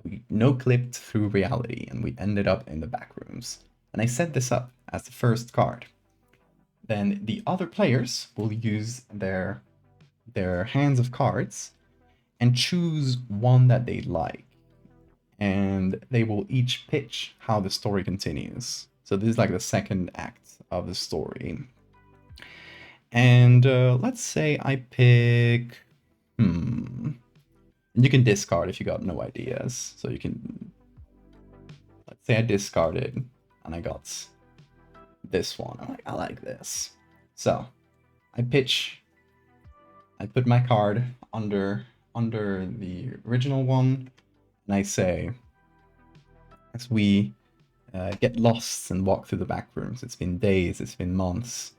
We no-clipped through reality and we ended up in the back rooms. And I set this up as the first card. Then the other players will use their hands of cards and choose one that they like. And they will each pitch how the story continues. So this is like the second act of the story. And let's say I pick. Hmm. You can discard if you got no ideas. So you can. Let's say I discarded and I got this one. I like this. So I pitch. I put my card under the original one, and I say, as we get lost and walk through the back rooms, it's been days, it's been months,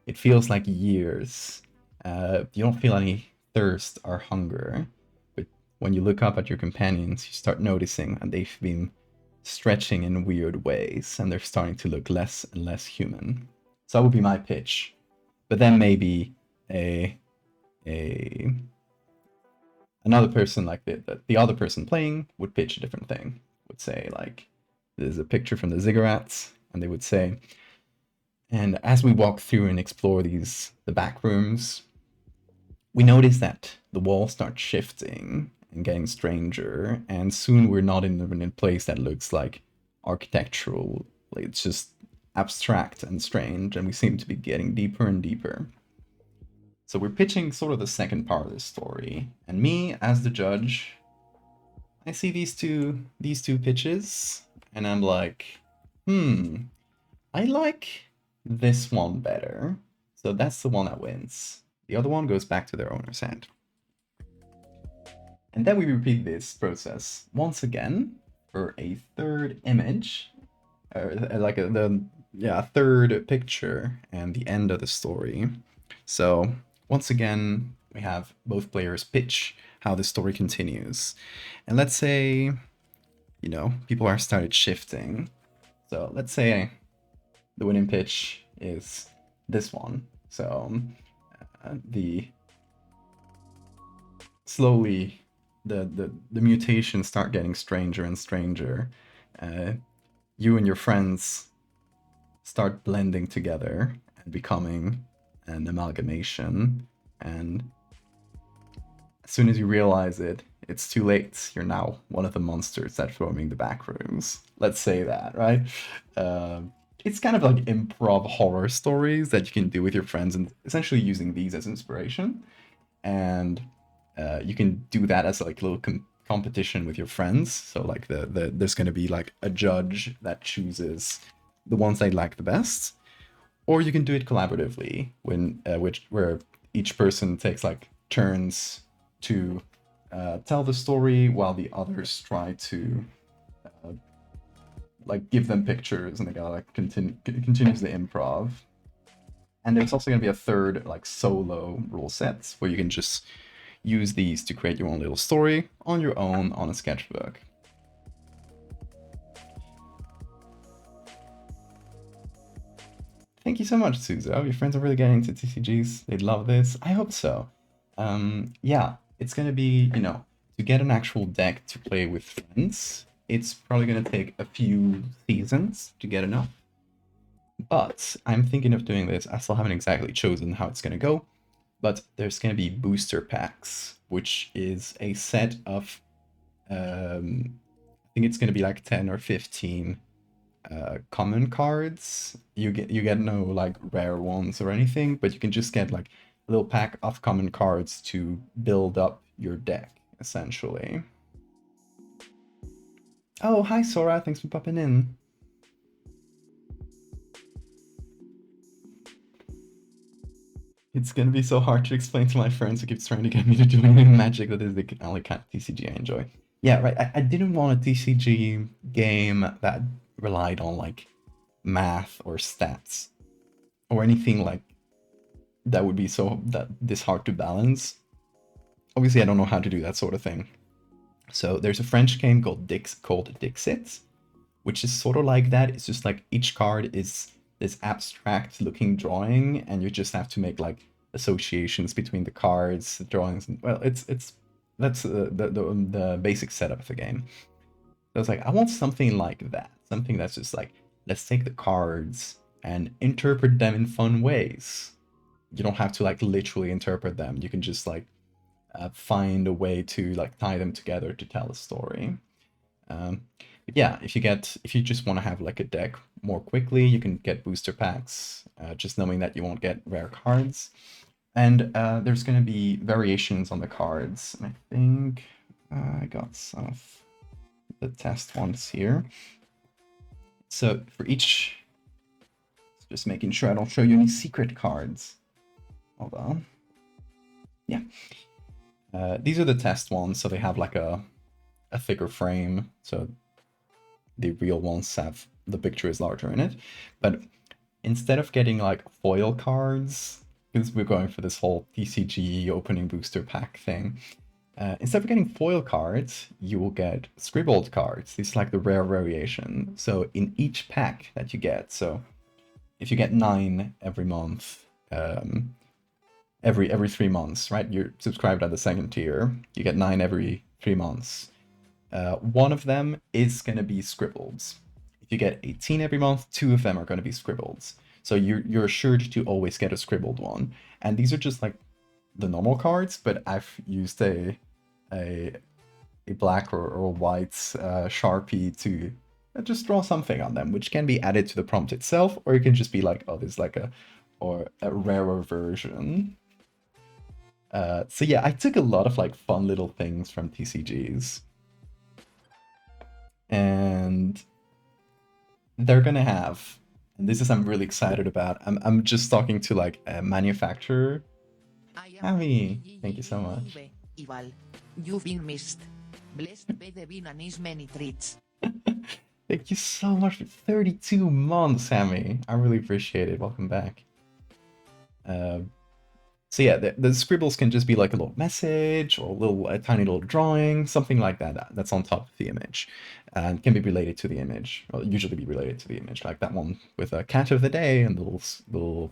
it feels like years. You don't feel any thirst or hunger, but when you look up at your companions, you start noticing that they've been stretching in weird ways, and they're starting to look less and less human. So that would be my pitch. But then maybe a a another person, like the other person playing, would pitch a different thing. Would say like, there's a picture from the ziggurats, and they would say, and as we walk through and explore the back rooms, we notice that the walls start shifting and getting stranger, and soon we're not in a place that looks like architectural. Like, it's just abstract and strange, and we seem to be getting deeper and deeper. So we're pitching sort of the second part of the story, and me as the judge, I see these two pitches, and I'm like, I like this one better. So that's the one that wins. The other one goes back to their owner's hand. And then we repeat this process once again for a third image, or like a third picture and the end of the story. So once again, we have both players pitch how the story continues. And let's say, people are started shifting. So let's say the winning pitch is this one. So the slowly the mutations start getting stranger and stranger. You and your friends start blending together and becoming an amalgamation, and as soon as you realize it, it's too late. You're now one of the monsters that roaming the back rooms. Let's say that, right? It's kind of like improv horror stories that you can do with your friends, and essentially using these as inspiration. And you can do that as like a little competition with your friends. So like there's going to be like a judge that chooses the ones they like the best, or you can do it collaboratively where each person takes like turns to tell the story while the others try to like give them pictures, and they gotta like continues the improv. And there's also gonna be a third like solo rule set where you can just use these to create your own little story on your own on a sketchbook. Thank you so much, Suzo. Your friends are really getting into TCGs. They'd love this. I hope so. Yeah, it's gonna be, to get an actual deck to play with friends, it's probably gonna take a few seasons to get enough. But I'm thinking of doing this. I still haven't exactly chosen how it's gonna go, but there's gonna be booster packs, which is a set of, I think it's gonna be like 10 or 15 common cards. You get no like rare ones or anything, but you can just get like a little pack of common cards to build up your deck, essentially. Oh, hi Sora, thanks for popping in. It's gonna be so hard to explain to my friends who keeps trying to get me to do anything magic that is the only kind of TCG I enjoy. Yeah, right. I didn't want a TCG game that relied on like math or stats or anything like that would be this hard to balance. Obviously, I don't know how to do that sort of thing. So there's a French game called Dixit, which is sort of like that. It's just like each card is this abstract looking drawing, and you just have to make like associations between the cards, the drawings. Well, that's the basic setup of the game. So I was like, I want something like that, something that's just like, let's take the cards and interpret them in fun ways. You don't have to like literally interpret them. You can just like find a way to like tie them together to tell a story. But yeah, if you just want to have like a deck more quickly, you can get booster packs, just knowing that you won't get rare cards. And there's going to be variations on the cards. And I think I got some of the test ones here. So for each, just making sure I don't show you any secret cards. Hold on. Yeah. These are the test ones, so they have like a thicker frame. So the real ones have the picture is larger in it. But instead of getting like foil cards, because we're going for this whole TCG opening booster pack thing, instead of getting foil cards, you will get scribbled cards. This is like the rare variation. So in each pack that you get, so if you get 9 every month, every 3 months, right? You're subscribed at the second tier. You get 9 every 3 months. One of them is going to be scribbled. If you get 18 every month, 2 of them are going to be scribbled. So you're assured to always get a scribbled one. And these are just like the normal cards, but I've used a black or white Sharpie to just draw something on them, which can be added to the prompt itself, or it can just be like, oh, there's like a rarer version. So yeah, I took a lot of like fun little things from TCGs. And they're gonna have, and this is I'm really excited about. I'm just talking to like a manufacturer. Abby, thank you so much. Ival, you've been missed. Blessed be the bean and his many treats. Thank you so much for 32 months, Sammy. I really appreciate it. Welcome back. So yeah, the scribbles can just be like a little message or a tiny little drawing, something like that. That's on top of the image, and can be related to the image, or usually be related to the image, like that one with a cat of the day and little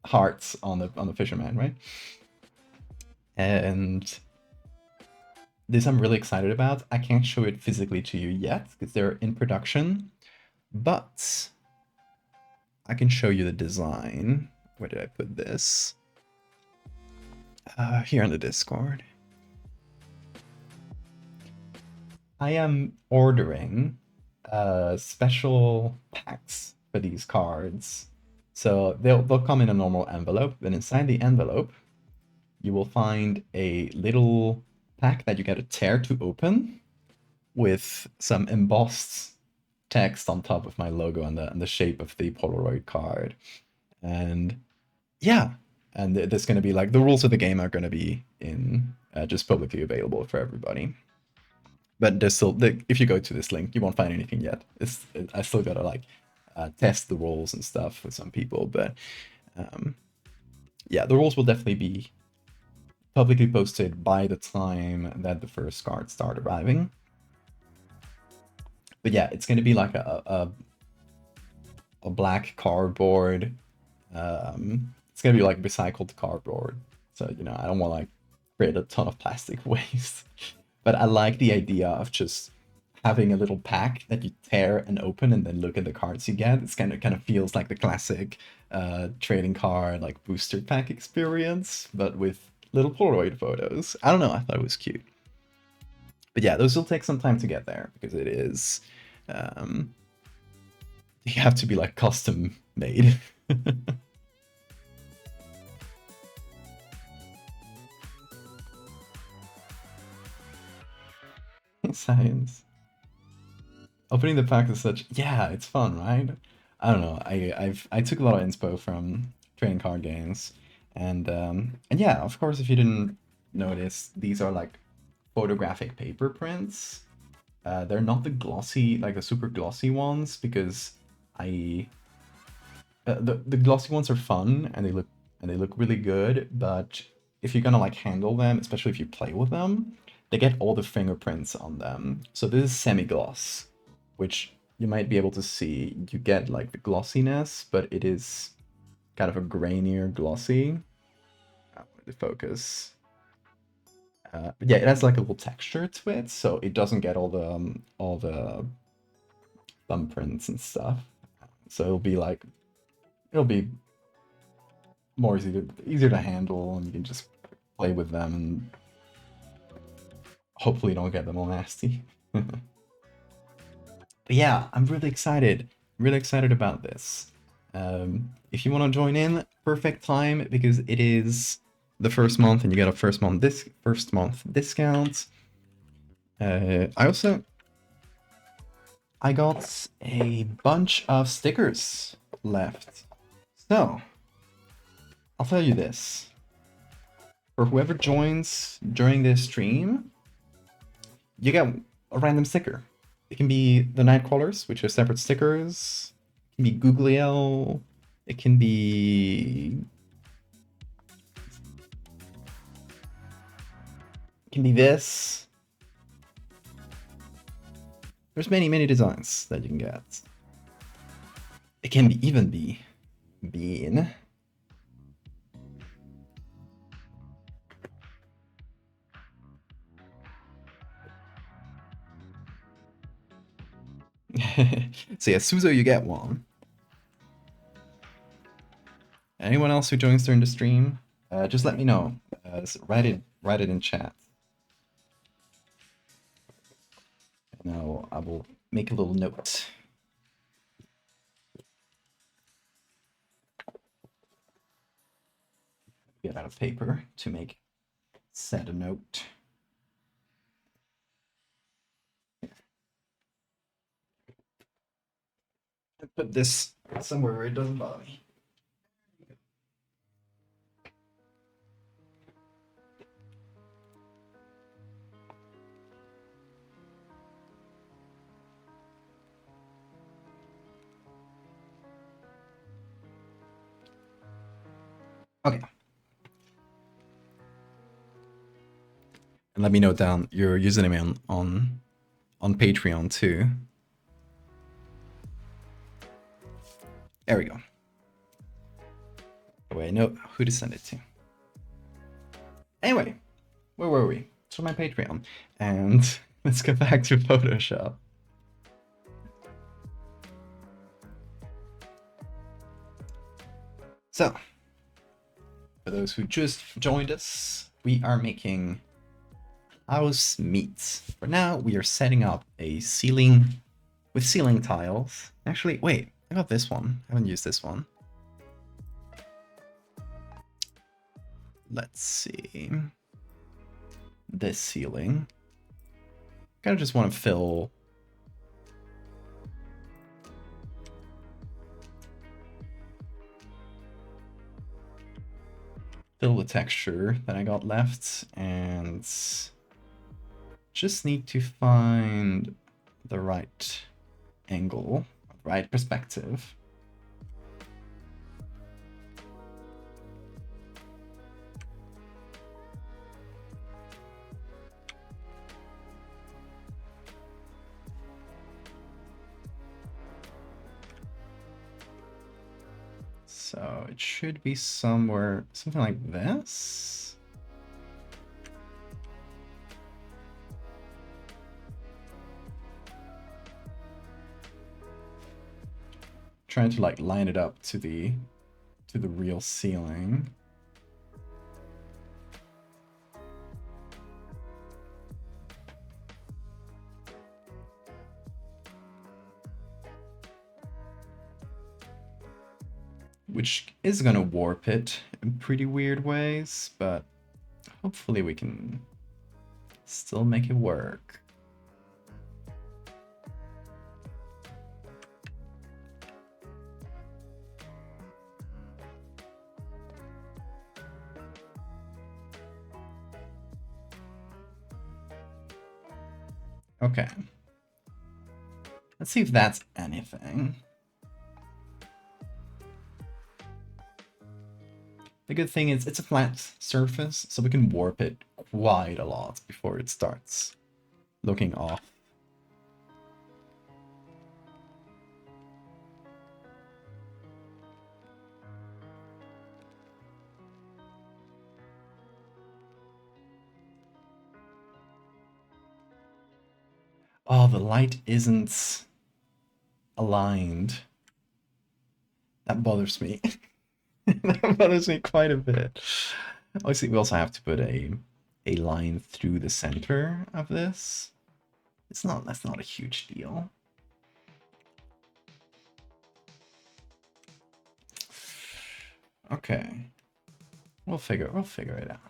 hearts on the fisherman, right? And this I'm really excited about. I can't show it physically to you yet because they're in production, but I can show you the design. Where did I put this? Here on the Discord. I am ordering special packs for these cards. So they'll come in a normal envelope, and inside the envelope, you will find a little pack that you get a tear to open with some embossed text on top of my logo and the shape of the Polaroid card. And yeah, and there's going to be like the rules of the game are going to be in just publicly available for everybody. But there's still, if you go to this link, you won't find anything yet. I still gotta like test the rules and stuff with some people, but yeah, the rules will definitely be publicly posted by the time that the first cards start arriving. But yeah, it's gonna be like a black cardboard. It's gonna be like recycled cardboard. So I don't want to like create a ton of plastic waste. But I like the idea of just having a little pack that you tear and open and then look at the cards you get. It's kind of feels like the classic trading card like booster pack experience, but with little Polaroid photos. I don't know, I thought it was cute. But yeah, those will take some time to get there because it is you have to be like custom made. Science. Opening the pack is such, yeah, it's fun, right? I don't know. I took a lot of inspo from trading card games, and yeah, of course, if you didn't notice, these are like photographic paper prints. They're not the glossy, like the super glossy ones, because the glossy ones are fun and they look really good, but if you're gonna like handle them, especially if you play with them, they get all the fingerprints on them. So this is semi-gloss, which you might be able to see. You get like the glossiness, but it is kind of a grainier glossy. The focus. But yeah, it has like a little texture to it, so it doesn't get all the thumbprints and stuff. So it'll be more easier to handle, and you can just play with them. And Hopefully don't get them all nasty. But yeah, I'm really excited. Really excited about this. If you want to join in, perfect time because it is the first month and you get a first month discount. I got a bunch of stickers left. So, I'll tell you this. For whoever joins during this stream, you get a random sticker. It can be the Nightcrawlers, which are separate stickers. It can be Googliel. It can be... It can be this. There's many, many designs that you can get. It can even be Bean. So yeah, Suzo, you get one. Anyone else who joins during the stream, just let me know. Write it in chat. And I will make a little note. Get out of paper to make said a note. I put this somewhere where it doesn't bother me. Okay. And let me note down your username on Patreon too. There we go. That way I know who to send it to. Anyway, where were we? So my Patreon. And let's go back to Photoshop. So, for those who just joined us, we are making house meets. For now, we are setting up a ceiling with ceiling tiles. Actually, wait, I got this one. I haven't used this one. Let's see. This ceiling. Kind of just want to fill the texture that I got left, and just need to find the right angle, right perspective. So it should be somewhere, something like this. Trying to like line it up to the real ceiling. Which is gonna warp it in pretty weird ways, but hopefully we can still make it work. Okay. Let's see if that's anything. The good thing is it's a flat surface, so we can warp it quite a lot before it starts looking off. Oh, the light isn't aligned. That bothers me. That bothers me quite a bit. Obviously, we also have to put a a line through the center of this. That's not a huge deal. Okay. We'll figure it out.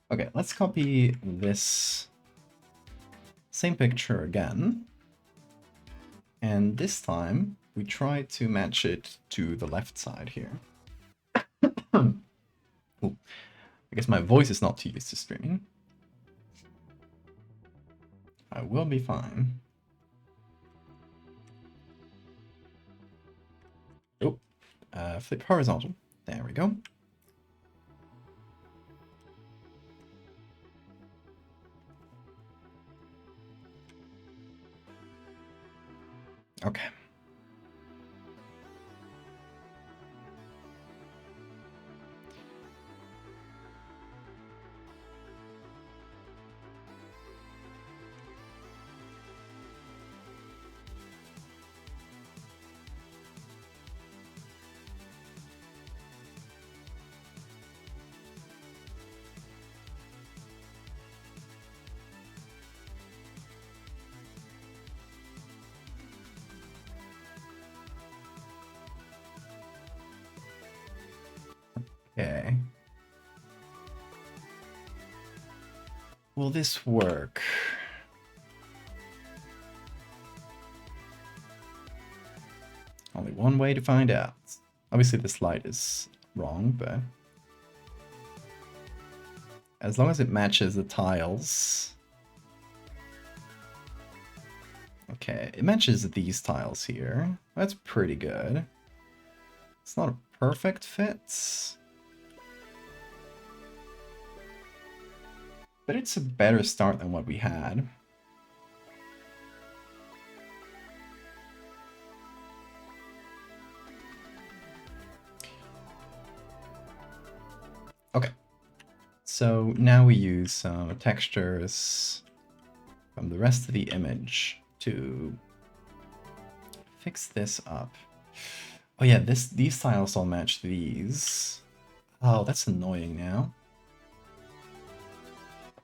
Okay, let's copy this same picture again. And this time, we try to match it to the left side here. Ooh, I guess my voice is not too used to streaming. I will be fine. Oh, flip horizontal. There we go. Okay. Okay. Will this work? Only one way to find out. Obviously this light is wrong, but as long as it matches the tiles. Okay, it matches these tiles here. That's pretty good. It's not a perfect fit, but it's a better start than what we had. Okay, so now we use some textures from the rest of the image to fix this up. Oh yeah, these tiles all match these. Oh, that's annoying now.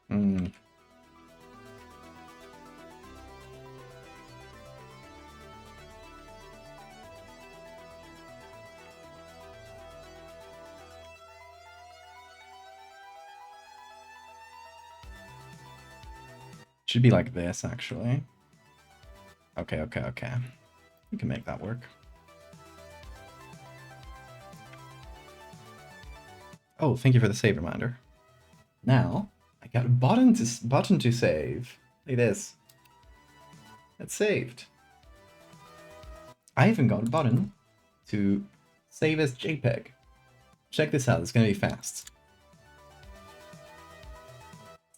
Hmm. Should be like this, actually. Okay, okay, okay. We can make that work. Oh, thank you for the save reminder. Now, I got a button to save. Look at this. It's saved. I even got a button to save as JPEG. Check this out, it's gonna be fast.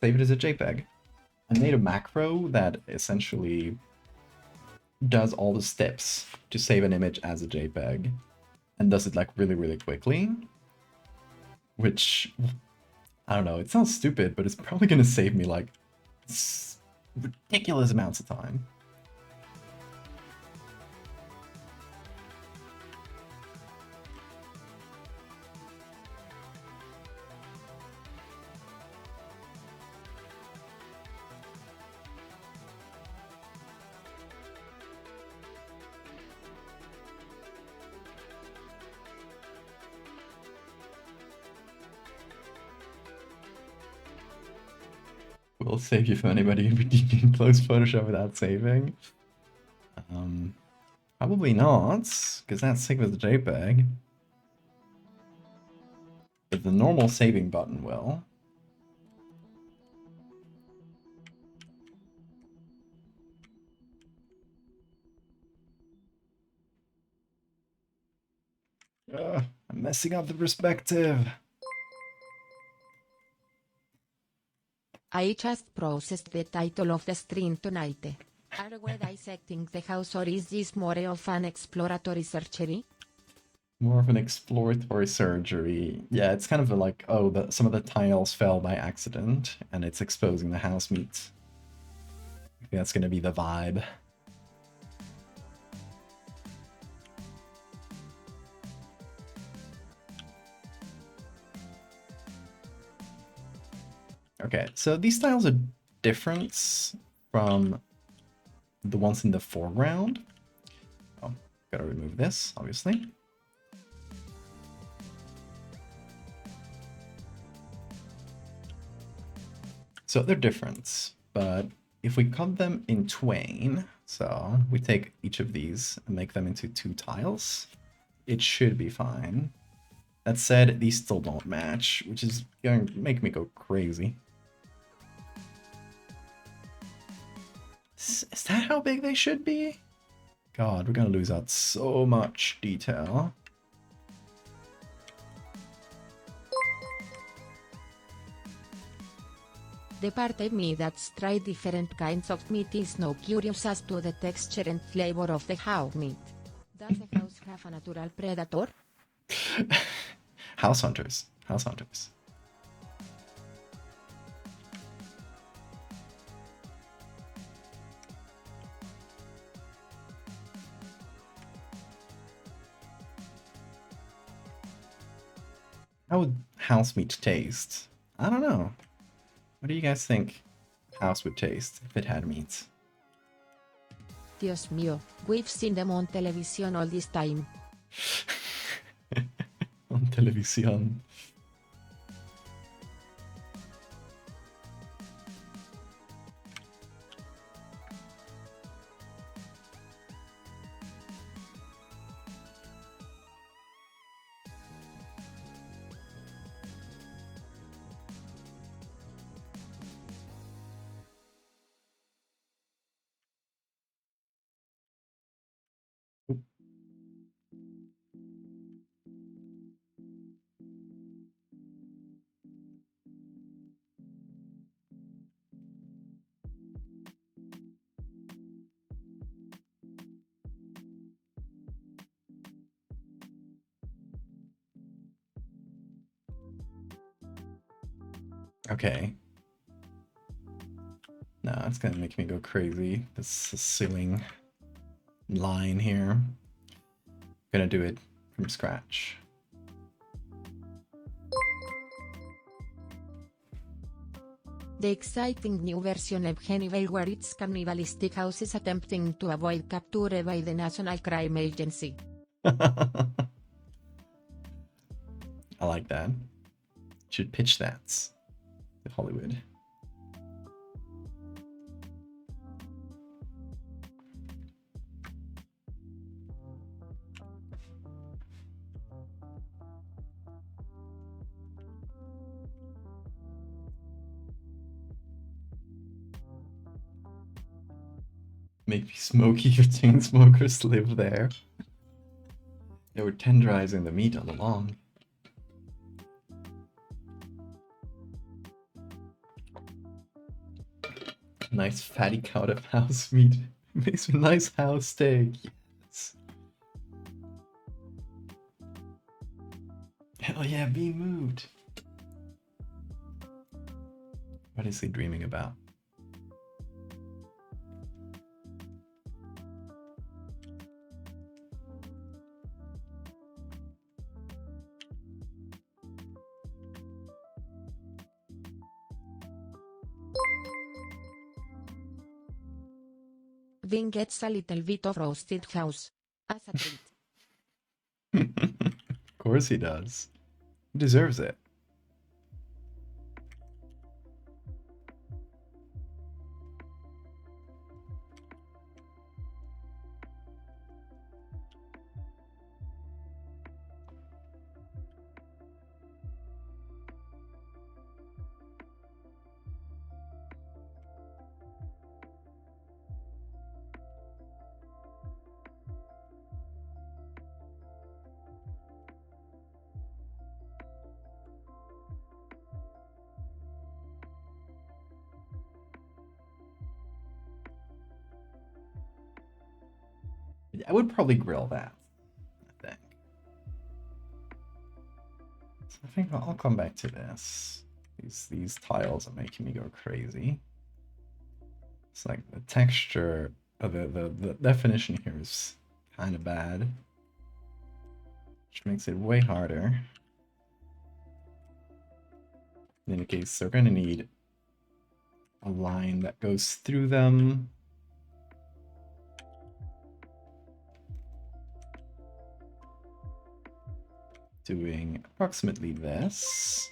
Save it as a JPEG. I made a macro that essentially does all the steps to save an image as a JPEG and does it like really quickly, which I don't know, it sounds stupid, but it's probably gonna save me like ridiculous amounts of time. Will save you from anybody who can close Photoshop without saving. Probably not, because that's saved as a JPEG. But the normal saving button will. I'm I'm messing up the perspective. I just processed the title of the stream tonight. Are we dissecting the house or is this more of an exploratory surgery? More of an exploratory surgery. Yeah, it's kind of like, oh, some of the tiles fell by accident, and it's exposing the house meat. I think that's gonna be the vibe. Okay, so these tiles are different from the ones in the foreground. Oh, gotta remove this, obviously. So they're different, but if we cut them in twain, so we take each of these and make them into 2 tiles, it should be fine. That said, these still don't match, which is going to make me go crazy. Is that how big they should be? God, we're gonna lose out so much detail. The part of me that's tried different kinds of meat is now curious as to the texture and flavor of the house meat. Does the house have a natural predator? House hunters. House hunters. How would house meat taste? I don't know. What do you guys think house would taste if it had meat? Dios mío, we've seen them on television all this time. On televisión. Okay. No, it's gonna make me go crazy. This ceiling line here. I'm gonna do it from scratch. The exciting new version of Hannibal where its cannibalistic house is attempting to avoid capture by the National Crime Agency. I like that. Should pitch that to Hollywood. Maybe Smokey or chain smokers live there. They were tenderizing the meat all along. Nice fatty cut of house meat. Makes a nice house steak. Yes. Hell yeah, being moved. What is he dreaming about? Vin gets a little bit of roasted house. As a treat. Of course he does. He deserves it. I would probably grill that, I think. So I think I'll come back to this. These tiles are making me go crazy. It's like the texture of the definition here is kind of bad, which makes it way harder. In any case, they're gonna need a line that goes through them. Doing approximately this.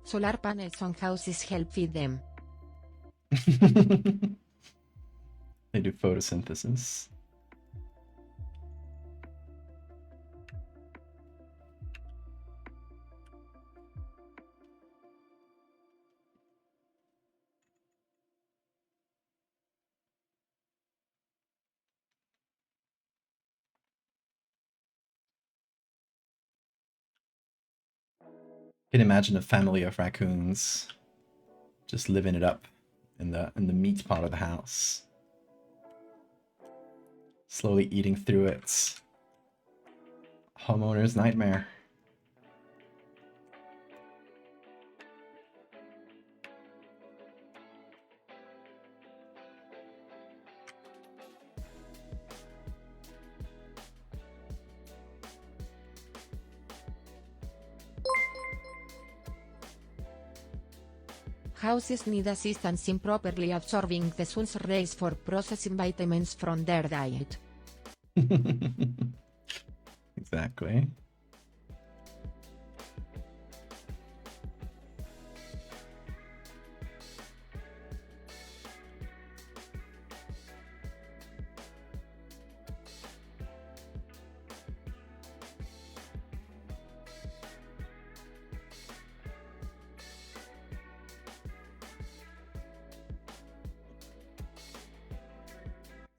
Solar panels on houses help feed them. They do photosynthesis. Can imagine a family of raccoons just living it up in the meat part of the house, slowly eating through it. Homeowner's nightmare. Houses need assistance in properly absorbing the sun's rays for processing vitamins from their diet. Exactly.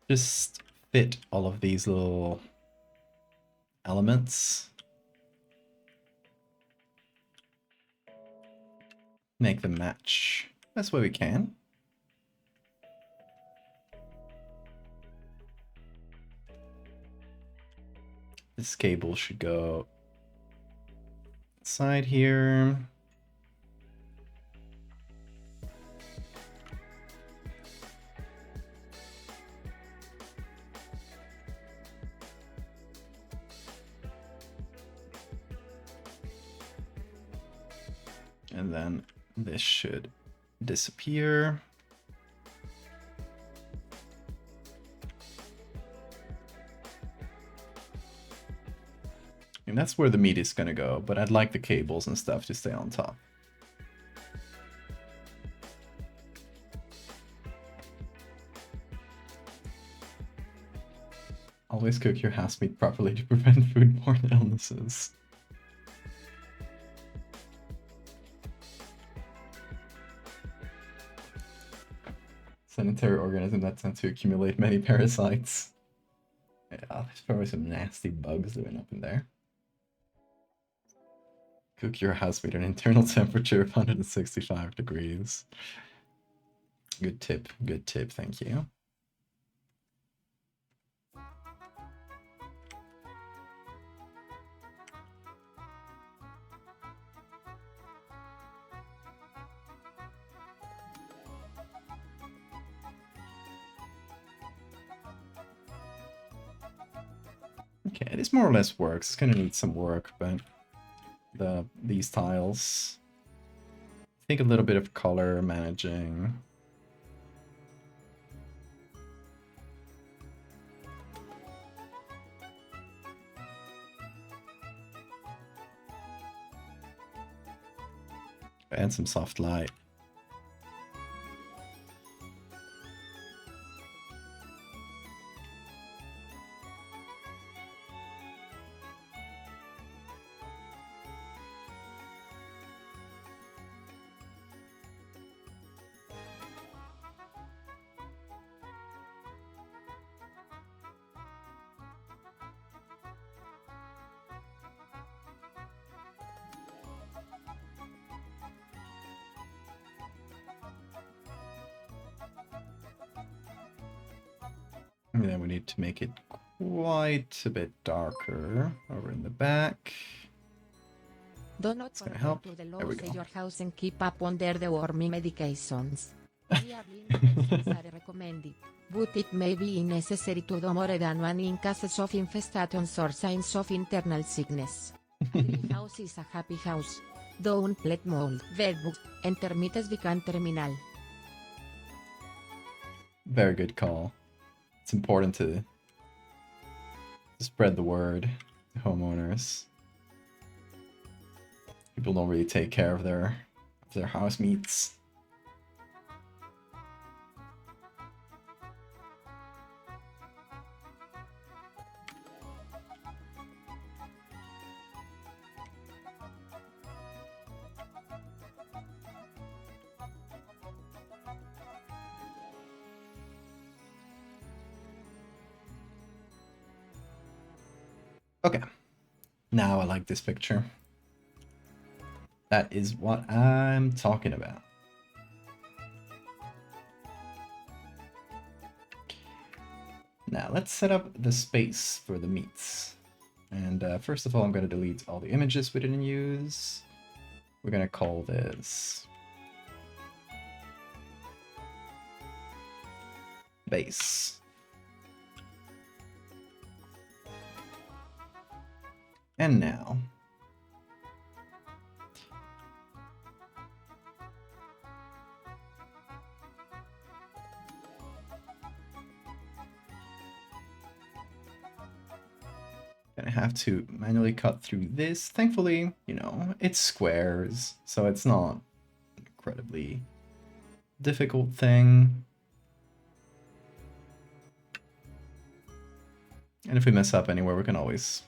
Just fit all of these little elements. Make them match best way we can. This cable should go inside here. And then this should disappear. And that's where the meat is gonna go, but I'd like the cables and stuff to stay on top. Always cook your house meat properly to prevent foodborne illnesses. Sanitary organism that tends to accumulate many parasites. Yeah, there's probably some nasty bugs living up in there. Cook your house meat at an internal temperature of 165 degrees. Good tip, thank you. Okay, this more or less works. It's gonna need some work, but these tiles. I think a little bit of color managing. And some soft light. And then we need to make it quite a bit darker over in the back. Do not It's gonna forget help. to the There we laws go. your house and keep up on their deworming medications. Via medications are recommended, but it may be necessary to do more than one in cases of infestations or signs of internal sickness. A dry house is a happy house. Don't let mold, bedbugs, and termites become terminal. Very good call. It's important to spread the word to homeowners. People don't really take care of their house meats. Okay, now I like this picture. That is what I'm talking about. Now let's set up the space for the meats. And first of all, I'm going to delete all the images we didn't use. We're going to call this base. And now, gonna have to manually cut through this. Thankfully, you know, it's squares, so it's not an incredibly difficult thing. And if we mess up anywhere, we can always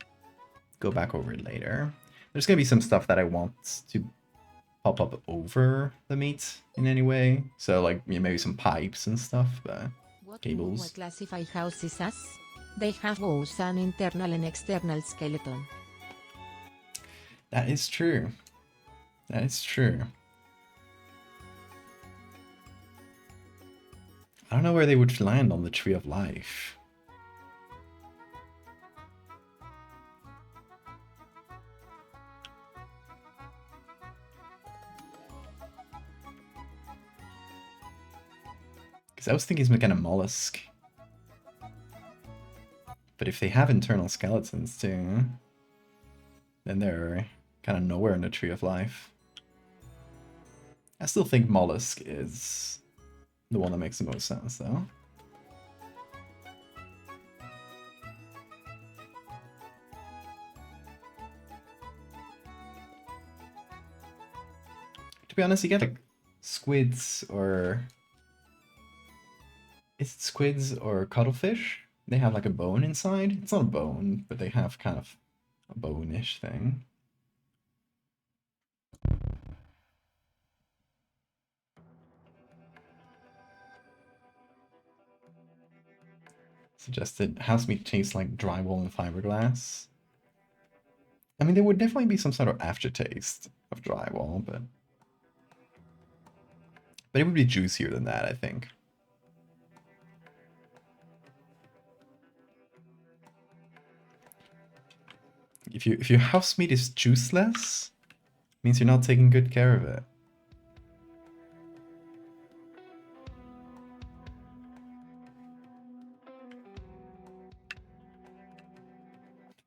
go back over it later. There's gonna be some stuff that I want to pop up over the meat in any way. So like, you know, maybe some pipes and stuff, but What cables. do we classify houses as? They have both an internal and external skeleton. That is true. That is true. I don't know where they would land on the Tree of Life. Because I was thinking some kind of mollusk. But if they have internal skeletons too, then they're kind of nowhere in the Tree of Life. I still think mollusk is the one that makes the most sense, though. To be honest, you get like squids or... Is it squids or cuttlefish? They have like a bone inside. It's not a bone, but they have kind of a bone-ish thing. Suggested house meat tastes like drywall and fiberglass. I mean, there would definitely be some sort of aftertaste of drywall, but it would be juicier than that, I think. If your house meat is juiceless, means you're not taking good care of it.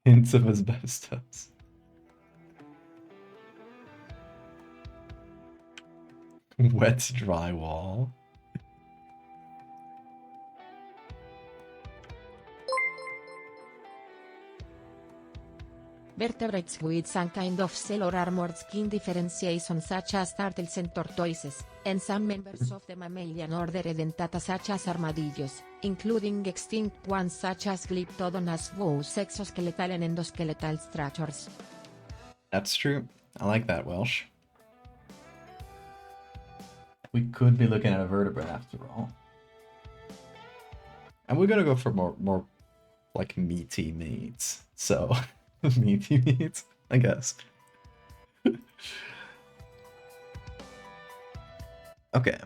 Hints of asbestos. Wet drywall. Vertebrates with some kind of cell or armored skin differentiation such as turtles and tortoises, and some members of the mammalian order Edentata such as armadillos, including extinct ones such as Glyptodon, both exoskeletal and endoskeletal structures. That's true. I like that, Welsh. We could be looking at a vertebrate after all. And we're gonna go for more like meaty meats. So meaty meats, I guess. Okay.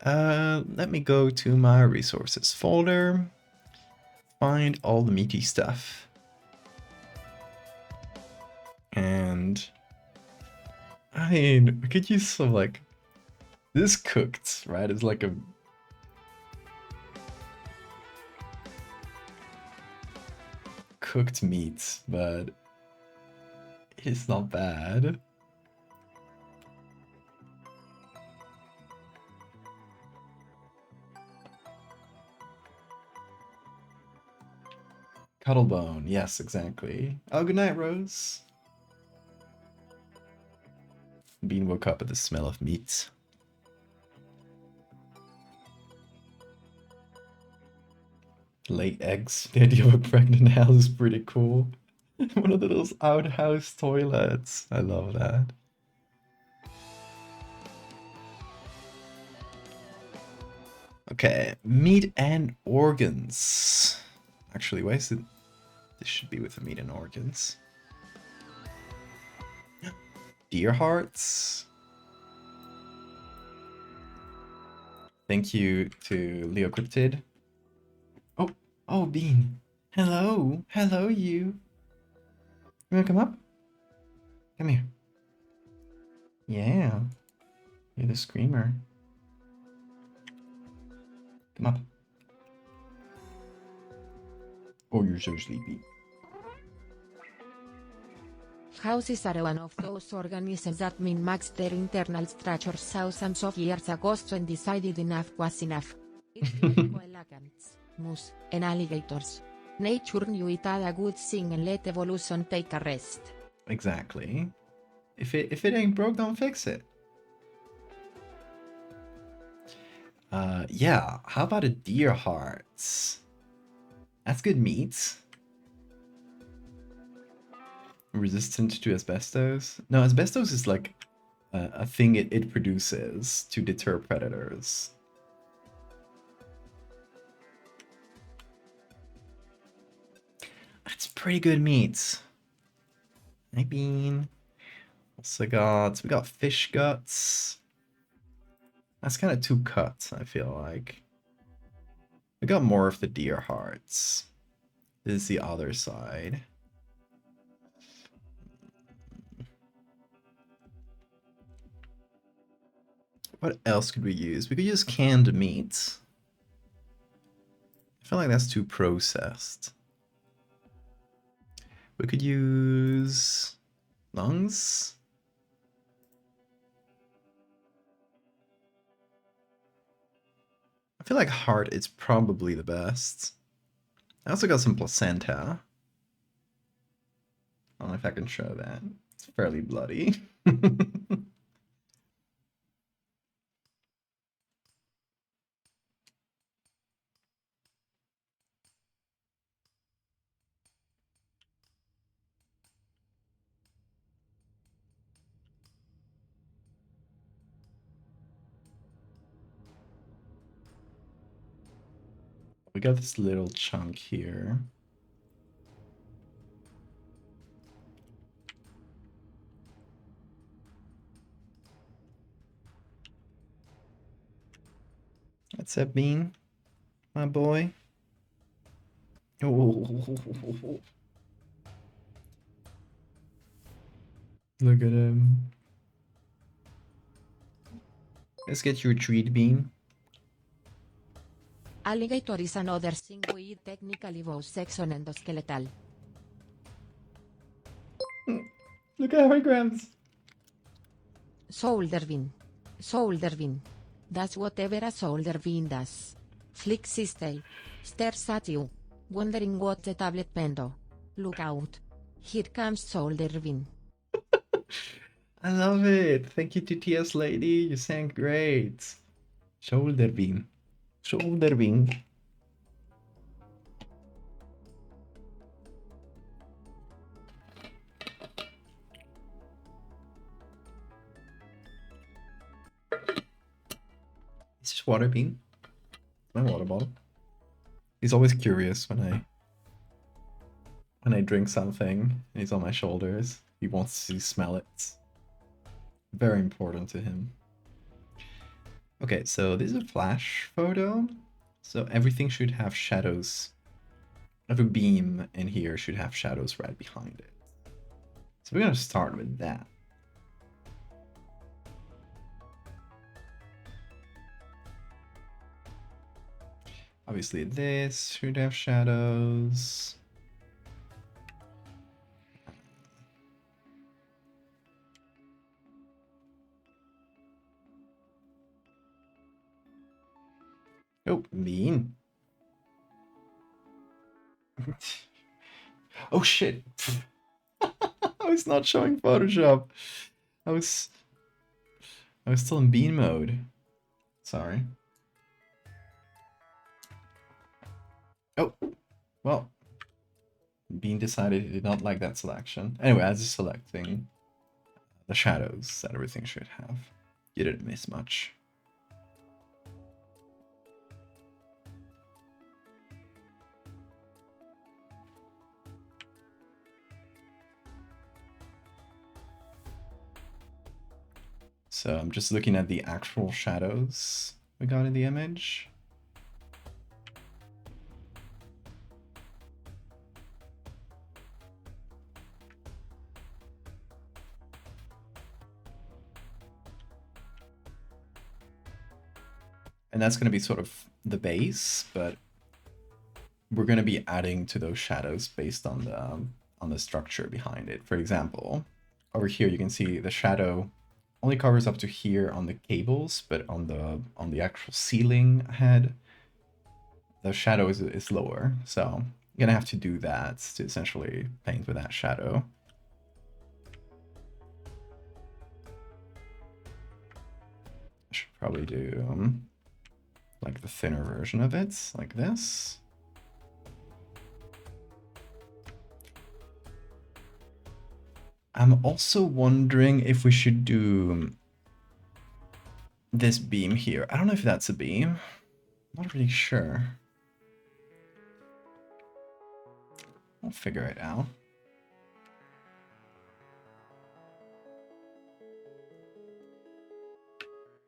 Let me go to my resources folder. find all the meaty stuff. And I mean, we could use some like this cooked, right? It's like a cooked meat, but it's not bad. Cuttlebone, yes, exactly. Oh, good night, Rose. Bean woke up at the smell of meat. Lay eggs. The idea of a pregnant house is pretty cool. One of those outhouse toilets. I love that. Okay, meat and organs. Actually, why is it? This should be with the meat and organs. Deer hearts. Thank you to Leo Cryptid. Oh, Bean. Hello. Hello, you. You wanna come up? Come here. Yeah. You're the screamer. Come up. Oh, you're so sleepy. Houses are one of those organisms that min-max their internal structures thousands of years ago and decided enough was enough. It's like coelacanths, moose, and alligators. Nature knew it had a good thing and let evolution take a rest. Exactly. If it ain't broke, don't fix it. Yeah. How about a deer hearts? That's good meat. Resistant to asbestos? No, asbestos is like a thing it produces to deter predators. That's pretty good meat. I mean, also we got fish guts. That's kind of too cut, I feel like. We got more of the deer hearts. This is the other side. What else could we use? We could use canned meat. I feel like that's too processed. We could use lungs. I feel like heart is probably the best. I also got some placenta. I don't know if I can show that. It's fairly bloody. We got this little chunk here. That's a bean, my boy. Oh, look at him. Let's get you a treat, Bean. Alligator is another thing we eat technically both section and skeletal. Look at her grams. Shoulder bean. Shoulder bean. That's whatever a shoulder bean does. Flicks his tail. Stares at you. Wondering what the tablet pendo. Look out. Here comes shoulder bean. I love it. Thank you to TS Lady. You sang great. Shoulder bean. Shoulder bean. Is this water bean? My water bottle. He's always curious when I drink something and he's on my shoulders. He wants to smell it. Very important to him. Okay, so this is a flash photo. So everything should have shadows every beam in here should have shadows right behind it. So we're gonna start with that. Obviously this should have shadows. Oh, mean. Oh shit. I was not showing Photoshop. I was still in bean mode. Sorry. Oh, well. Bean decided he did not like that selection. Anyway, as he's selecting the shadows that everything should have, you didn't miss much. So I'm just looking at the actual shadows we got in the image. And that's going to be sort of the base, but we're going to be adding to those shadows based on the structure behind it. For example, over here you can see the shadow only covers up to here on the cables, but on the actual ceiling head, the shadow is lower. So I'm gonna have to do that to essentially paint with that shadow. I should probably do like the thinner version of it, like this. I'm also wondering if we should do this beam here. I don't know if that's a beam. I'm not really sure. I'll figure it out.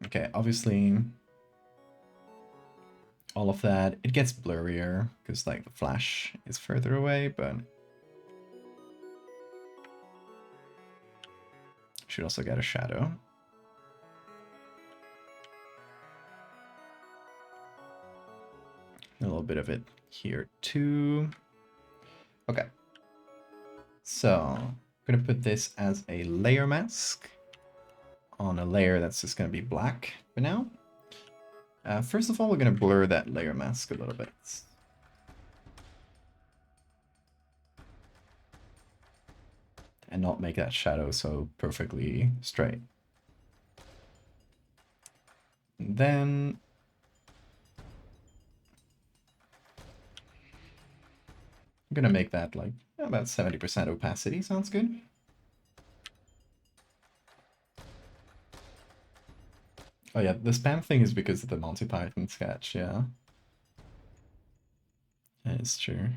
Okay, obviously all of that, it gets blurrier because like the flash is further away, but should also get a shadow. A little bit of it here too. Okay. So I'm gonna put this as a layer mask on a layer that's just gonna be black for now. First of all, we're gonna blur that layer mask a little bit. And not make that shadow so perfectly straight. And then I'm gonna make that like about 70% opacity, sounds good. Oh yeah, the spam thing is because of the Monty Python sketch, yeah. That is true.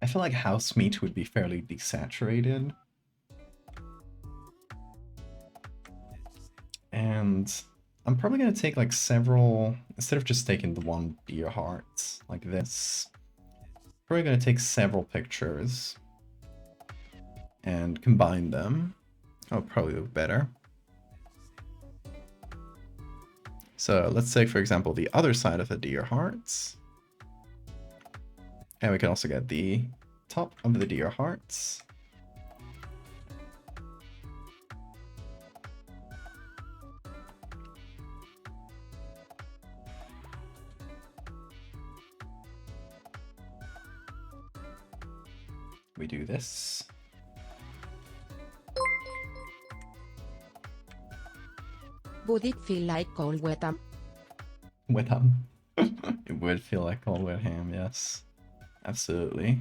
I feel like house meat would be fairly desaturated. And I'm probably going to take like several, instead of just taking the one deer heart like this, probably going to take several pictures and combine them. That'll probably look better. So let's take, for example, the other side of the deer hearts. And we can also get the top of the deer hearts. We do this. Would it feel like cold wet ham? Wet ham. It would feel like cold wet ham, yes. Absolutely.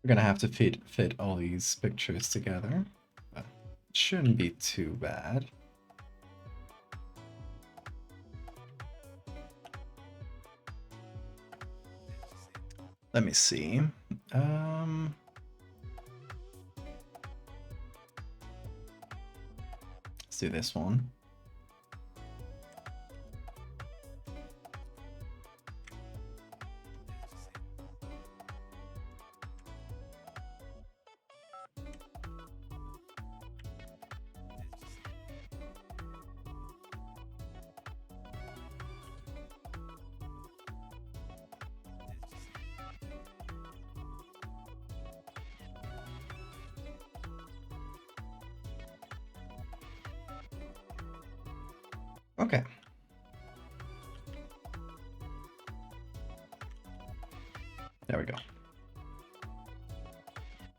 We're gonna have to fit all these pictures together. But it shouldn't be too bad. Let me see. Let's do this one. Okay. There we go.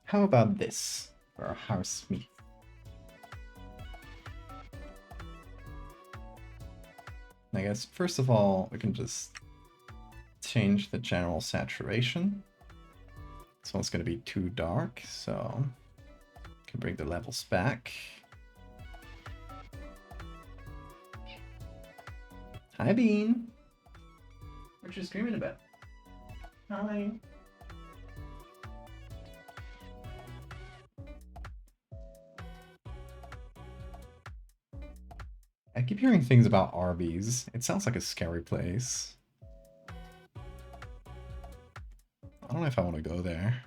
How about this for our house meat? I guess first of all, we can just change the general saturation. This one's gonna be too dark, so can bring the levels back. Hi, Bean. What you screaming about? Hi. I keep hearing things about Arby's. It sounds like a scary place. I don't know if I want to go there.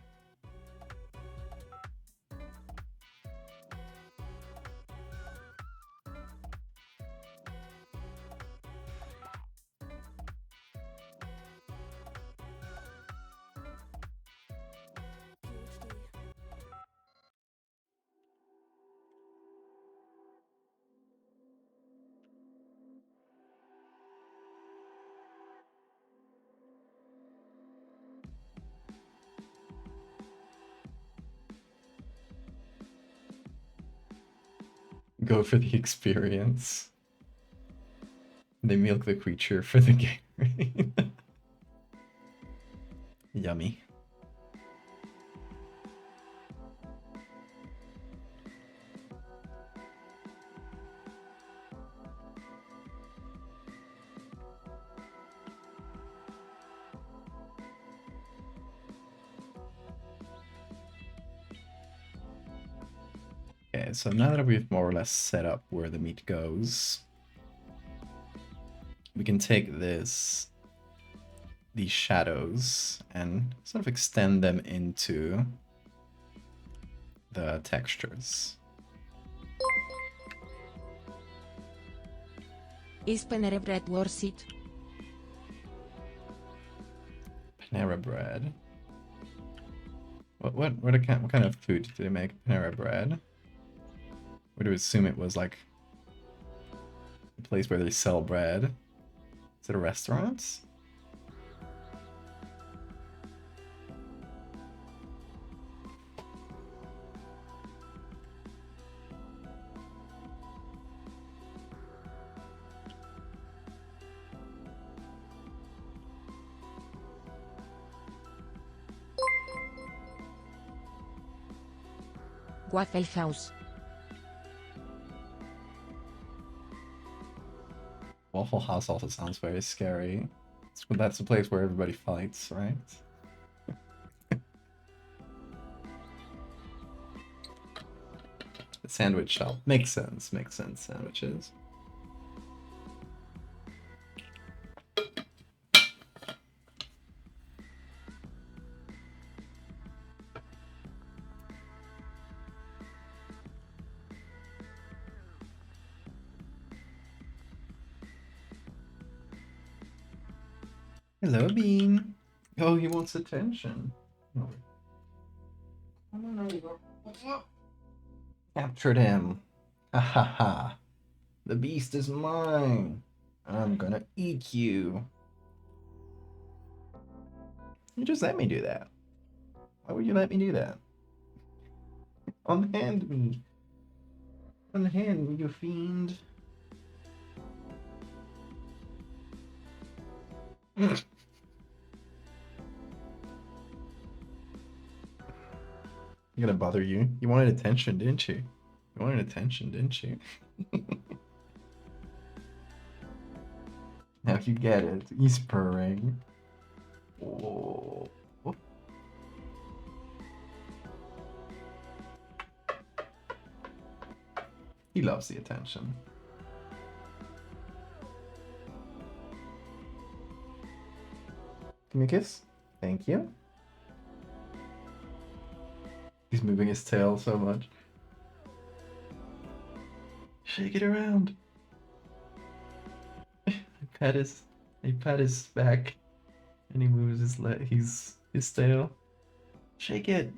Go for the experience. They milk the creature for the game. Yummy. Okay, so now that we've more or less set up where the meat goes, we can take these shadows and sort of extend them into the textures. Is Panera bread worth it? Panera bread. What kind of food did they make? Panera bread. Would you assume it was like a place where they sell bread? Is it a restaurant? Waffle House. Waffle House also sounds very scary. That's the place where everybody fights, right? The sandwich shop. Makes sense, sandwiches. Hello, Bean. Oh, he wants attention. Oh. Captured him. Ha ha ha. The beast is mine. I'm gonna eat you. You just let me do that. Why would you let me do that? Unhand me. Unhand me, you fiend. I'm gonna bother you. You wanted attention, didn't you? You wanted attention, didn't you? Now you get it. He's purring. Oh. He loves the attention. Give me a kiss. Thank you. He's moving his tail so much. Shake it around. I pat his back, and he moves his tail. Shake it.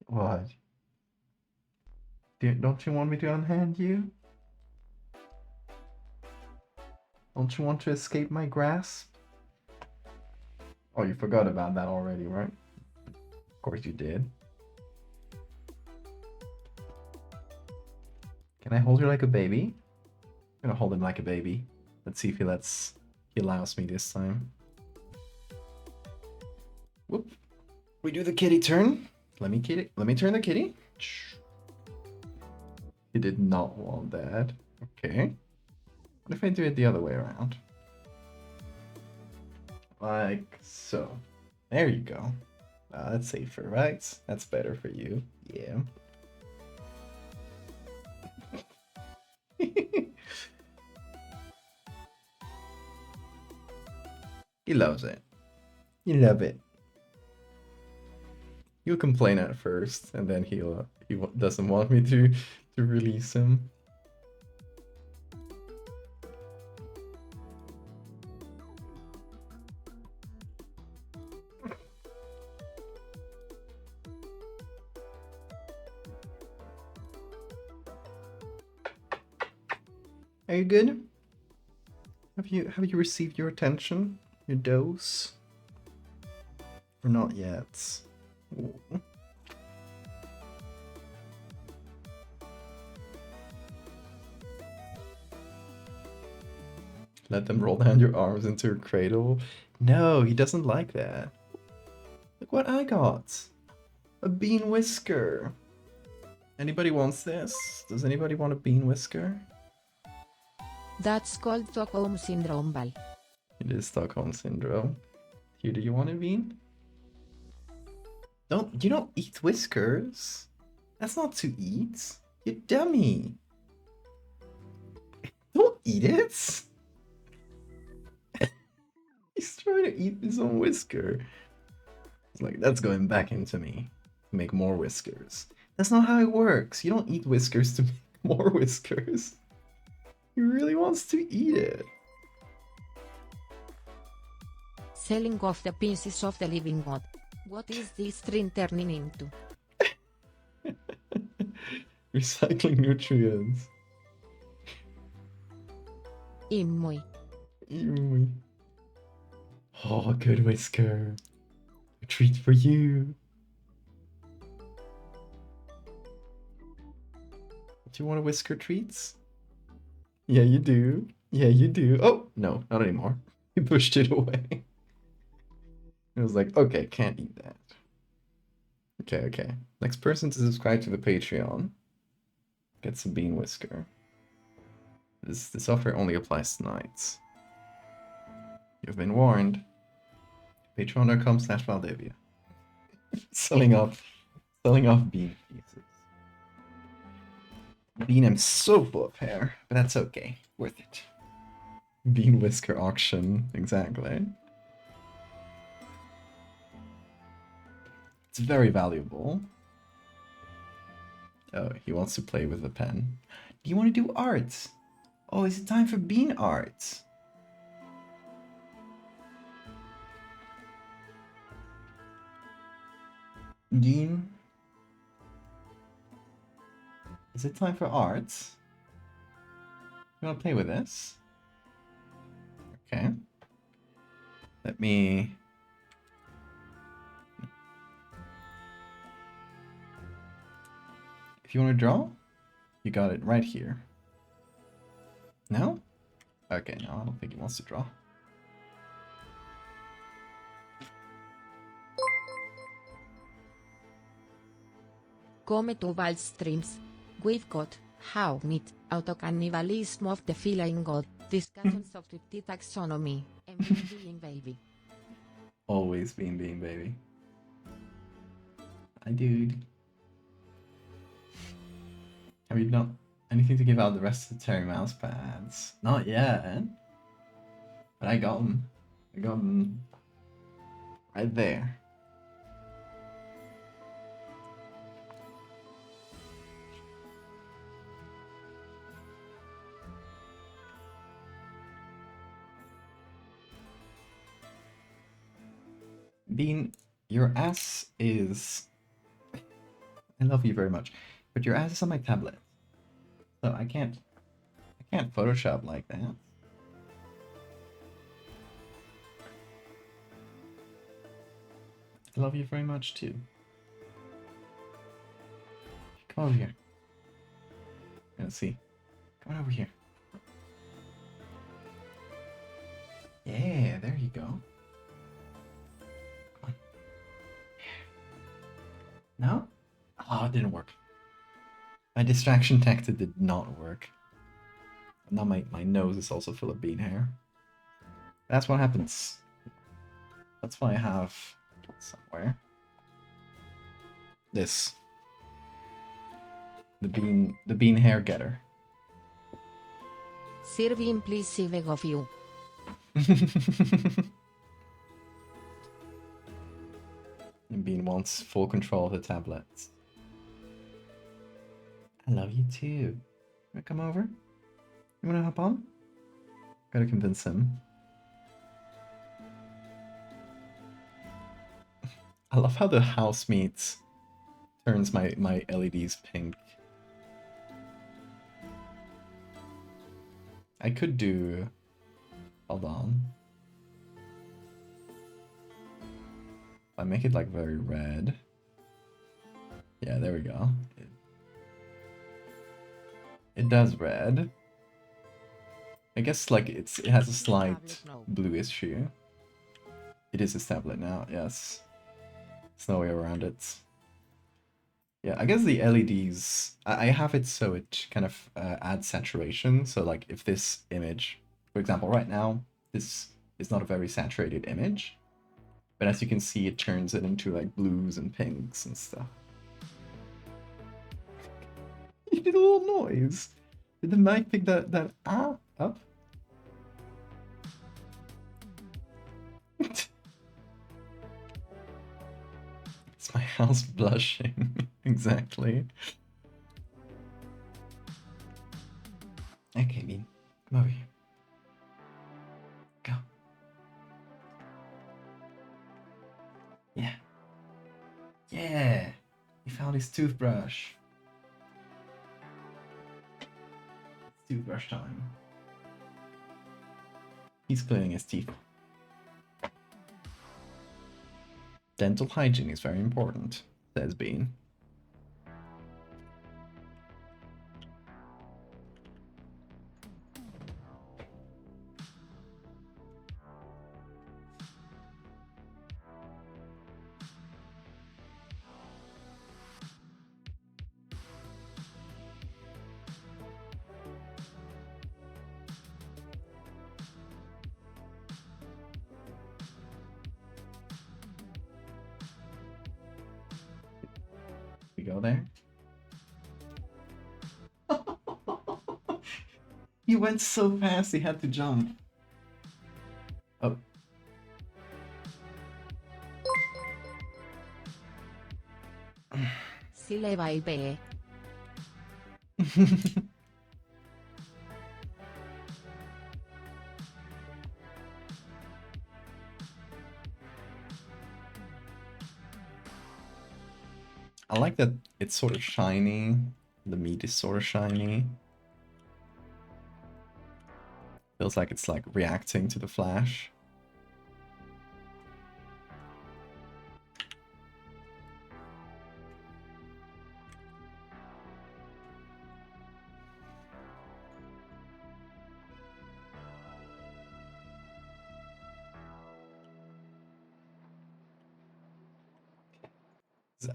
What? Don't you want me to unhand you? Don't you want to escape my grasp? Oh, you forgot about that already, right? Of course you did. Can I hold you like a baby? I'm gonna hold him like a baby. Let's see if he allows me this time. Whoop. We do the kitty turn. Let me turn the kitty. He did not want that. Okay. What if I do it the other way around? Like so. There you go. That's safer, right? That's better for you. Yeah. He loves it. You love it. He'll complain at first, and then he doesn't want me to release him. Are you good? Have you received your attention? Your dose? Or not yet? Ooh. Let them roll down your arms into a cradle? No, he doesn't like that. Look what I got. A bean whisker. Anybody wants this? Does anybody want a bean whisker? That's called Stockholm Syndrome, Val. It is Stockholm Syndrome. Here, do you want a bean? You don't eat whiskers. That's not to eat. You dummy. Don't eat it. He's trying to eat his own whisker. It's like, that's going back into me to make more whiskers. That's not how it works. You don't eat whiskers to make more whiskers. He really wants to eat it. Selling off the pieces of the living god. What is this train turning into? Recycling nutrients. Immoy. Oh, good whisker. A treat for you. Do you want a whisker treats? Yeah, you do. Yeah, you do. Oh, no, not anymore. He pushed it away. It was like, okay, can't eat that. Okay. Next person to subscribe to the Patreon gets a bean whisker. This offer only applies tonight. You've been warned. Patreon.com/Valdevia. selling off bean pieces. Bean am so full of hair, but that's okay. Worth it. Bean whisker auction, exactly. It's very valuable. Oh, he wants to play with the pen. Do you want to do art? Oh, is it time for bean art? Dean? Is it time for art? You want to play with this? Okay. Let me... if you want to draw, you got it right here. No? Okay, no, I don't think he wants to draw. Come to Wild Streams. We've got how meat, autocannibalism of the feline god, discussions of the taxonomy, and being baby. Always being baby. Hi, dude. Have you not anything to give out the rest of the Terry mouse pads? Not yet. But I got them. I got them right there. Bean, your ass is... I love you very much, but your ass is on my tablet. So I can't Photoshop like that. I love you very much too. Come over here. Let's see. Come on over here. Yeah, there you go. Come on. No? Oh, it didn't work. My distraction tactic did not work. Now my nose is also full of bean hair. That's what happens. That's why I have somewhere this. The bean hair getter. Serving please I beg of you. And Bean wants full control of the tablets. I love you too. You wanna come over? You wanna hop on? Gotta convince him. I love how the house meat turns my LEDs pink. I could do... Hold on. If I make it like very red. Yeah, there we go. It does red. I guess like it has a slight bluish hue. It is his tablet now, yes. There's no way around it. Yeah, I guess the LEDs, I have it so it kind of adds saturation. So like if this image, for example, right now, this is not a very saturated image. But as you can see, it turns it into like blues and pinks and stuff. You did a little noise. Did the mic pick that up? It's my house blushing. Exactly. Okay, Bean. Come over here. Go. Yeah. Yeah. He found his toothbrush. It's toothbrush time. He's cleaning his teeth. Dental hygiene is very important, says Bean. We go there. He went so fast he had to jump. Oh. Si le va il be. I like that it's sort of shiny. The meat is sort of shiny. Feels like it's like reacting to the flash.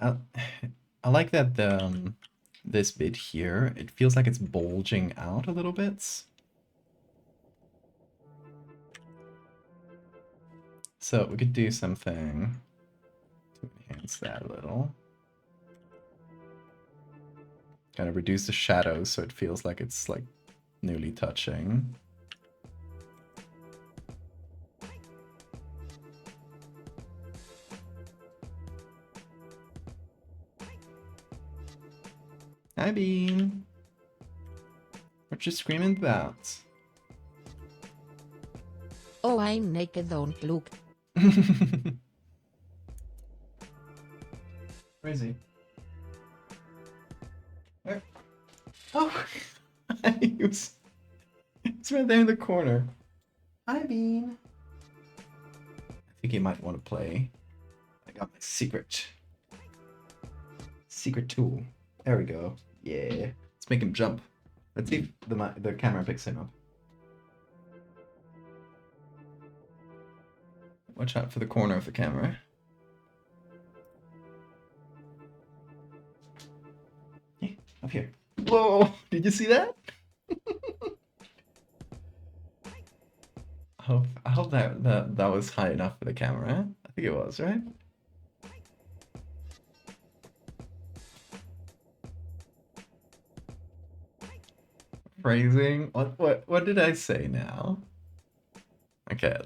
I, I like that this bit here, it feels like it's bulging out a little bit. So we could do something to enhance that a little. Kind of reduce the shadows so it feels like it's like newly touching. Hi, Bean. What you screaming about? Oh, I'm naked, don't look. Where is he? Where? Oh! He's right there in the corner. Hi, Bean. I think he might want to play. I got my secret tool. There we go. Yeah. Let's make him jump. Let's see if the camera picks him up. Watch out for the corner of the camera. Hey, up here. Whoa! Did you see that? I hope that was high enough for the camera. I think it was, right? Phrasing. What did I say now? Okay,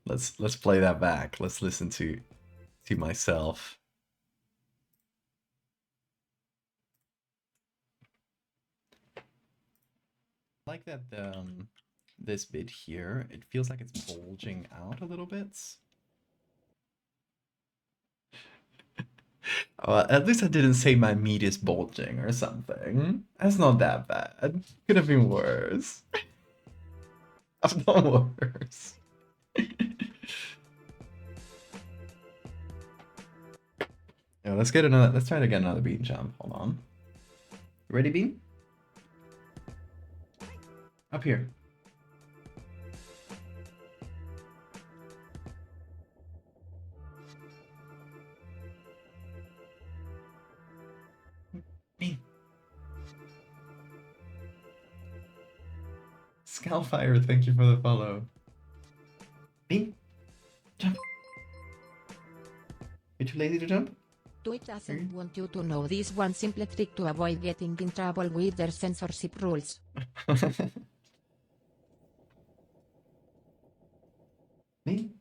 let's play that back. Let's listen to myself. I like that this bit here, it feels like it's bulging out a little bit. At least I didn't say my meat is bulging or something. That's not that bad. Could have been worse. I've done worse. Yeah, let's try to get another bean jump. Hold on. You ready, Bean? Up here. Bean. Scalfire, thank you for the follow. Bean, jump. You too lazy to jump? Twitch doesn't want you to know this one simple trick to avoid getting in trouble with their censorship rules. Bean,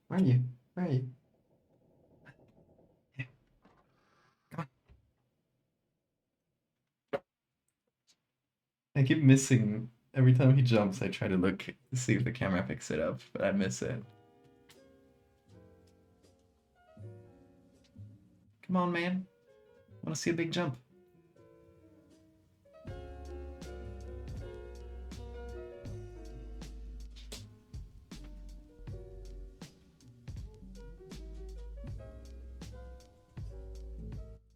where are you? Where are you? Yeah. Come on. I keep missing. Every time he jumps, I try to look to see if the camera picks it up, but I miss it. Come on, man. I want to see a big jump.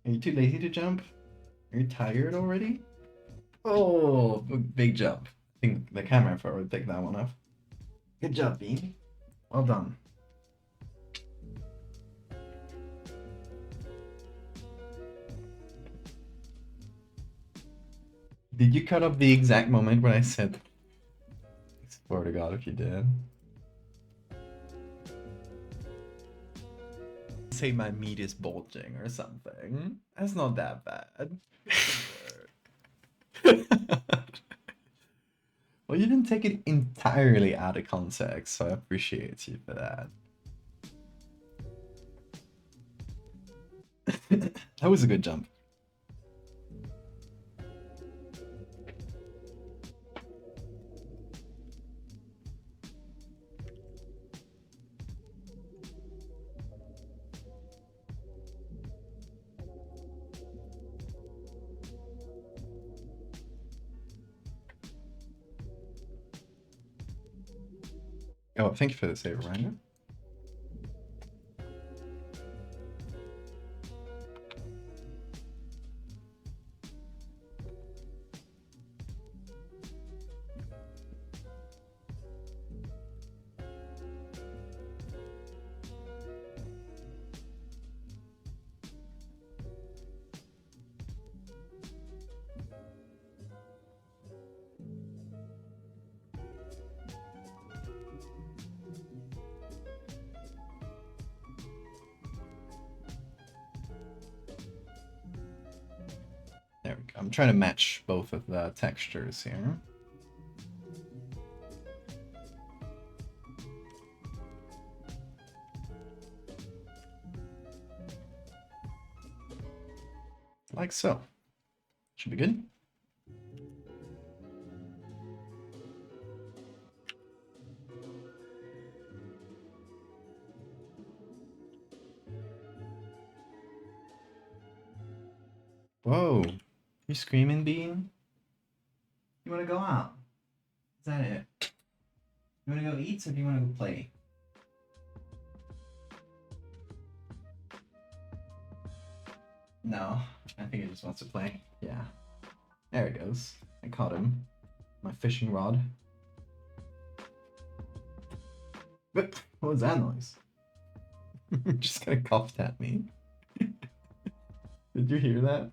Are you too lazy to jump? Are you tired already? Oh, big jump. I think the camera photo would take that one off. Good job, Bean. Well done. Did you cut up the exact moment when I said, I swear to God if you did. Say my meat is bulging or something. That's not that bad. Well, you didn't take it entirely out of context, so I appreciate you for that. That was a good jump. Oh, thank you for the save, Ryan. There we go. I'm trying to match both of the textures here. Like so. Should be good. Whoa. You screaming, Bean? You wanna go out? Is that it? You wanna go eat or do you wanna go play? No, I think he just wants to play. Yeah. There he goes. I caught him. My fishing rod. What was that noise? Just kind of coughed at me. Did you hear that?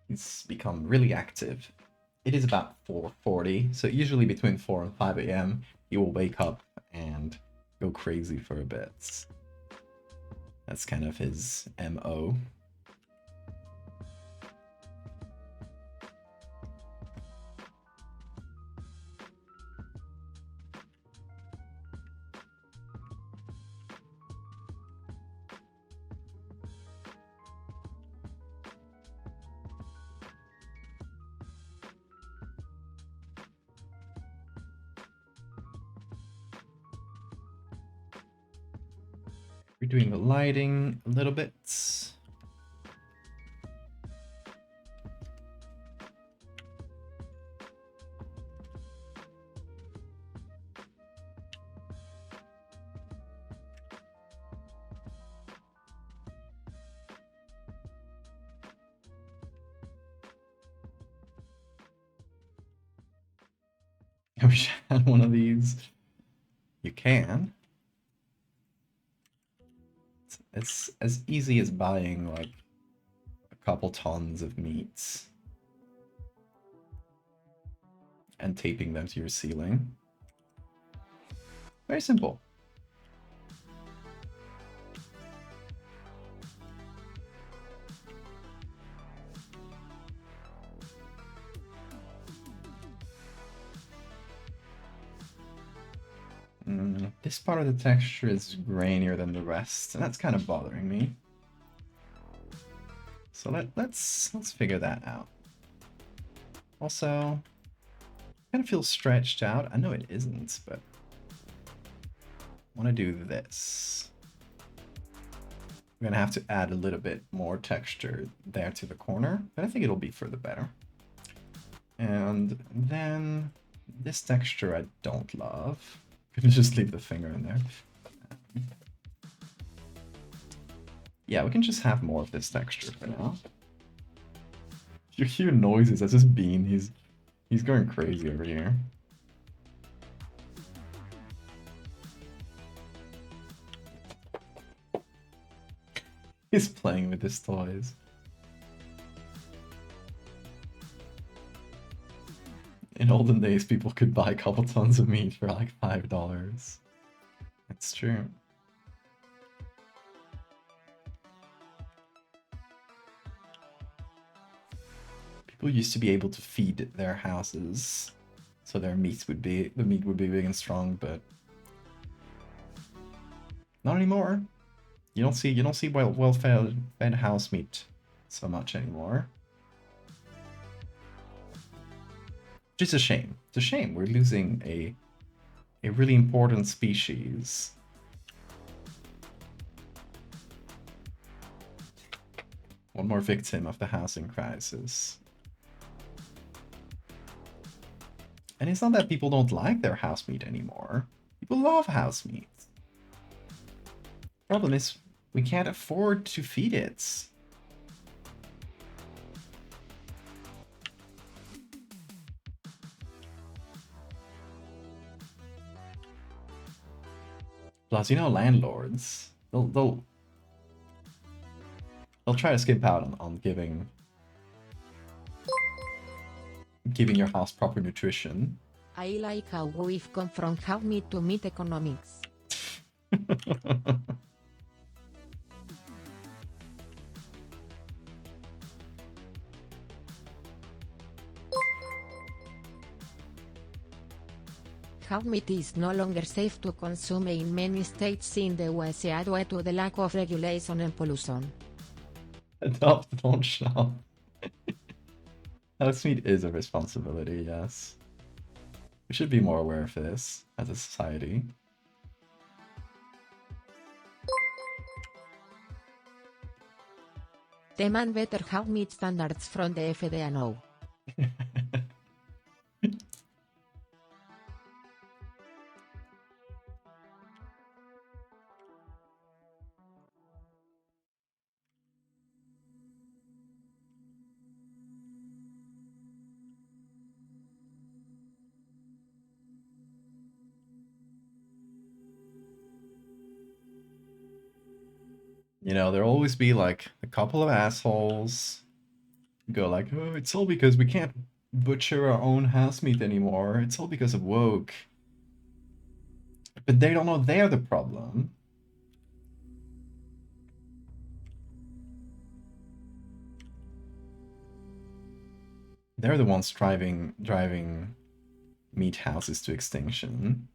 He's become really active. It is about 4:40, so usually between 4 and 5 a.m. he will wake up and go crazy for a bit. That's kind of his MO. We're doing the lighting a little bit. I wish I had one of these. You can. It's as easy as buying like a couple tons of meats and taping them to your ceiling. Very simple. This part of the texture is grainier than the rest, and that's kind of bothering me. So let's figure that out. Also, kind of feels stretched out. I know it isn't, but I want to do this. We're gonna have to add a little bit more texture there to the corner, but I think it'll be for the better. And then this texture I don't love. Could just leave the finger in there. Yeah, we can just have more of this texture for now. You hear noises. That's just Bean. He's going crazy over here. He's playing with his toys. In olden days, people could buy a couple tons of meat for like $5. That's true. People used to be able to feed their houses, so the meat would be big and strong, but not anymore. You don't see well-fed house meat so much anymore. Which is a shame. It's a shame. We're losing a really important species. One more victim of the housing crisis. And it's not that people don't like their house meat anymore. People love house meat. Problem is, we can't afford to feed it. Plus, you know, landlords, they'll try to skip out on giving your house proper nutrition. I like how we've gone from how meat to meat economics. How meat is no longer safe to consume in many states in the USA due to the lack of regulation and pollution. Adopt, don't shop. House meat is a responsibility, yes. We should be more aware of this as a society. Demand better how meat standards from the FDA now. You know, there'll always be like a couple of assholes who go like, oh, it's all because we can't butcher our own house meat anymore. It's all because of woke. But they don't know they're the problem. They're the ones driving meat houses to extinction.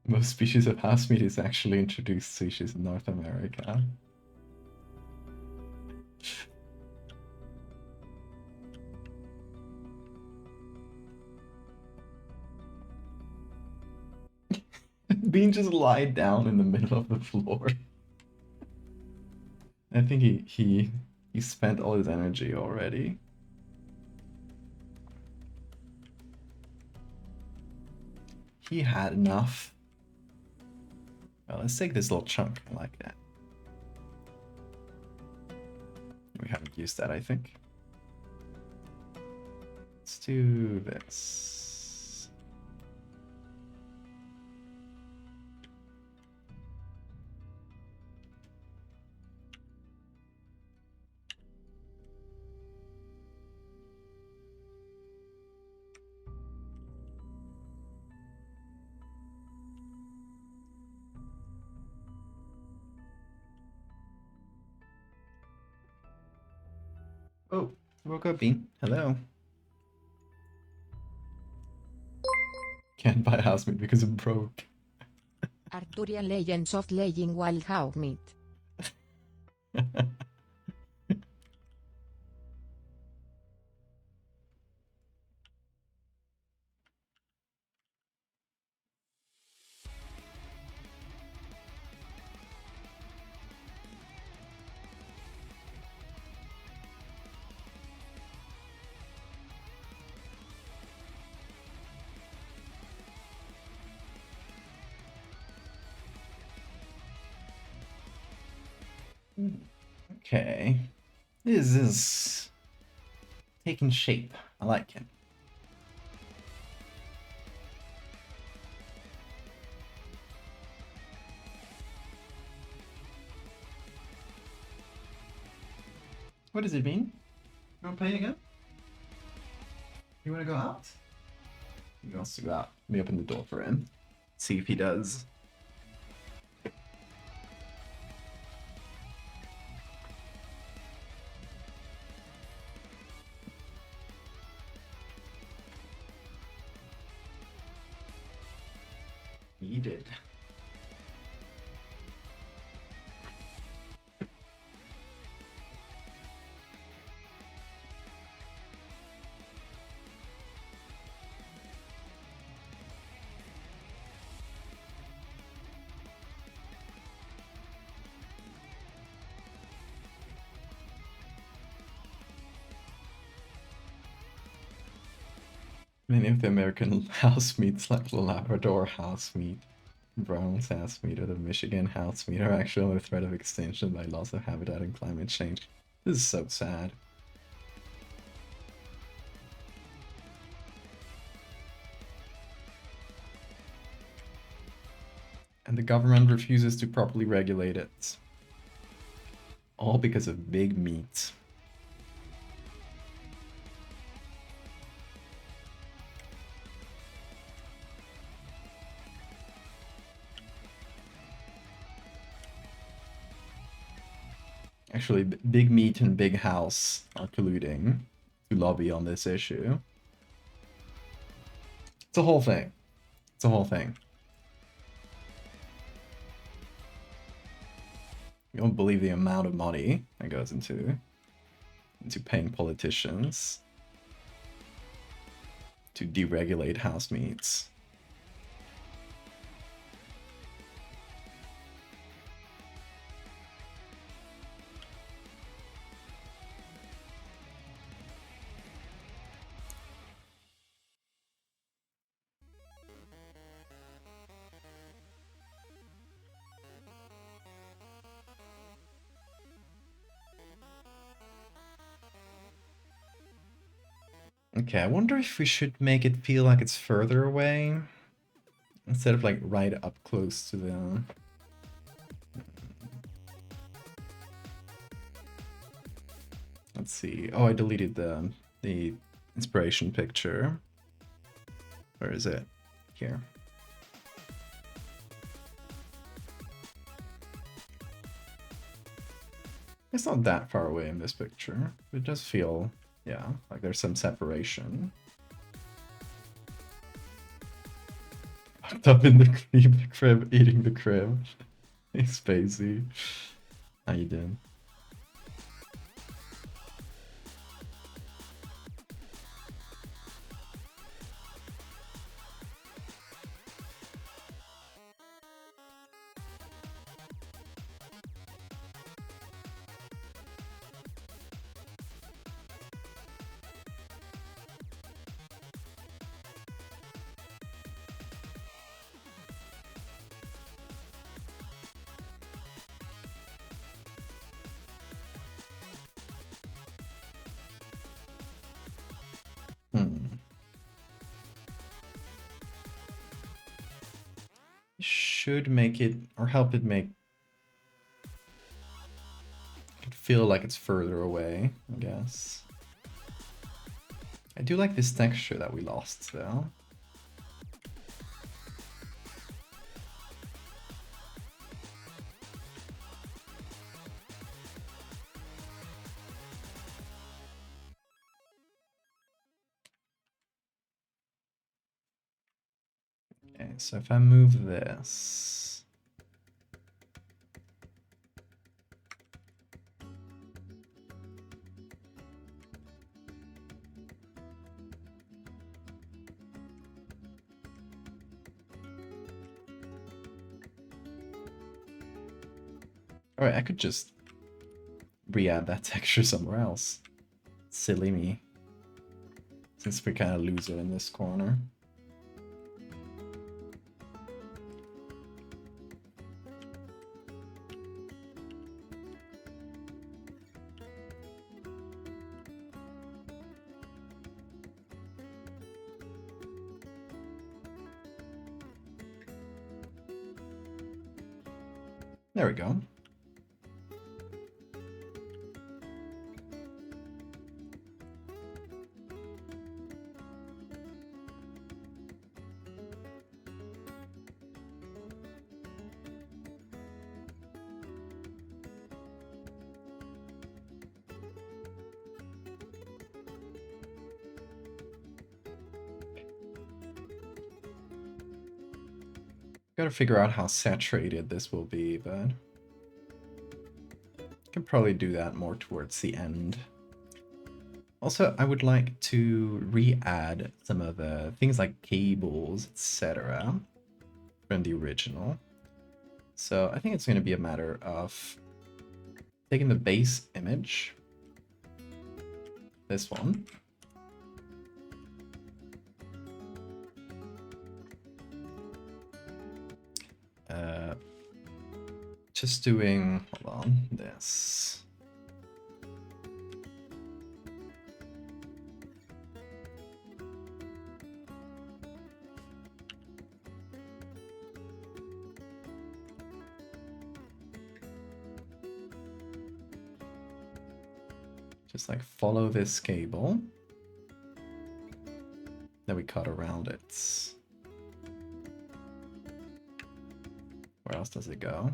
Most species of house meat is actually introduced species in North America. Bean just lied down in the middle of the floor. I think he spent all his energy already. He had enough. Well, let's take this little chunk. I like that. We haven't used that, I think. Let's do this. Oh, woke up, Bean. Hello. Can't buy house meat because it broke. Arthurian legends of laying wild cow meat. Okay. This is taking shape. I like it. What does it mean? You want to play again? You want to go out? He wants to go out. Let me open the door for him. See if he does. He did. Many of the American house meats, like the Labrador house meat, Brown's house meat, or the Michigan house meat, are actually under threat of extinction by loss of habitat and climate change. This is so sad. and the government refuses to properly regulate it. All because of big meat. Actually, Big Meat and Big House are colluding to lobby on this issue. It's a whole thing. It's a whole thing. You don't believe the amount of money that goes into paying politicians to deregulate house meats. Okay, I wonder if we should make it feel like it's further away instead of like right up close to the... Let's see. Oh, I deleted the inspiration picture. Where is it? Here. It's not that far away in this picture. It does feel, yeah, like there's some separation. Hooked up in the crib, eating the crib. Hey, Spacey. How you doing? Should make it, or help it make it feel like it's further away, I guess. I do like this texture that we lost, though. Okay, so if I move this... Alright, I could just re-add that texture somewhere else. Silly me. Since we kind of lose it in this corner. There we go. Gotta figure out how saturated this will be, but I can probably do that more towards the end. Also, I would like to re-add some of the things like cables, etc. from the original. So I think it's going to be a matter of taking the base image, this one, just doing, hold on, this. Just like follow this cable. Then we cut around it. Where else does it go?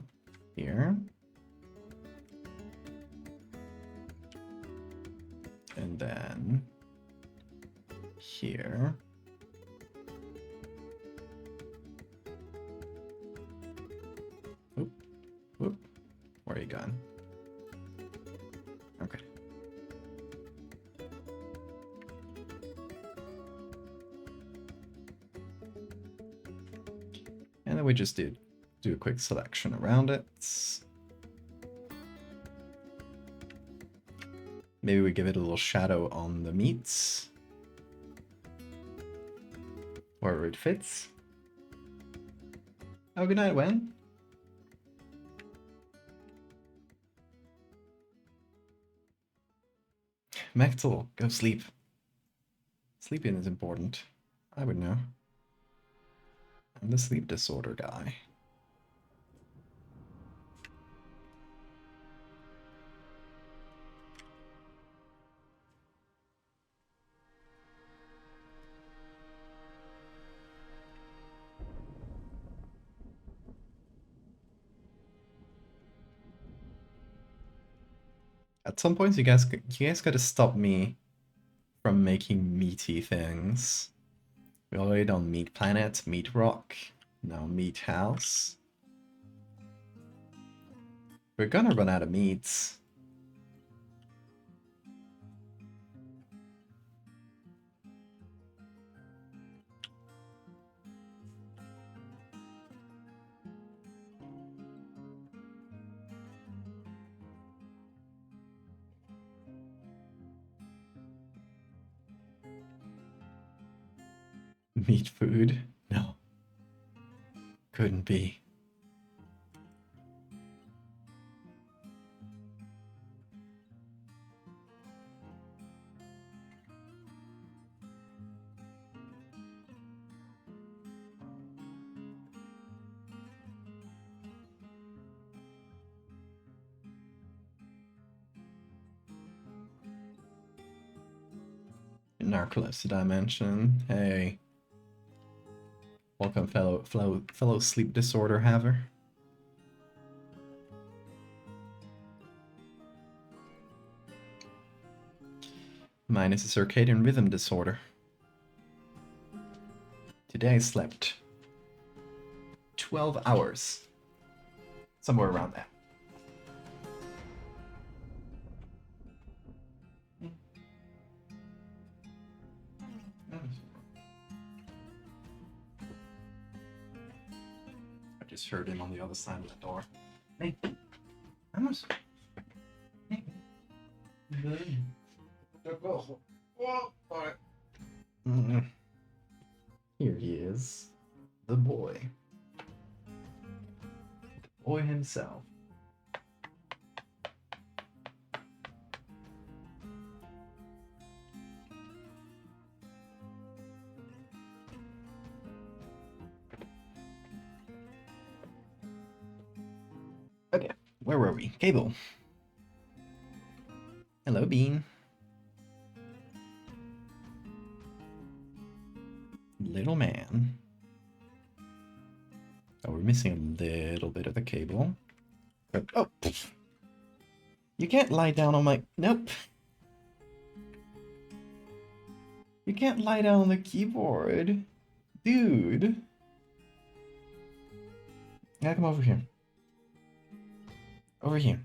Here. And then here. Oop, oop. Where are you going? Okay. And then we just do a quick selection around it. Maybe we give it a little shadow on the meats. Wherever it fits. Oh, good night, Wen. Mechtel, go sleep. Sleeping is important. I would know. I'm the sleep disorder guy. At some point, you guys gotta stop me from making meaty things. We already done Meat Planet, Meat Rock, now Meat House. We're gonna run out of meats. Meat food? No. Couldn't be. Narcolepsy Dimension. Hey. Welcome, fellow sleep disorder haver. Mine is a circadian rhythm disorder. Today I slept 12 hours. Somewhere around there. I just heard him on the other side of the door. Hey, vamos. Hey. Here he is, the boy. The boy himself. Okay, where were we? Cable. Hello, Bean. Little man. Oh, we're missing a little bit of the cable. But, oh! You can't lie down on my... Nope. You can't lie down on the keyboard. Dude. Yeah, come over here. Over here.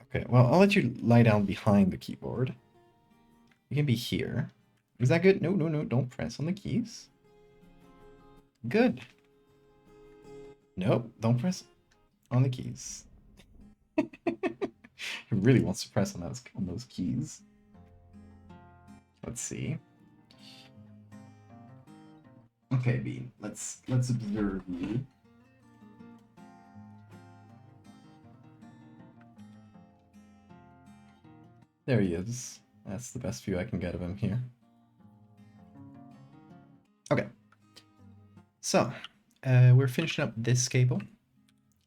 Okay, well, I'll let you lie down behind the keyboard. You can be here. Is that good? No, no, no, don't press on the keys. Good. Nope, don't press on the keys. He really wants to press on those keys. Let's see. Okay, B, let's observe you. There he is. That's the best view I can get of him here. Okay. So, we're finishing up this cable.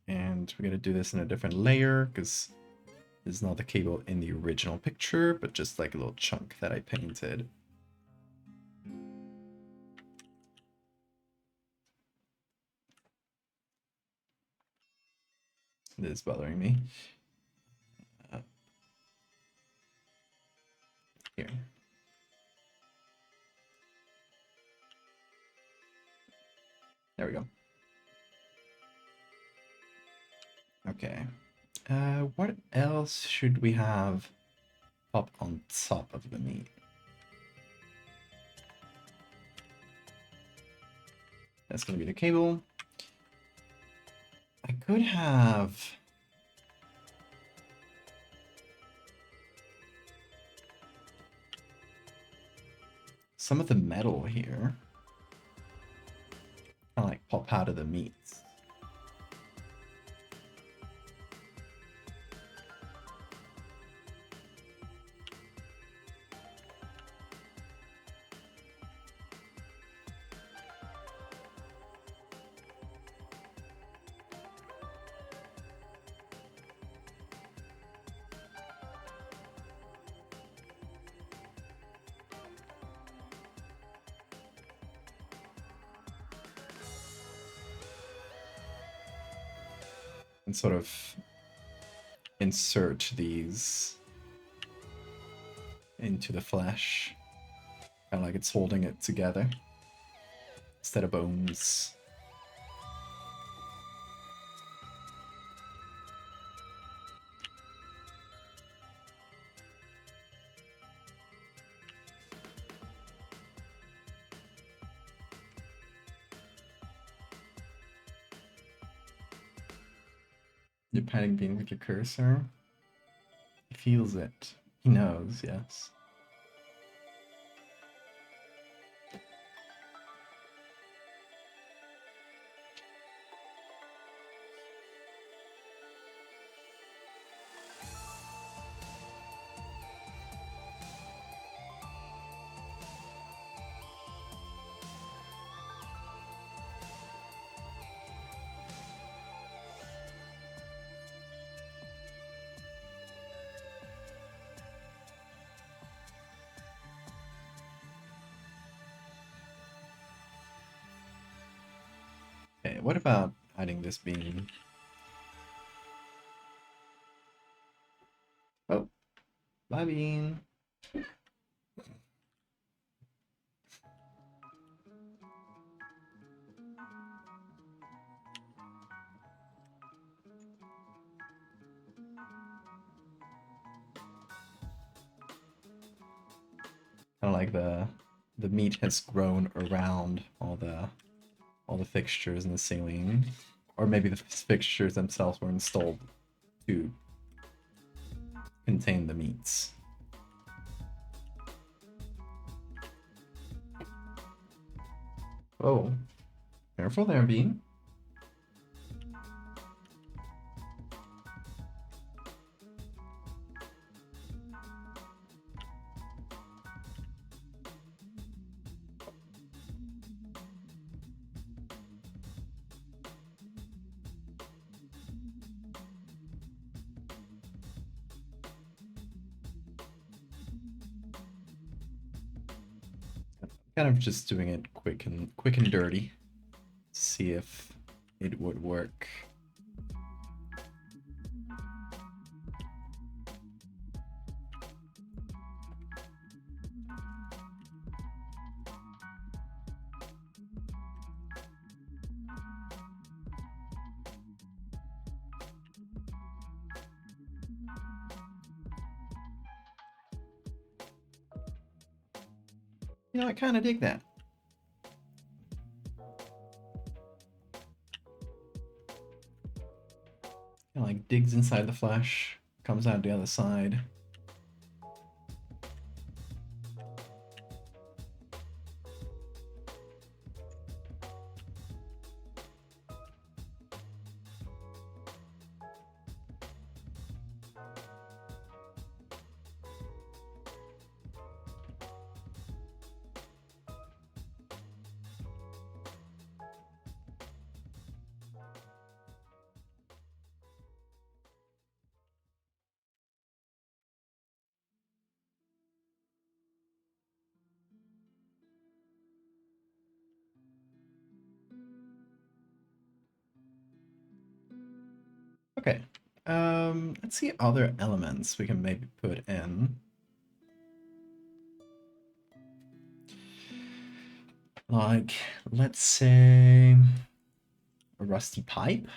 And we're going to do this in a different layer, because This is not the cable in the original picture, but just like a little chunk that I painted. This is bothering me. Here. There we go. Okay. What else should we have pop on top of the meat? That's gonna be the cable. I could have... some of the metal here. Kind of like pop out of the meat. And sort of insert these into the flesh. Kind of like it's holding it together instead of bones. You're patting Bean with your cursor. He feels it. He knows, yes. Okay, what about hiding this bean? Oh, bye bean. Kind of like the meat has grown around all the fixtures in the ceiling, or maybe the fixtures themselves were installed to contain the meats. Oh, careful there, Bean. Kind of just doing it quick and dirty. See if it would work. You know, I kind of dig that. Kind of like digs inside the flesh, comes out the other side. Okay. Let's see other elements we can maybe put in. Like, let's say a rusty pipe.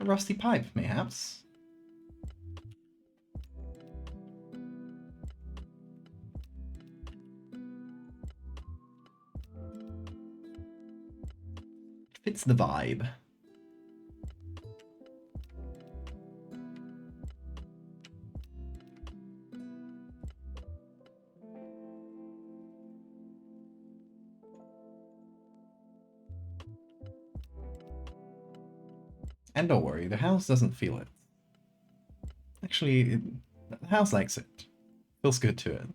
A rusty pipe, mayhaps. Fits the vibe. And don't worry, the house doesn't feel it. Actually, the house likes it. Feels good to it.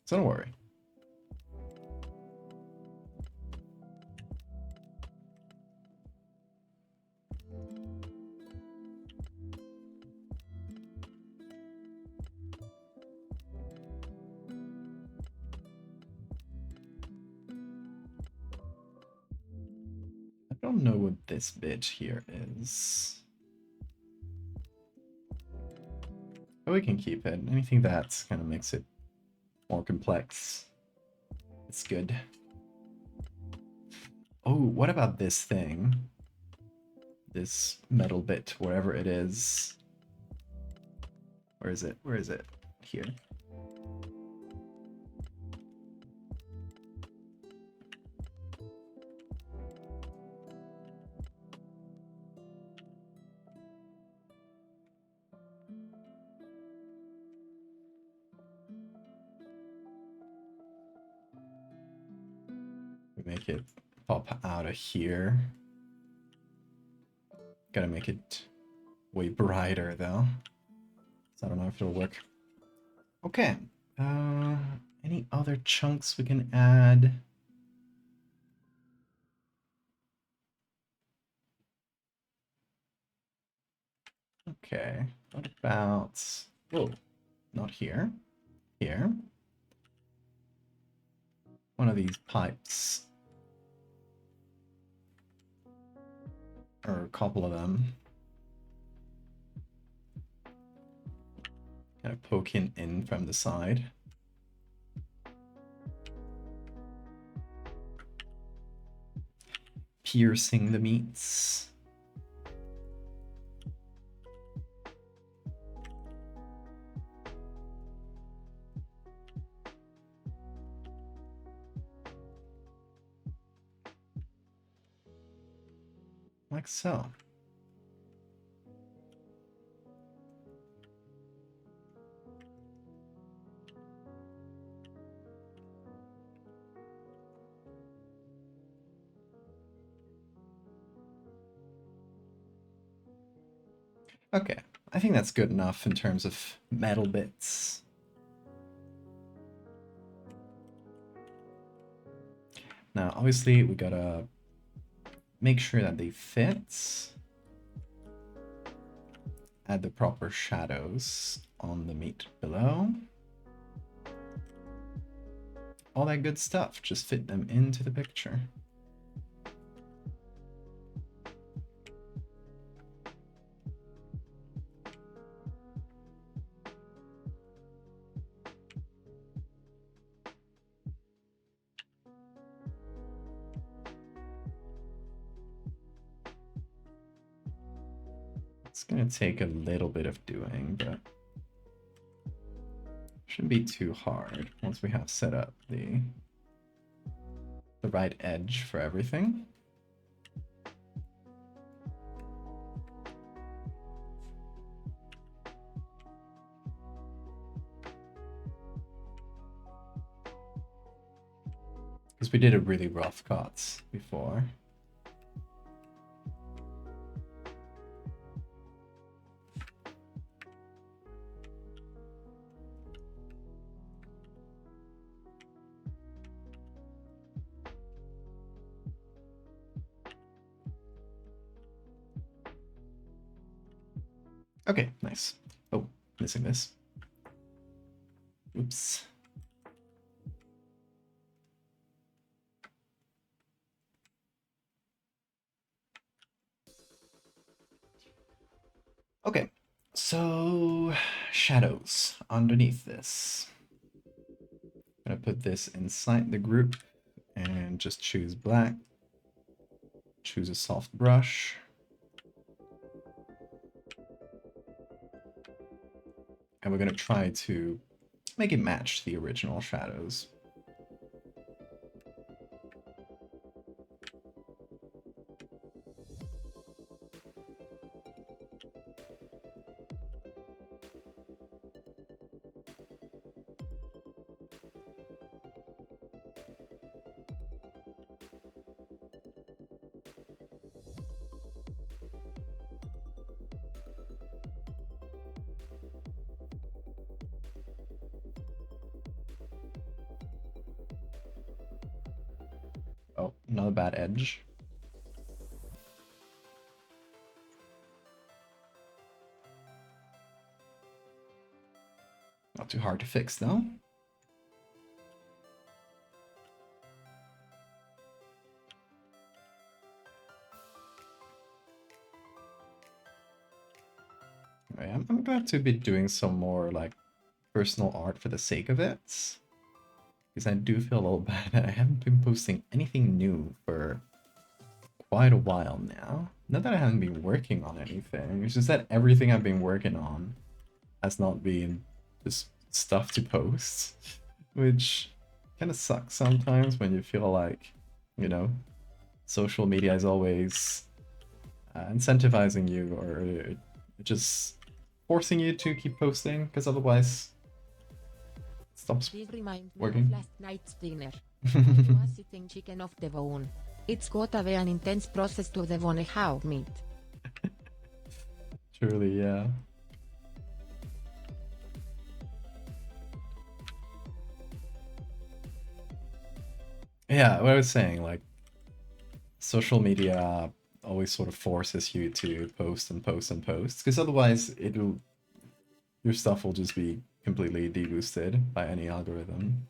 So don't worry. I don't know what this bit here is. But we can keep it. Anything that kind of makes it more complex. It's good. Oh, what about this thing? This metal bit, wherever it is. Where is it? Where is it? Here. We make it pop out of here. Gotta make it way brighter though. So I don't know if it'll work. Okay. Any other chunks we can add? Okay. What about... Whoa. Not here. Here. One of these pipes. Or a couple of them. Kind of poking in from the side. Piercing the meats. Like so. Okay, I think that's good enough in terms of metal bits. Now, obviously, we gotta make sure that they fit. Add the proper shadows on the meat below. All that good stuff, just fit them into the picture. It's gonna take a little bit of doing, but shouldn't be too hard once we have set up the right edge for everything. Because we did a really rough cut before. Okay, nice. Oh, missing this. Oops. Okay, so shadows underneath this. I'm gonna put this inside the group and just choose black. Choose a soft brush. And we're gonna try to make it match the original shadows. Oh, another bad edge. Not too hard to fix though. Right, I'm glad to be doing some more like personal art for the sake of it. Because I do feel a little bad that I haven't been posting anything new for quite a while now. Not that I haven't been working on anything, it's just that everything I've been working on has not been just stuff to post, which kind of sucks sometimes when you feel like, you know, social media is always incentivizing you or just forcing you to keep posting, because otherwise it stops This reminds me working. of last night's dinner. I was eating chicken off the bone. It's gotta be an intense process to devone how meat. Truly, yeah. Yeah, what I was saying, like, social media always sort of forces you to post and post and post, because otherwise your stuff will just be completely deboosted by any algorithm.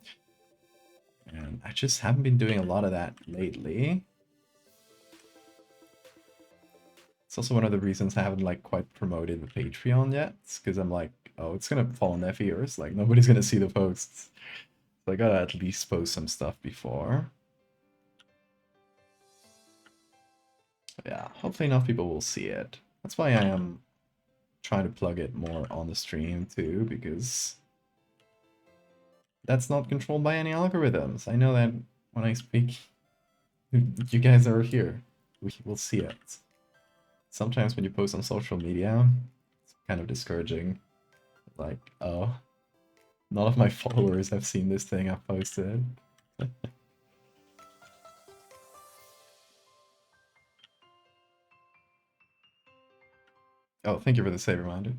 And I just haven't been doing a lot of that lately. It's also one of the reasons I haven't like quite promoted the Patreon yet, because I'm like, oh, it's gonna fall on deaf ears. Like nobody's gonna see the posts. So I gotta at least post some stuff before. But yeah, hopefully enough people will see it. That's why I am trying to plug it more on the stream too, because that's not controlled by any algorithms. I know that when I speak, you guys are here. We will see it. Sometimes when you post on social media, it's kind of discouraging. Like, oh, none of my followers have seen this thing I've posted. Oh, thank you for the save reminder.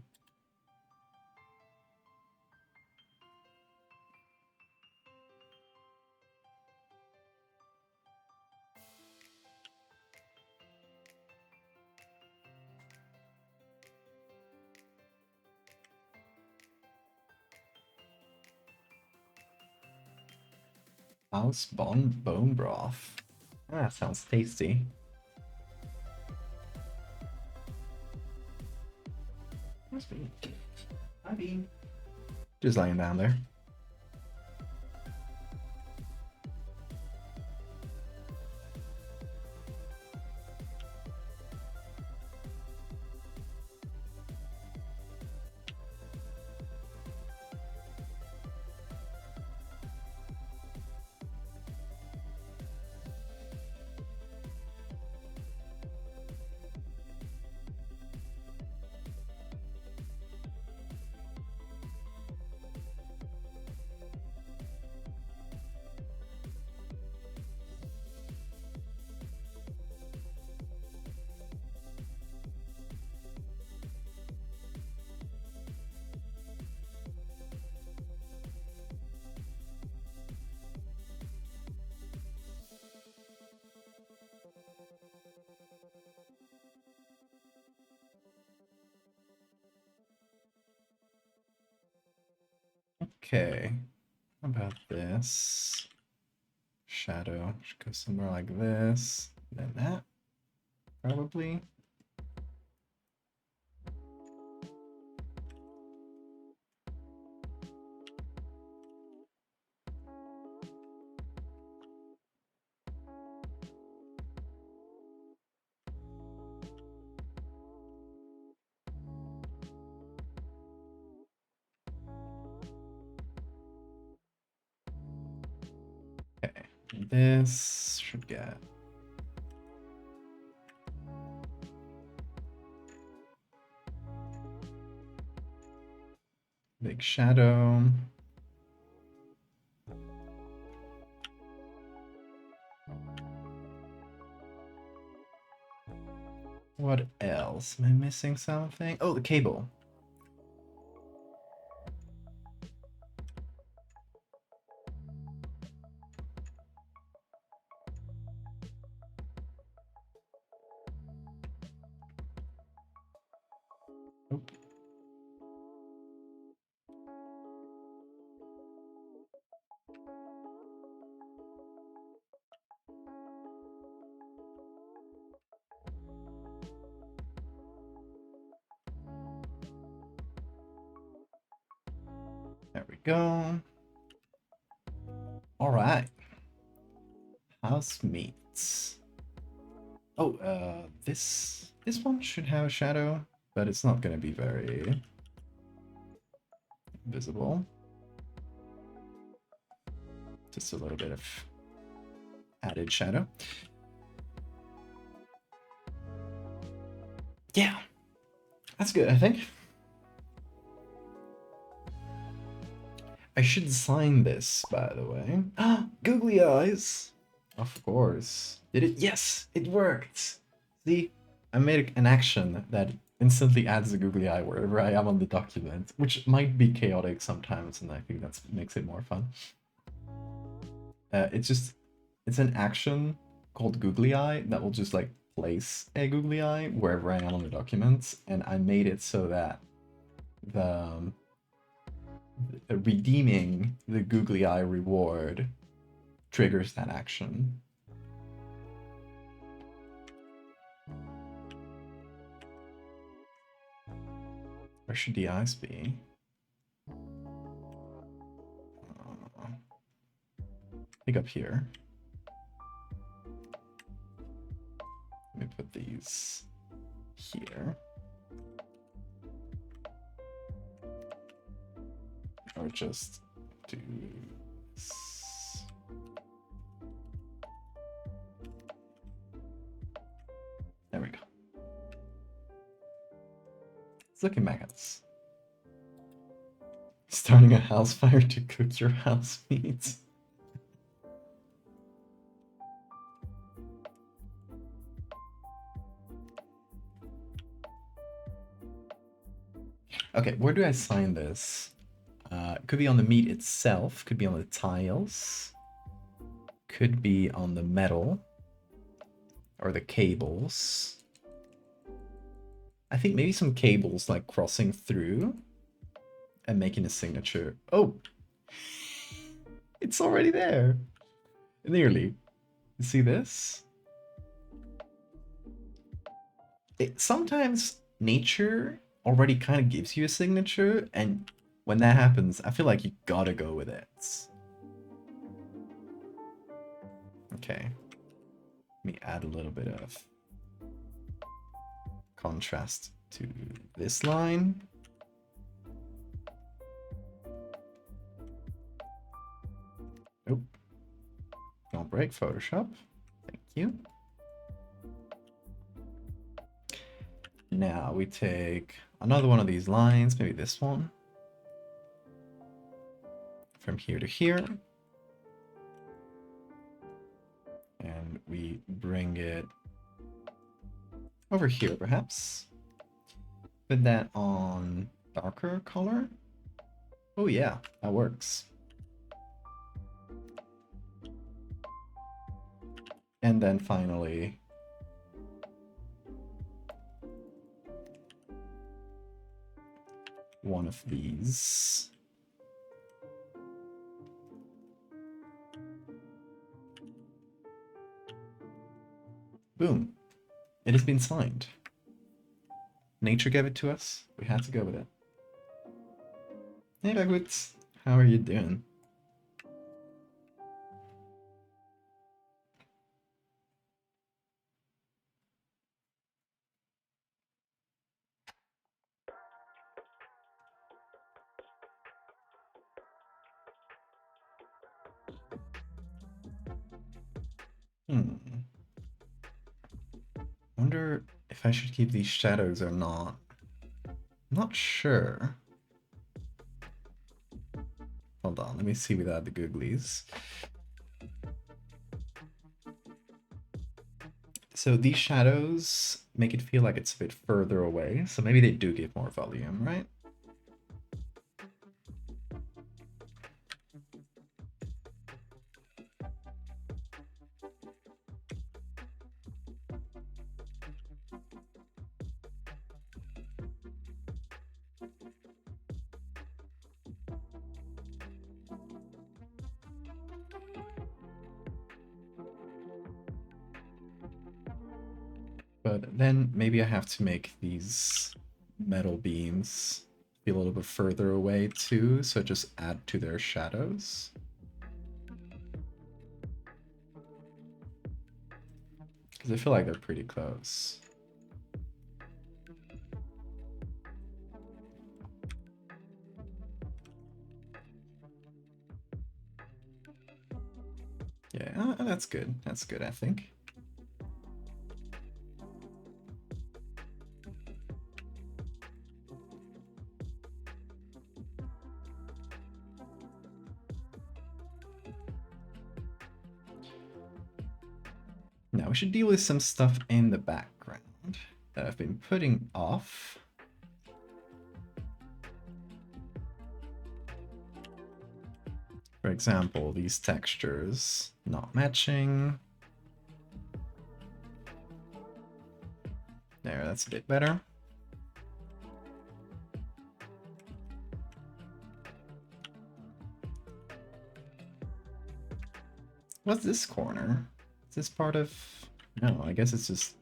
House bone broth. Ah, sounds tasty. Where's Bean? Hi, Bean. Just laying down there. Okay. How about this? Shadow should go somewhere like this. Then that. Probably. This should get big shadow. What else? Am I missing something? Oh, the cable. Oop. There we go. All right. House meets. Oh, this one should have a shadow, but it's not gonna be very visible. Just a little bit of added shadow. Yeah, that's good, I think. I should sign this, by the way. Ah, googly eyes! Of course. Did it? Yes, it worked! See, I made an action that instantly adds a googly eye wherever I am on the document, which might be chaotic sometimes, and I think that makes it more fun. It's an action called googly eye that will just like place a googly eye wherever I am on the document, and I made it so that the redeeming the googly eye reward triggers that action. Where should the eyes be? I think up here. Let me put these here. Or just do this. There we go. It's looking back at us. Starting a house fire to cook your house meat. Okay, where do I sign this? Could be on the meat itself, could be on the tiles, could be on the metal, or the cables. I think maybe some cables like crossing through and making a signature. Oh! It's already there! Nearly. You see this? Sometimes nature already kind of gives you a signature, and when that happens, I feel like you gotta go with it. Okay. Let me add a little bit of contrast to this line. Nope. Don't break Photoshop. Thank you. Now we take another one of these lines, maybe this one. From here to here. And we bring it over here, perhaps. Put that on darker color. Oh yeah, that works. And then finally, one of these. Boom. It has been signed. Nature gave it to us. We had to go with it. Hey, Bagwitz. How are you doing? Hmm. Wonder if I should keep these shadows or not. I'm not sure. Hold on, let me see without the googlies. So these shadows make it feel like it's a bit further away, so maybe they do give more volume, right? But then maybe I have to make these metal beams be a little bit further away too, so just add to their shadows. Because I feel like they're pretty close. Yeah, that's good. That's good, I think. Now we should deal with some stuff in the background that I've been putting off. For example, these textures not matching. There, that's a bit better. What's this corner? Is this part of... No, I guess it's just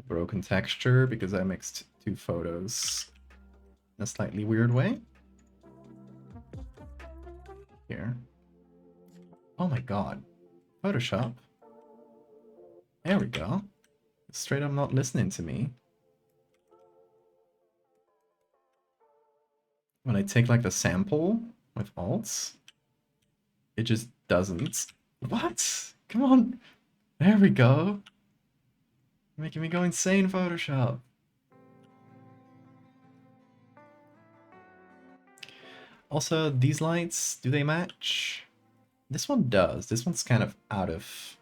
broken texture because I mixed two photos in a slightly weird way. Here. Oh my god. Photoshop. There we go. Straight up not listening to me. When I take like the sample with alts, it just doesn't. What? Come on. There we go. Making me go insane, Photoshop. Also, these lights, do they match? This one does. This one's kind of out of...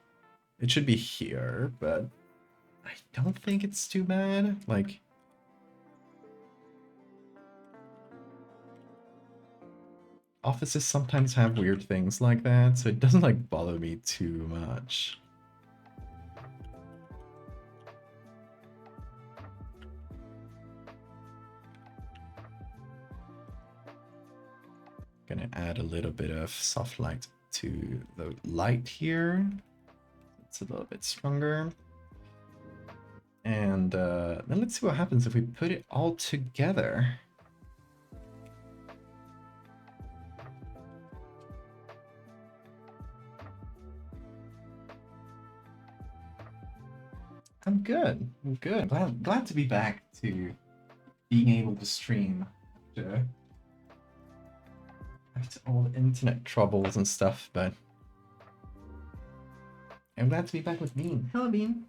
It should be here, but I don't think it's too bad. Like... Offices sometimes have weird things like that, so it doesn't like bother me too much. Gonna add a little bit of soft light to the light here. It's a little bit stronger. And then let's see what happens if we put it all together. I'm good. I'm good. Glad to be back to being able to stream after all the internet troubles and stuff, but I'm glad to be back with Bean. Hello, Bean.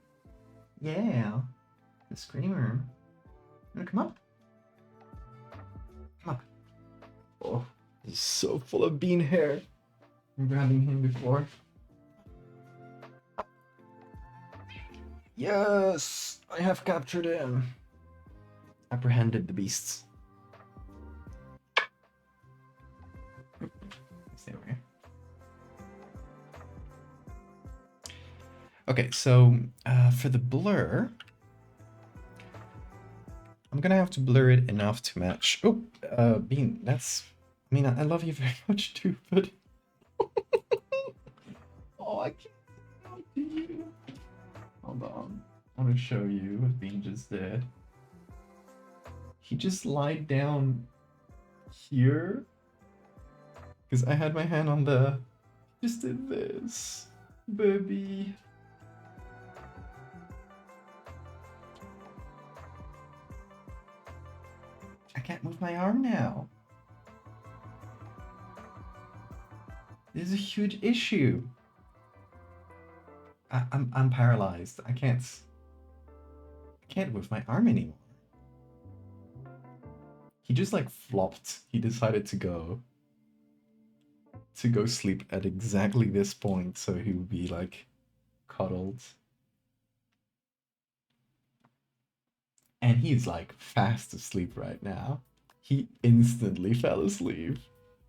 Yeah, the screamer. You wanna come up? Come up. Oh, he's so full of Bean hair. I'm grabbing him before. Yes, I have captured him. Apprehended the beasts. Stay over here. Okay, so for the blur, I'm gonna have to blur it enough to match. Oh, Bean, that's... I mean, I love you very much too, but... Oh, I can't talk to you. Hold on. I want to show you what Bean just did. He just lied down here. Because I had my hand on the... Just did this. Baby. I can't move my arm now. This is a huge issue. I'm paralyzed. I can't move my arm anymore. He just like flopped. He decided to go sleep at exactly this point so he would be like cuddled. And he's like fast asleep right now. He instantly fell asleep.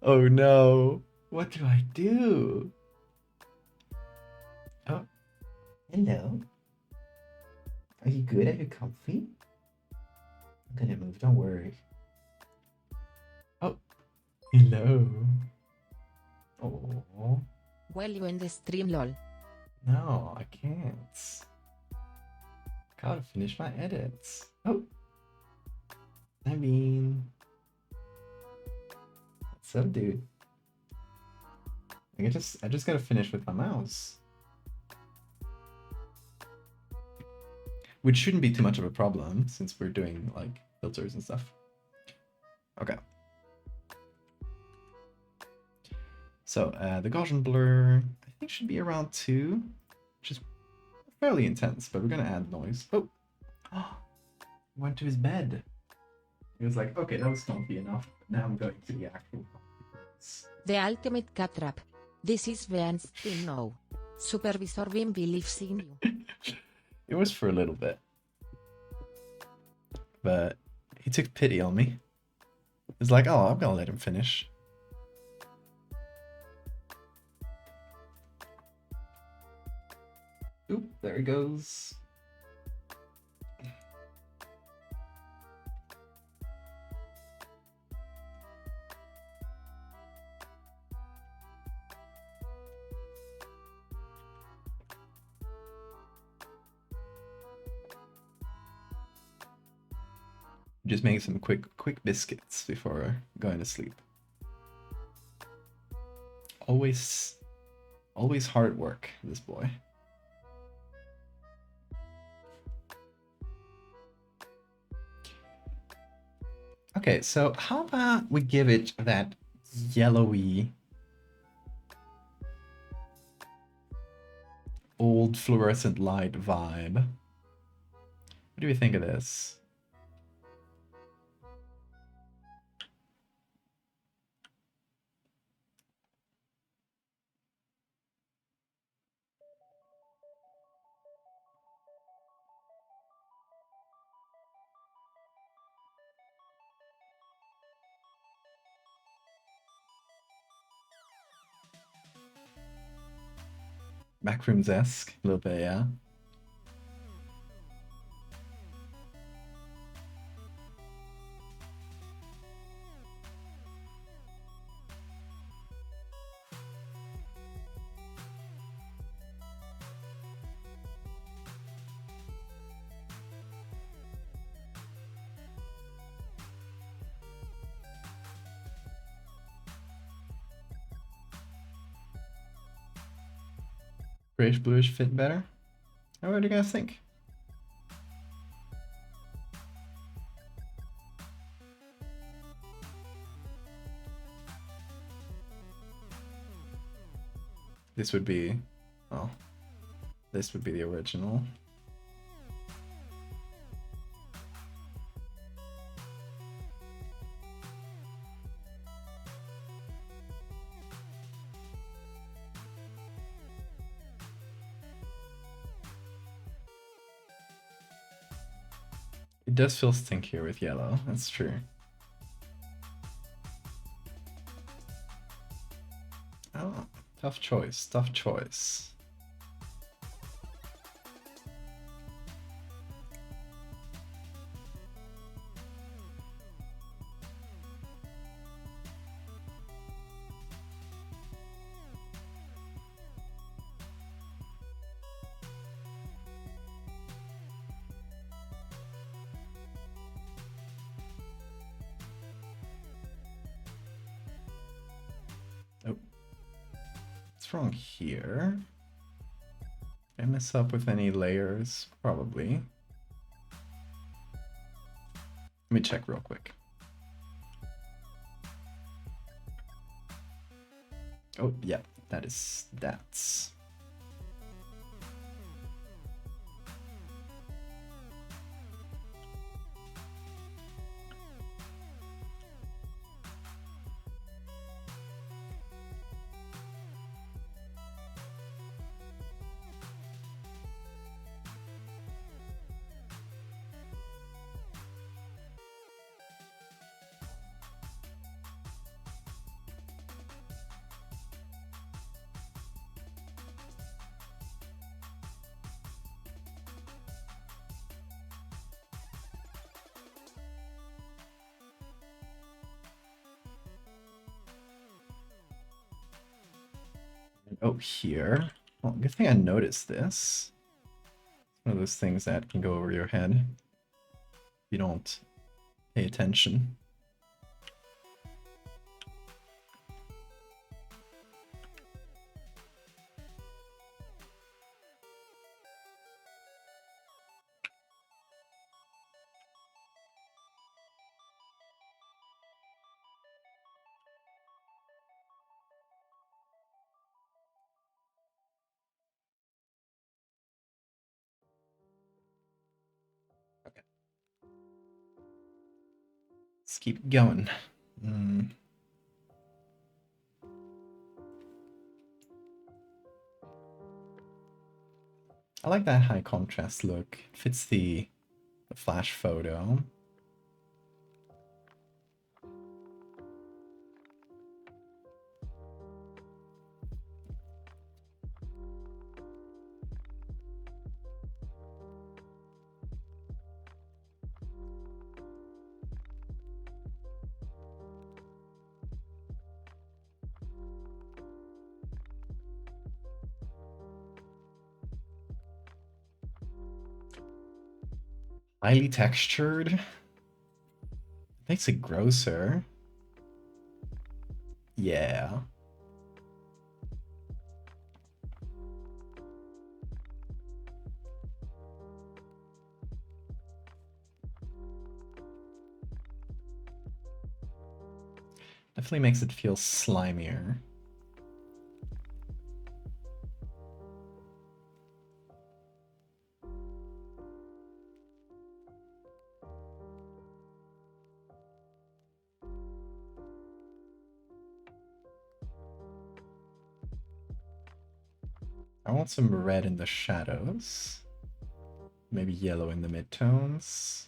Oh no. What do I do? Oh, hello. Are you good? Are you comfy? I'm gonna move, don't worry. Oh, hello. Oh, Well, you in the stream, lol. no, I can't. Gotta finish my edits. Oh, I mean, what's up, dude? I just gotta finish with my mouse. Which shouldn't be too much of a problem since we're doing like filters and stuff. Okay. So the Gaussian blur, I think should be around 2, which is fairly intense, but we're gonna add noise. Oh, went to his bed. He was like, okay, that was comfy enough. Now I'm going to the actual comfy. The ultimate cat trap. This is Weinstein now. Supervisor Wim believes in you. It was for a little bit. But he took pity on me. He's like, oh, I'm gonna let him finish. Oop, there he goes. Just making some quick biscuits before going to sleep. Always hard work, this boy. Okay, so how about we give it that yellowy old fluorescent light vibe. What do we think of this? Backrooms-esque, a little bit, yeah. Grayish bluish fit better? What do you guys think? This would be, well, this would be the original. It does feel stinkier with yellow, that's true. Oh, tough choice, tough choice. Oh, what's wrong here? Did I mess up with any layers? Probably. Let me check real quick. Oh, yeah, that's. Oh, here. Well, good thing I noticed this. It's one of those things that can go over your head if you don't pay attention. Okay. Let's keep going. I like that high contrast look. It fits the flash photo. Highly textured. Makes it grosser. Yeah. Definitely makes it feel slimier. I want some red in the shadows. Maybe yellow in the midtones.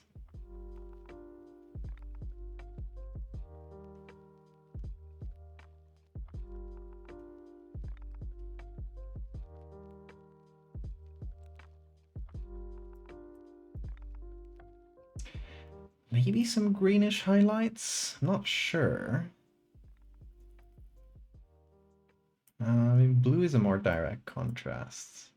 Maybe some greenish highlights? I'm not sure. I mean, blue is a more direct contrast.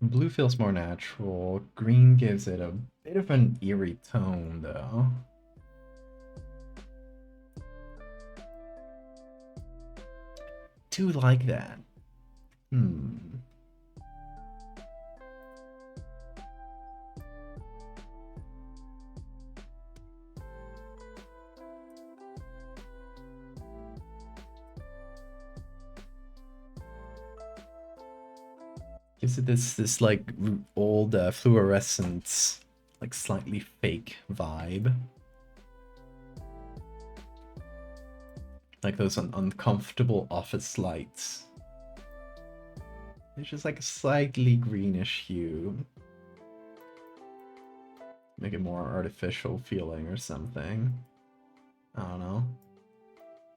Blue feels more natural. Green gives it a bit of an eerie tone, though. Do like that. Gives it this like old fluorescent, like slightly fake vibe. Like those uncomfortable office lights. It's just like a slightly greenish hue. Make it more artificial feeling or something. I don't know.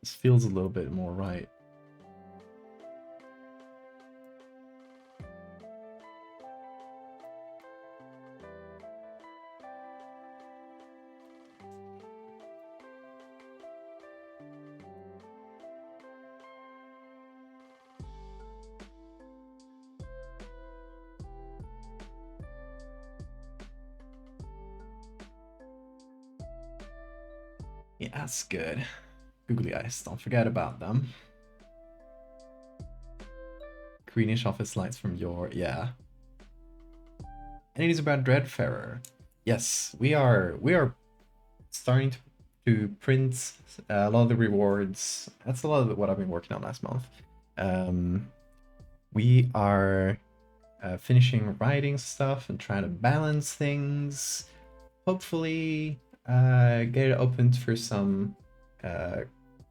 This feels a little bit more right. Yeah, that's good. Googly eyes, don't forget about them. Greenish office lights from your, yeah. And it is about Dreadfarer. Yes, we are starting to print a lot of the rewards. That's a lot of what I've been working on last month. We are finishing writing stuff and trying to balance things. Hopefully, get it opened for some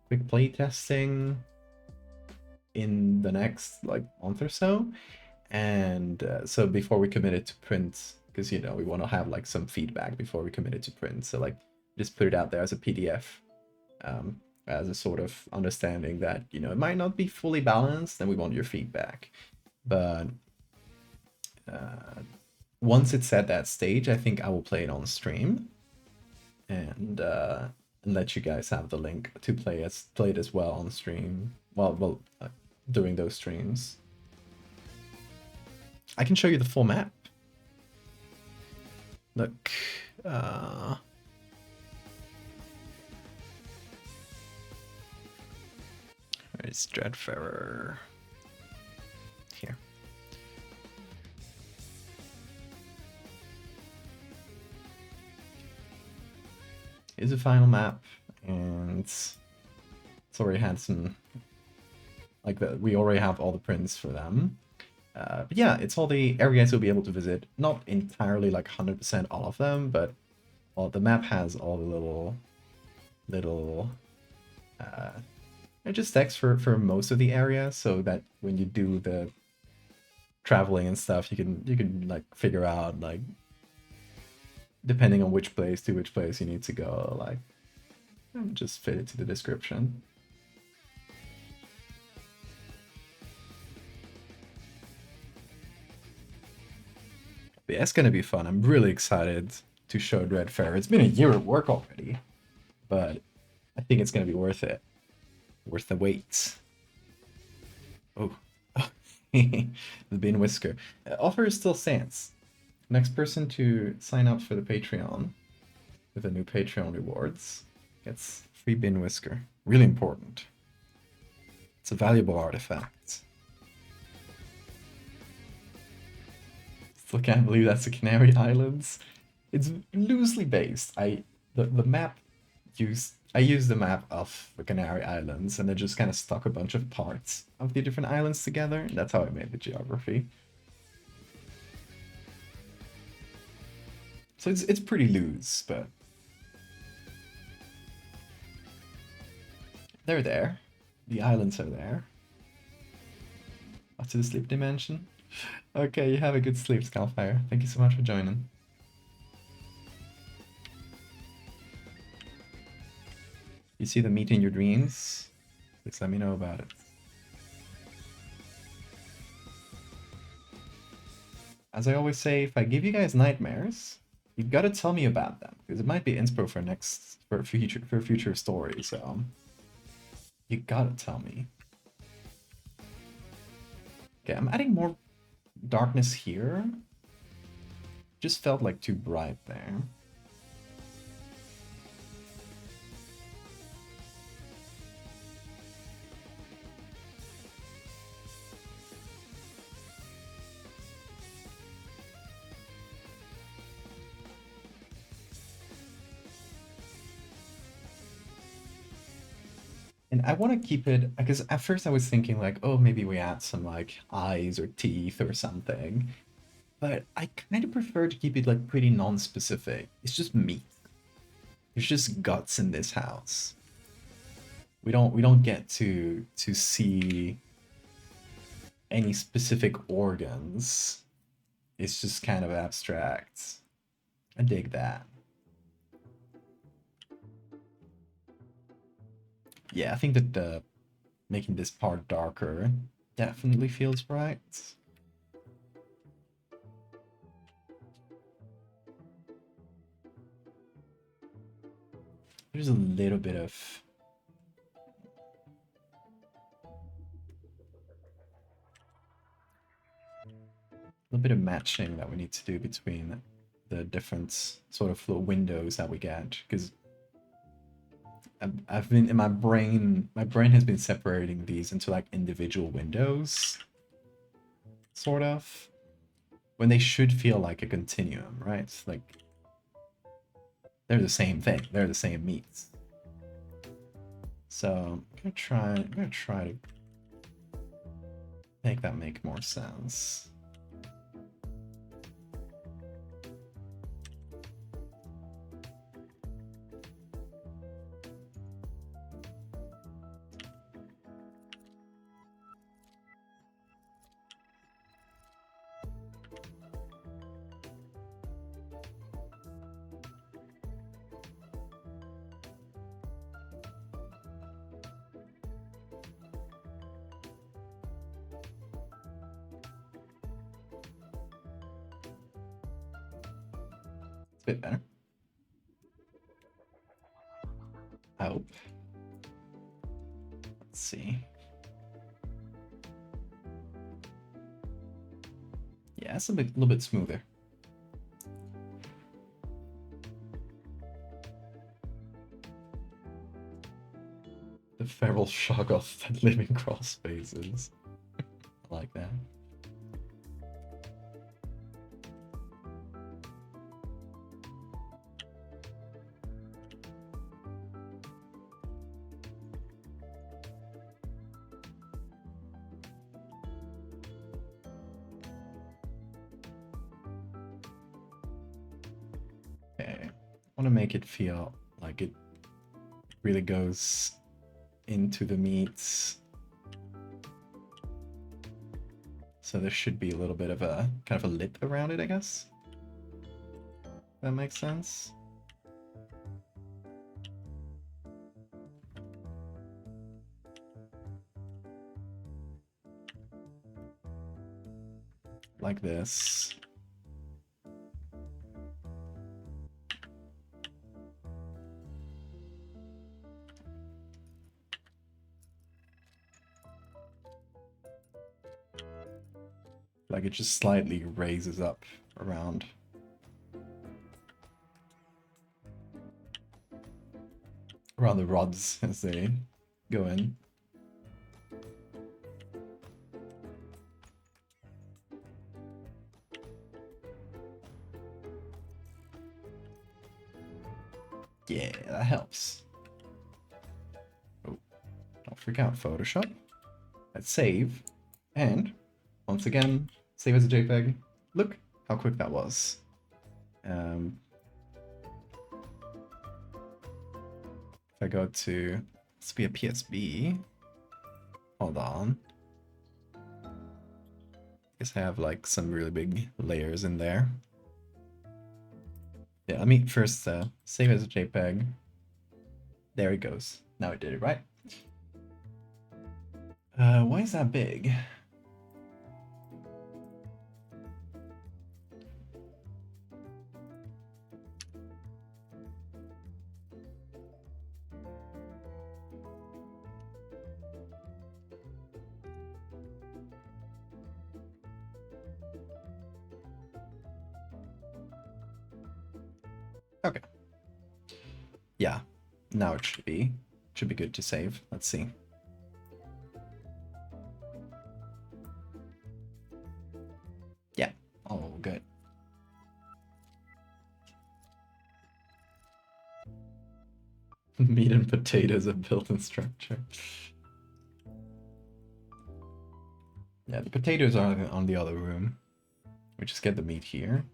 quick play testing in the next like month or so. And so before we commit it to print, because you know we want to have like some feedback before we commit it to print. So like just put it out there as a PDF as a sort of understanding that, you know, it might not be fully balanced and we want your feedback. But once it's at that stage, I think I will play it on stream and let you guys have the link to play it as well on stream. Well, during those streams. I can show you the full map. Look, where's Dreadfarer? Here. Here's the final map, and it's already had some, like, we already have all the prints for them. But yeah, it's all the areas you'll be able to visit. Not entirely like 100% all of them, but the map has all the little just text for most of the area, so that when you do the traveling and stuff, you can like figure out, like, depending on which place to which place you need to go, like, just fit it to the description. But yeah, it's gonna be fun. I'm really excited to show Dreadfarer. It's been a year of work already, but I think it's gonna be worth it. Worth the wait. Oh, the bin whisker. Offer still stands. Next person to sign up for the Patreon with the new Patreon rewards gets free bin whisker. Really important. It's a valuable artifact. Still can't believe that's the Canary Islands. It's loosely based. I used the map of the Canary Islands, and I just kind of stuck a bunch of parts of the different islands together. And that's how I made the geography. So it's pretty loose, but they're there. The islands are there. Off to the sleep dimension. Okay, you have a good sleep, Skullfire. Thank you so much for joining. You see the meat in your dreams? Please let me know about it. As I always say, if I give you guys nightmares, you gotta tell me about them, because it might be inspo for future stories. So you gotta tell me. Okay, I'm adding more darkness here. Just felt like too bright there. And I want to keep it, because at first I was thinking like, oh, maybe we add some like eyes or teeth or something. But I kind of prefer to keep it like pretty non-specific. It's just meat. There's just guts in this house. We don't get to see any specific organs. It's just kind of abstract. I dig that. Yeah, I think that making this part darker definitely feels right. There's a little bit of matching that we need to do between the different sort of little windows that we get, because I've been in my brain has been separating these into like individual windows, sort of, when they should feel like a continuum, right? Like they're the same thing, they're the same meats. So I'm gonna try to make that make more sense. Bit better. I hope. Let's see. Yeah, it's a little bit smoother. The feral shoggoth that live in crawl spaces. I like that. Okay, I want to make it feel like it really goes into the meats. So there should be a little bit of a kind of a lip around it, I guess. That makes sense. Like this. Like it just slightly raises up around. Around the rods as they go in. Yeah, that helps. Oh, don't freak out, Photoshop. Let's save. And once again, save as a JPEG. Look how quick that was. If I go to, let's be a PSB. Hold on. Guess I have like some really big layers in there. Yeah, let me first save as a JPEG. There it goes. Now it did it, right? Why is that big? Okay. Yeah, now it should be good to save. Let's see. Yeah, all good. Meat and potatoes are built-in structure. Yeah, the potatoes are on the other room. We just get the meat here.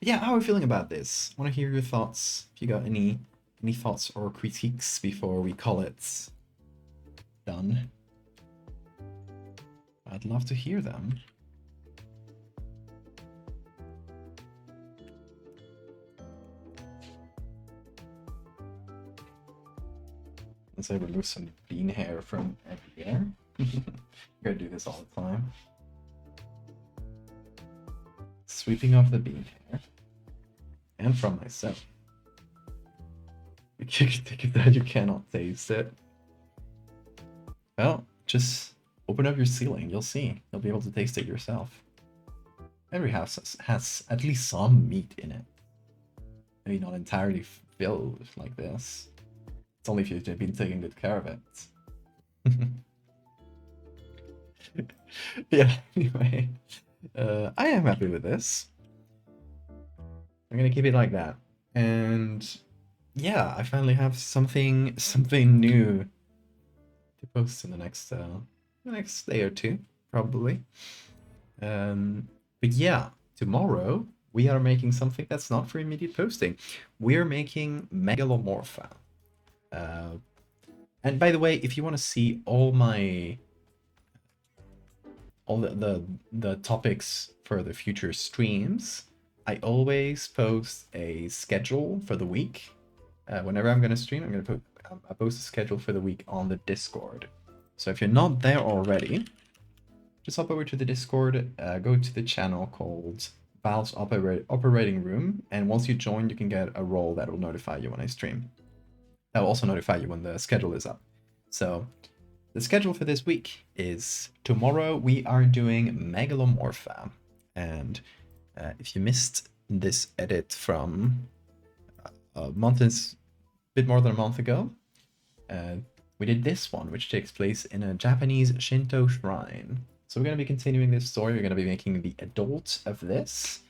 Yeah, how are we feeling about this? Want to hear your thoughts. If you got any thoughts or critiques before we call it done, I'd love to hear them. Let's say remove some bean hair from everywhere. Gotta do this all the time. Sweeping off the bean hair. And from myself. You think that you cannot taste it. Well, just open up your ceiling, you'll see. You'll be able to taste it yourself. Every house has at least some meat in it. Maybe not entirely filled like this. It's only if you've been taking good care of it. Yeah, anyway. I am happy with this. I'm gonna keep it like that. And yeah, I finally have something new to post in the next day or two, probably. But yeah, tomorrow we are making something that's not for immediate posting. We're making Megalomorpha. And by the way, if you want to see all the topics for the future streams, I always post a schedule for the week. Whenever I'm gonna stream, I post a schedule for the week on the Discord. So if you're not there already, just hop over to the Discord, go to the channel called Valve's Operating Room, and once you join, you can get a role that will notify you when I stream. That will also notify you when the schedule is up. So the schedule for this week is tomorrow we are doing Megalomorpha, and if you missed this edit from a bit more than a month ago, we did this one, which takes place in a Japanese Shinto shrine. So we're going to be continuing this story. We're going to be making the adult of this.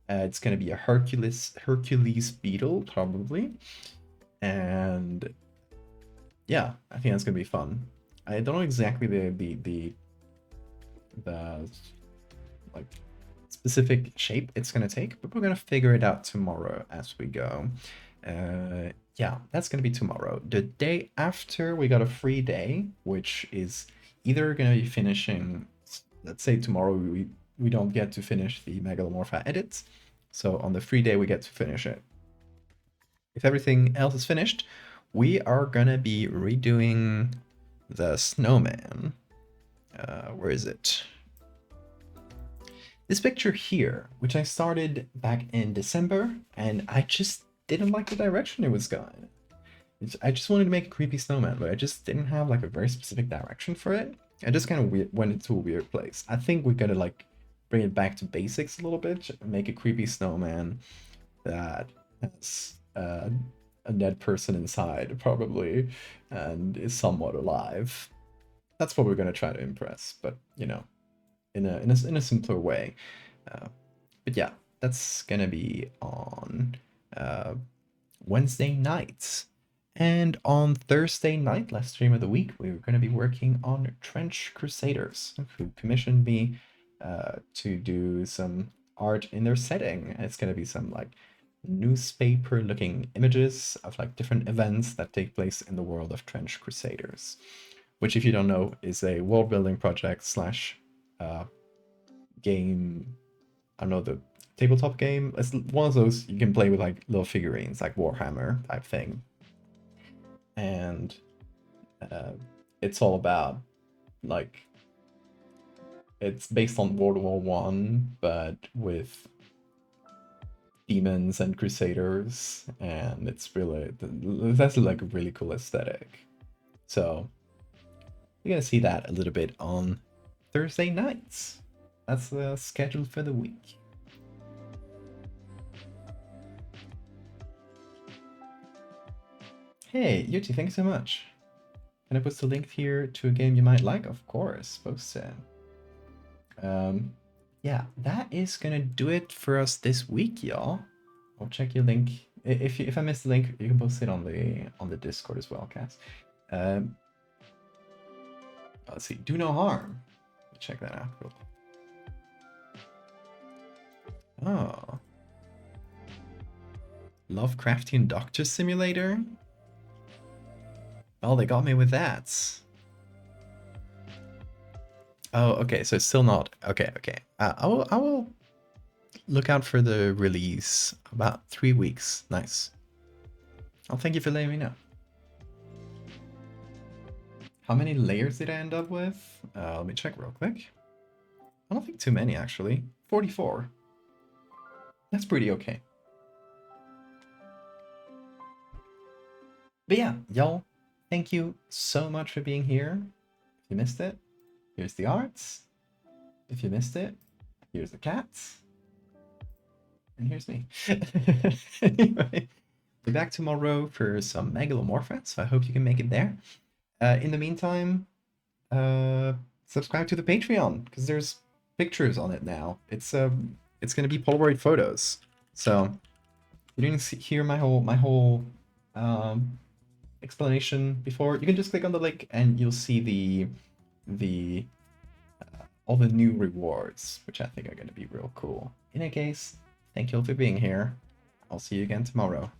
It's going to be a Hercules beetle, probably. And yeah, I think that's going to be fun. I don't know exactly the like specific shape it's going to take, but we're going to figure it out tomorrow as we go. Yeah, that's going to be tomorrow. The day after, we got a free day, which is either going to be finishing, let's say tomorrow we don't get to finish the Megalomorpha edit, so on the free day we get to finish it. If everything else is finished, we are going to be redoing the snowman. Where is it? This picture here, which I started back in December, and I just didn't like the direction it was going. I just wanted to make a creepy snowman, but I just didn't have like a very specific direction for it. I just kind of went into a weird place. I think we gotta like bring it back to basics a little bit, make a creepy snowman that has a dead person inside, probably, and is somewhat alive. That's what we're gonna try to impress, but you know, in a simpler way. But yeah, that's gonna be on Wednesday nights. And on Thursday night, last stream of the week, we were going to be working on Trench Crusaders, who commissioned me to do some art in their setting. It's going to be some like newspaper-looking images of like different events that take place in the world of Trench Crusaders, which, if you don't know, is a world-building project slash game. I don't know, the tabletop game. It's one of those you can play with like little figurines, like Warhammer type thing. And it's all about like, it's based on World War One, but with demons and crusaders, and it's that's like a really cool aesthetic. So you're gonna see that a little bit on Thursday nights. That's the schedule for the week. Hey, Yuti, thanks so much. Can I post a link here to a game you might like? Of course, post it. Yeah, that is gonna do it for us this week, y'all. I'll check your link. If I missed the link, you can post it on the Discord as well, Cass. Let's see. Do no harm. Check that out. Cool. Oh. Lovecraftian Doctor Simulator? Oh, they got me with that. Oh, okay, so it's still not... Okay. I will look out for the release. About 3 weeks. Nice. Oh, thank you for letting me know. How many layers did I end up with? Let me check real quick. I don't think too many, actually. 44. That's pretty okay. But yeah, y'all, thank you so much for being here. If you missed it, here's the arts. If you missed it, here's the cats. And here's me. Anyway, be back tomorrow for some Megalomorpha, so I hope you can make it there. In the meantime, subscribe to the Patreon, because there's pictures on it now. It's gonna be Polaroid photos. So you didn't hear my whole explanation before. You can just click on the link and you'll see the all the new rewards, which I think are gonna be real cool. In any case, thank you all for being here. I'll see you again tomorrow.